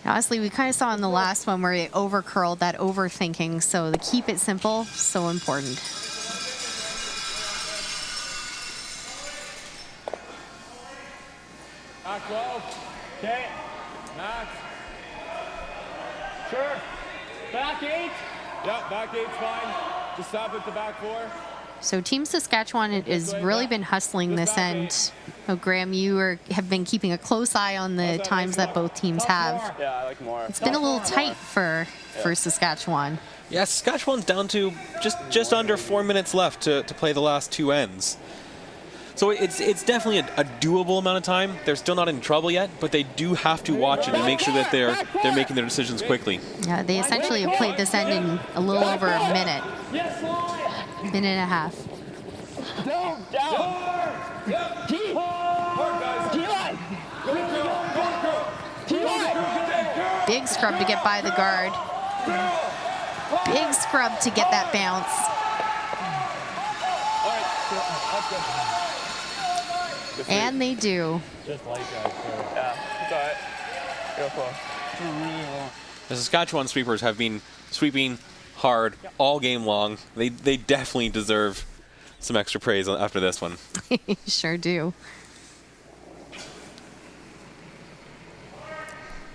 Honestly, we kind of saw in the last one where it over curled, that overthinking, so the keep it simple, so important. Back 12. Okay. Max. Sure. Back 8. Yep, back 8's fine. Just stop it to back 4. So Team Saskatchewan has really been hustling this end. Oh, Graham, you have been keeping a close eye on the times that both teams have. Yeah, I like more. It's been a little tight for Saskatchewan. Yeah, Saskatchewan's down to just under 4 minutes left to play the last two ends. So it's definitely a doable amount of time. They're still not in trouble yet, but they do have to watch it and make sure that they're making their decisions quickly. Yeah, they essentially have played this end in a little over a minute. Minute and a half. Down. Big scrub to get by the guard. Big scrub to get that bounce. And they do. Just like that. Yeah, it's all right. Go for The Saskatchewan sweepers have been sweeping hard all game long. They definitely deserve some extra praise after this one. Sure do.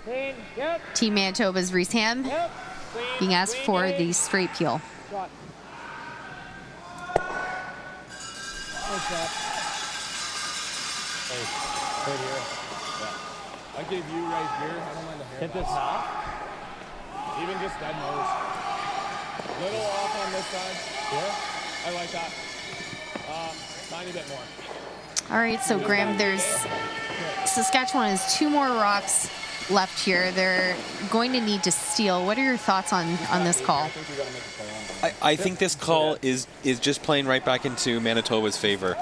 Clean. Yep. Team Manitoba's Reese Ham Yep. Clean. being asked for the straight peel. Shot. Nice shot. Right here. Yeah. I gave you right here. I don't mind the hair. Hit this half. Even just dead nose. Little off on this side. Here. I like that. Tiny bit more. All right, so Graham, Saskatchewan has 2 more rocks left here. They're going to need to steal. What are your thoughts on this call? I think this call is just playing right back into Manitoba's favor.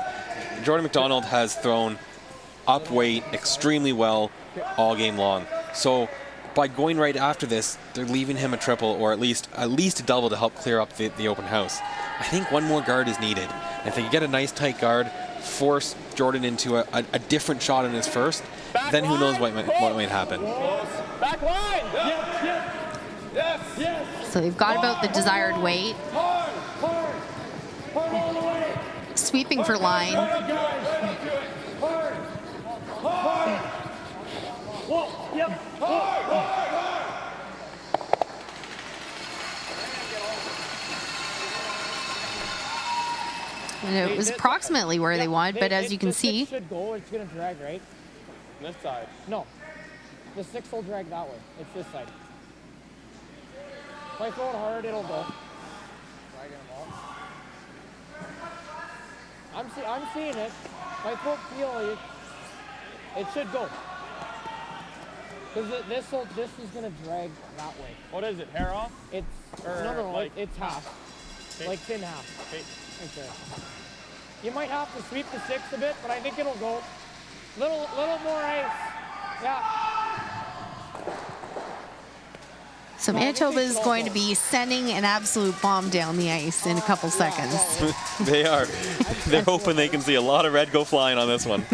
Jordan McDonald has thrown up weight extremely well all game long. So by going right after this, they're leaving him a triple or at least a double to help clear up the open house. I think one more guard is needed. If they can get a nice tight guard, force Jordan into a different shot in his first, then who knows what might happen. Back line. Yes. So they've got about the desired weight. Sweeping for line. Whoa, yep. And it was approximately where they wanted, but as you can see, It should go. It's going to drag, right? This side. No. The 6 will drag that way. It's this side. If I throw it hard, it'll go. Dragging them all. I'm seeing it. If I throw it feel, it should go. Because this is going to drag that way. What is it? Hair off? It's no, like, it's half. Okay. Like thin half. Okay. Right there. You might have to sweep the 6 a bit, but I think it'll go. Little more ice. Yeah. so Manitoba is going to be sending an absolute bomb down the ice in a couple seconds. They are. They're hoping they can see a lot of red go flying on this one.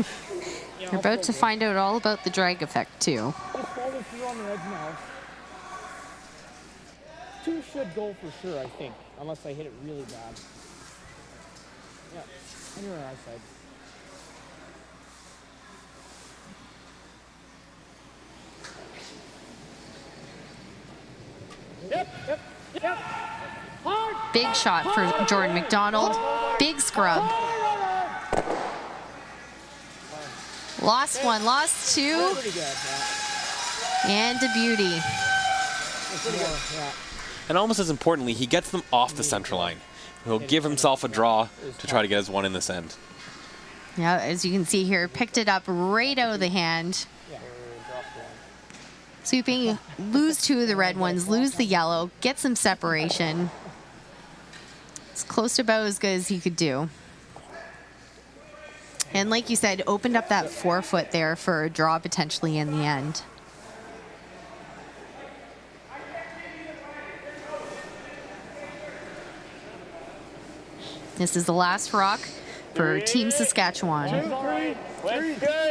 You're about to find out all about the drag effect too. Just follow through on the Reds now. 2 should go for sure, I think, unless I hit it really bad. Yeah, anywhere outside. Yep. Hard. Big shot for Jordan McDonald. Big scrub. Lost 1, lost 2, Pretty good, and a beauty. Pretty good, yeah. And almost as importantly, he gets them off the center line. He'll give himself a draw to try to get his one in this end. Yeah, as you can see here, picked it up right out of the hand. Sweeping, lose 2 of the red ones, lose the yellow, get some separation. It's close to about as good as he could do. And like you said, opened up that 4-foot there for a draw potentially in the end. This is the last rock for Team Saskatchewan.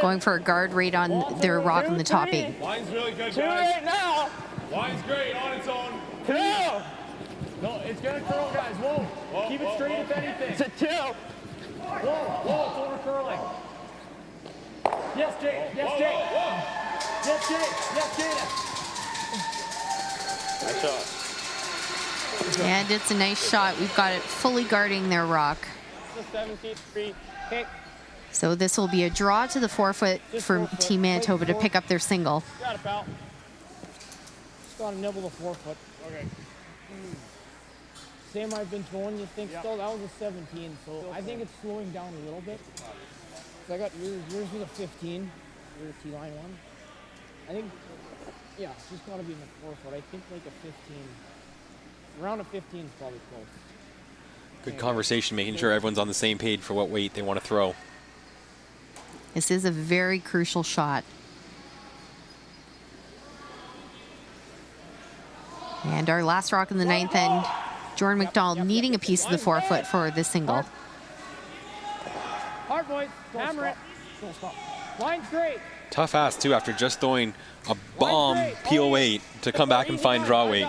Going for a guard rate on their rock on the top 8. Line's really good, 2 guys. right now. Line's great on its own. 2. No, it's gonna curl, guys. Whoa. Keep it straight if anything. It's a 2. Whoa, it's over curling. Yes, Jake. Yes, Jake. Yes, Jake. Yes, Jake. Nice shot. And it's a nice shot. We've got it fully guarding their rock. It's a 17-3 kick. So this will be a draw to the 4-foot for Team Manitoba to pick up their single. Got it, pal. Just got to nibble the 4-foot. Okay. Same I've been throwing, you think still? That was a 17, so I think it's slowing down a little bit. So I got yours was a 15, your T-line one. I think, yeah, it's just got to be in the 4-foot. I think like a 15. Around a 15 is probably close. Good conversation, making sure everyone's on the same page for what weight they want to throw. This is a very crucial shot. And our last rock in the 9th end, Jordan McDonald needing a piece of the 4-foot for the single. Hard, boys. Hammer it. Don't stop. Line's great. Tough ass, too, after just throwing a bomb PO8 to come back and find draw weight.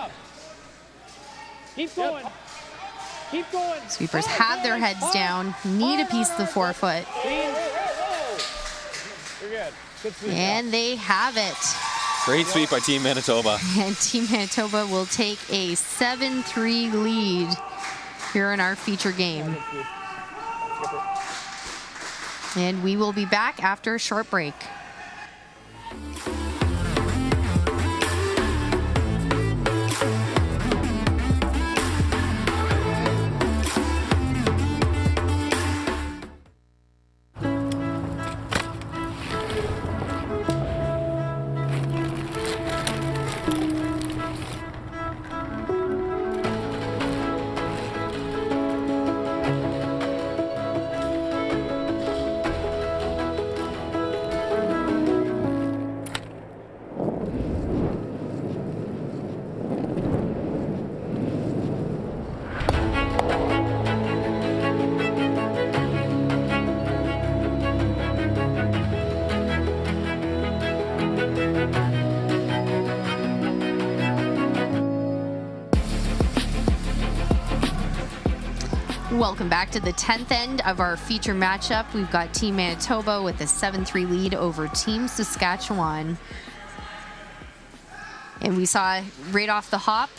Keep going. Keep going. Sweepers have their heads down, need a piece of the 4-foot. You're good. Good sweep. And they have it. Great sweep by Team Manitoba. And Team Manitoba will take a 7-3 lead here in our feature game. And we will be back after a short break. Welcome back to the 10th end of our feature matchup. We've got Team Manitoba with a 7-3 lead over Team Saskatchewan. And we saw right off the hop,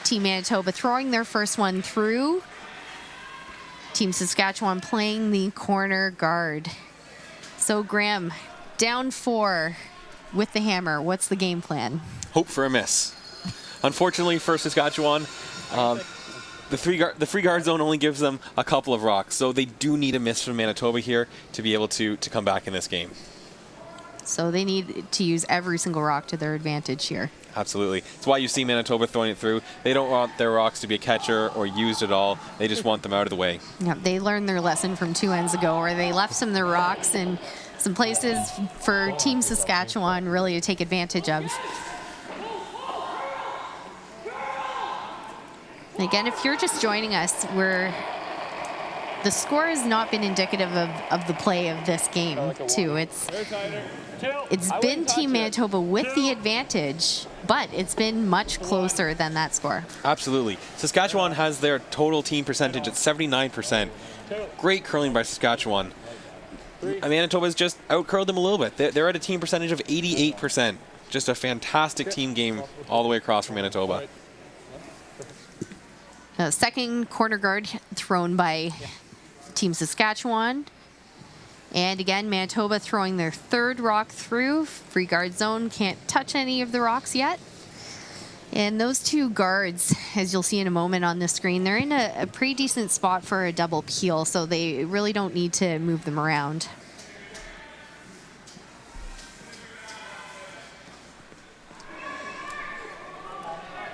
Team Manitoba throwing their first one through. Team Saskatchewan playing the corner guard. So Graham, down 4 with the hammer. What's the game plan? Hope for a miss. Unfortunately for Saskatchewan, the free guard zone only gives them a couple of rocks, so they do need a miss from Manitoba here to be able to come back in this game. So they need to use every single rock to their advantage here. Absolutely. That's why you see Manitoba throwing it through. They don't want their rocks to be a catcher or used at all. They just want them out of the way. Yeah, they learned their lesson from 2 ends ago, where they left some of their rocks in some places for Team Saskatchewan really to take advantage of. Again, if you're just joining us, the score has not been indicative of the play of this game, too. It's been Team Manitoba with the advantage, but it's been much closer than that score. Absolutely. Saskatchewan has their total team percentage at 79%. Great curling by Saskatchewan. Manitoba's just out-curled them a little bit. They're at a team percentage of 88%. Just a fantastic team game all the way across from Manitoba. Second corner guard thrown by Team Saskatchewan. And again, Manitoba throwing their third rock through. Free guard zone, can't touch any of the rocks yet. And those 2 guards, as you'll see in a moment on the screen, they're in a pretty decent spot for a double peel, so they really don't need to move them around.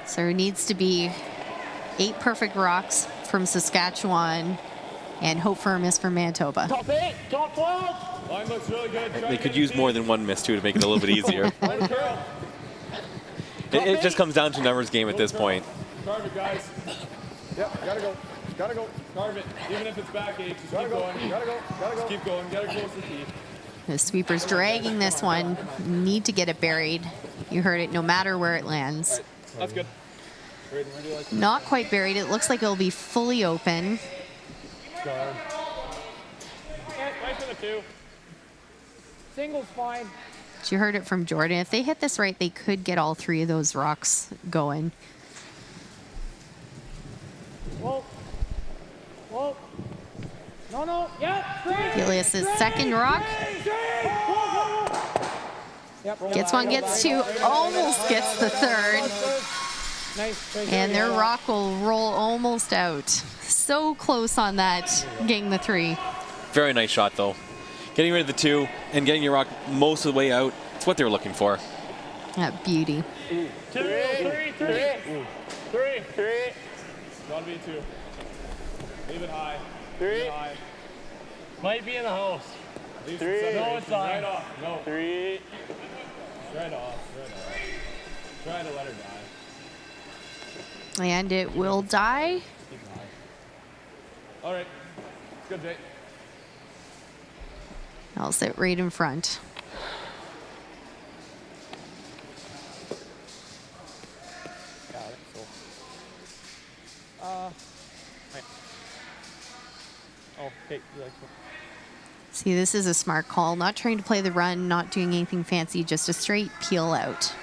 So there needs to be 8 perfect rocks from Saskatchewan and hope for a miss from Manitoba. Top 8, top 12. Line looks really good. They could use more than 1 miss, too, to make it a little bit easier. It just comes down to numbers game at this point. Carve it, guys. Yep, gotta go. Gotta go. Carve it. Even if it's back 8, just keep going. Gotta go. Gotta go. Just keep going. Get it close to feet. The sweeper's dragging this one. Need to get it buried. You heard it, no matter where it lands. That's good. Not quite buried. It looks like it'll be fully open. Nice for the 2. Single's fine. You heard it from Jordan. If they hit this right, they could get all 3 of those rocks going. Whoa. Whoa. No. Yep. Elias's second rock. Yep. Gets 1, gets 2, almost gets the third. Nice. And their rock will roll almost out. So close on that, getting the 3. Very nice shot, though. Getting rid of the 2 and getting your rock most of the way out, it's what they were looking for. That beauty. 2, 3. Gotta be 2. Leave it high. 3. Might be in the house. 3. No, it's not. Right off. No. 3. Right off. Try to let her die. And it will die. All right. Good, Jake. I'll sit right in front. Got it. Cool. Right. Oh, hey, you like what? See, this is a smart call. Not trying to play the run, not doing anything fancy, just a straight peel out.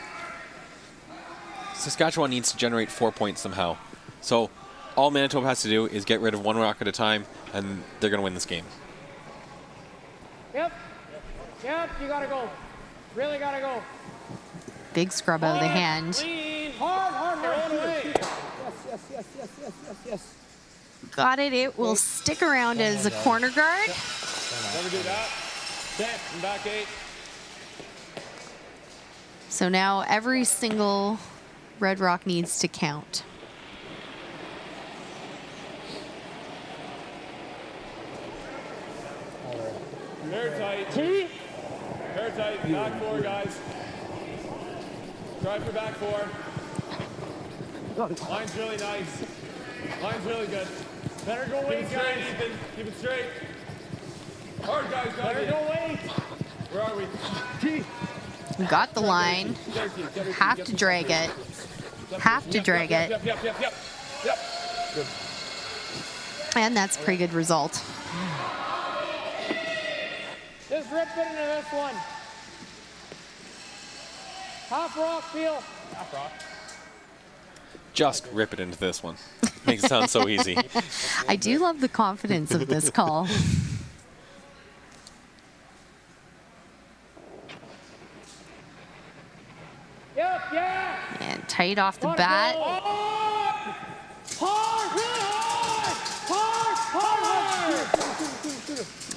Saskatchewan needs to generate 4 points somehow. So all Manitoba has to do is get rid of 1 rock at a time, and they're going to win this game. Yep, you gotta go. Really gotta go. Big scrub out of the hand. Hard. Yes. Got it. It will stick around as a corner guard. Never do that. 10 and back 8. So now every single red rock needs to count. Very tight. Very tight. Back 4, guys. Try for back 4. Line's really nice. Line's really good. Better go Keep away, it straight, guys. Ethan. Keep it straight. Hard, guys. Better go away. Where are we? Got the line. Have to drag it. Have to drag it. Yep. Good. And that's a pretty good result. Just rip it into this one. Half rock, feel. Just rip it into this one. Makes it sound so easy. I do love the confidence of this call. Yep, yeah. And tight off the bat.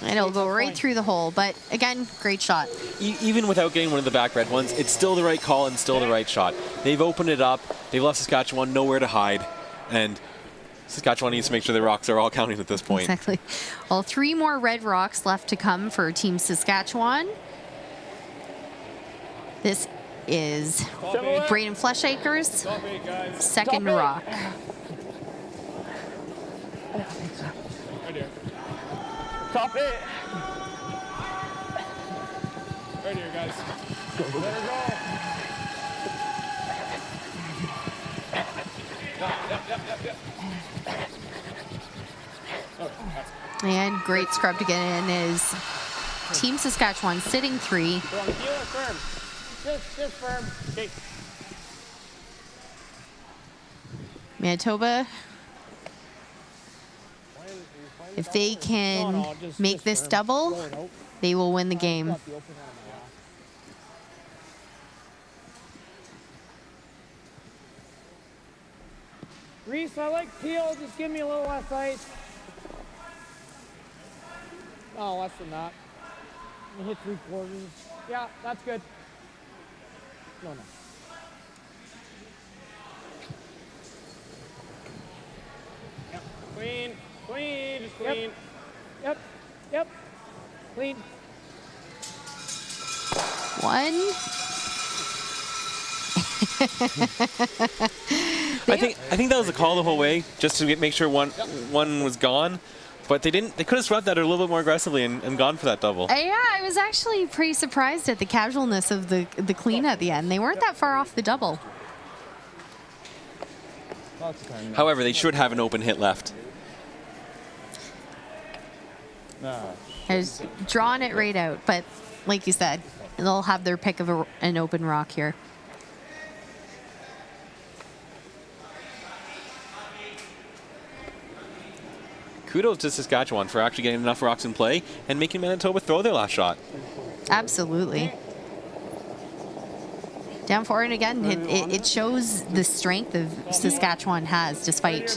And it'll go right through the hole. But again, great shot. Even without getting one of the back red ones, it's still the right call and still the right shot. They've opened it up. They've left Saskatchewan nowhere to hide. And Saskatchewan needs to make sure the rocks are all counting at this point. Exactly. Well, 3 more red rocks left to come for Team Saskatchewan. This is Braden Fleshaker's second rock. Right here. Top it. Right here, guys. Let her go. And great scrub to get in is Team Saskatchewan sitting 3. Go on, feel it firm. Just firm. Okay. Manitoba, if they can make this double, they will win the game. Reese, I like peel. Just give me a little less ice. Oh, less than that. You hit 3/4. Yeah, that's good. No. Yep. Clean. Just clean. Yep. Clean. 1. I think that was a call the whole way, just to make sure one was gone. But they didn't. They could have swept that a little bit more aggressively and gone for that double. Yeah, I was actually pretty surprised at the casualness of the clean at the end. They weren't that far off the double. However, they should have an open hit left. Has drawn it right out, but like you said, they'll have their pick of an open rock here. Kudos to Saskatchewan for actually getting enough rocks in play and making Manitoba throw their last shot. Absolutely. Down 4, and again, it shows the strength of Saskatchewan has, despite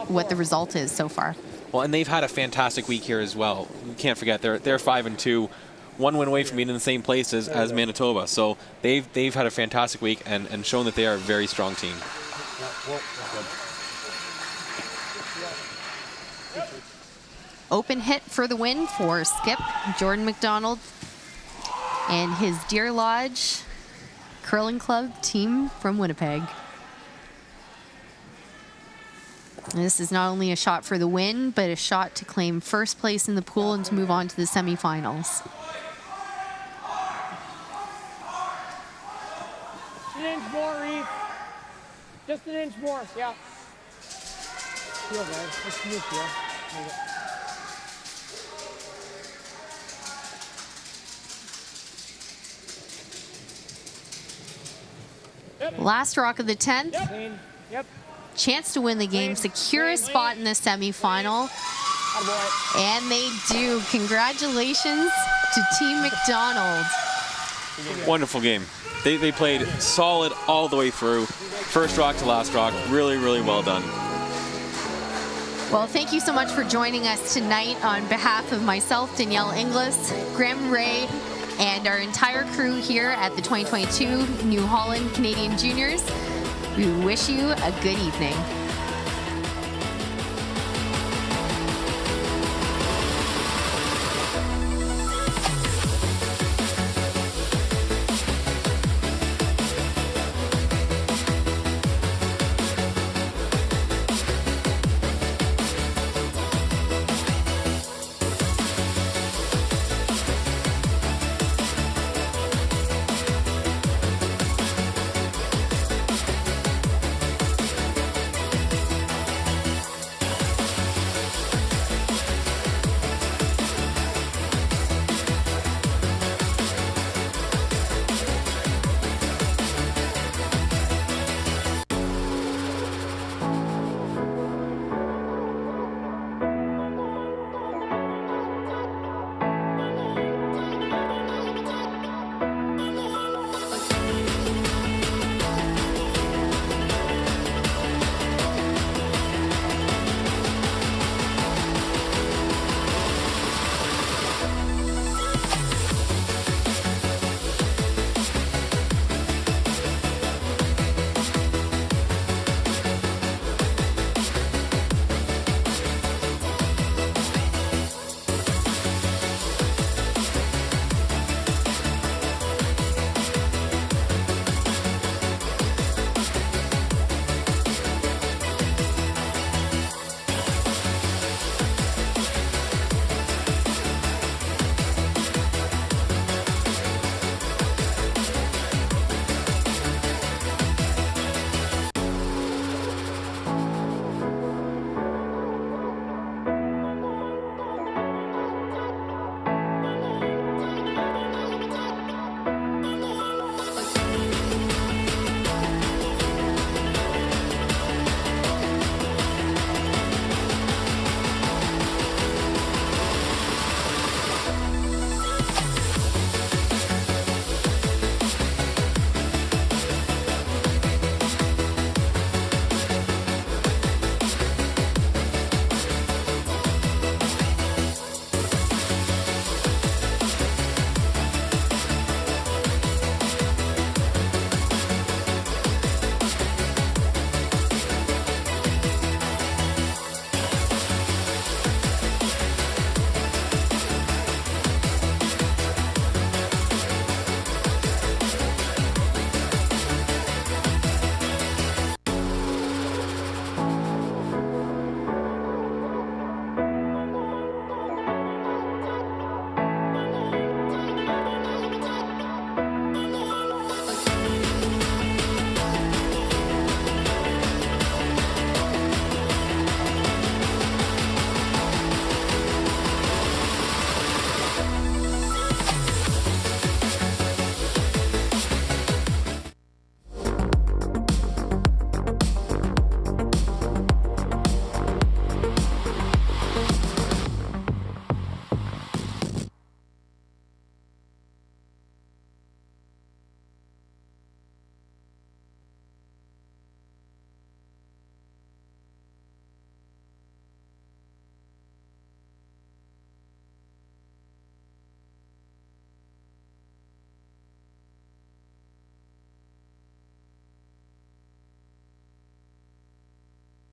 what the result is so far. Well, and they've had a fantastic week here as well. You can't forget they're 5-2, 1 win away from being in the same place as Manitoba. So they've had a fantastic week and shown that they are a very strong team. Open hit for the win for Skip, Jordan McDonald, and his Deer Lodge Curling Club team from Winnipeg. And this is not only a shot for the win, but a shot to claim first place in the pool and to move on to the semifinals. An inch more, Reese. Just an inch more, yeah. Feel, guys. Let's move here. Last rock of the 10th. Yep. Chance to win the game, secure a spot in the semifinal. And they do. Congratulations to Team McDonald. Wonderful game. They played solid all the way through. First rock to last rock. Really, really well done. Well, thank you so much for joining us tonight on behalf of myself, Danielle Inglis, Graham Ray, and our entire crew here at the 2022 New Holland Canadian Juniors. We wish you a good evening.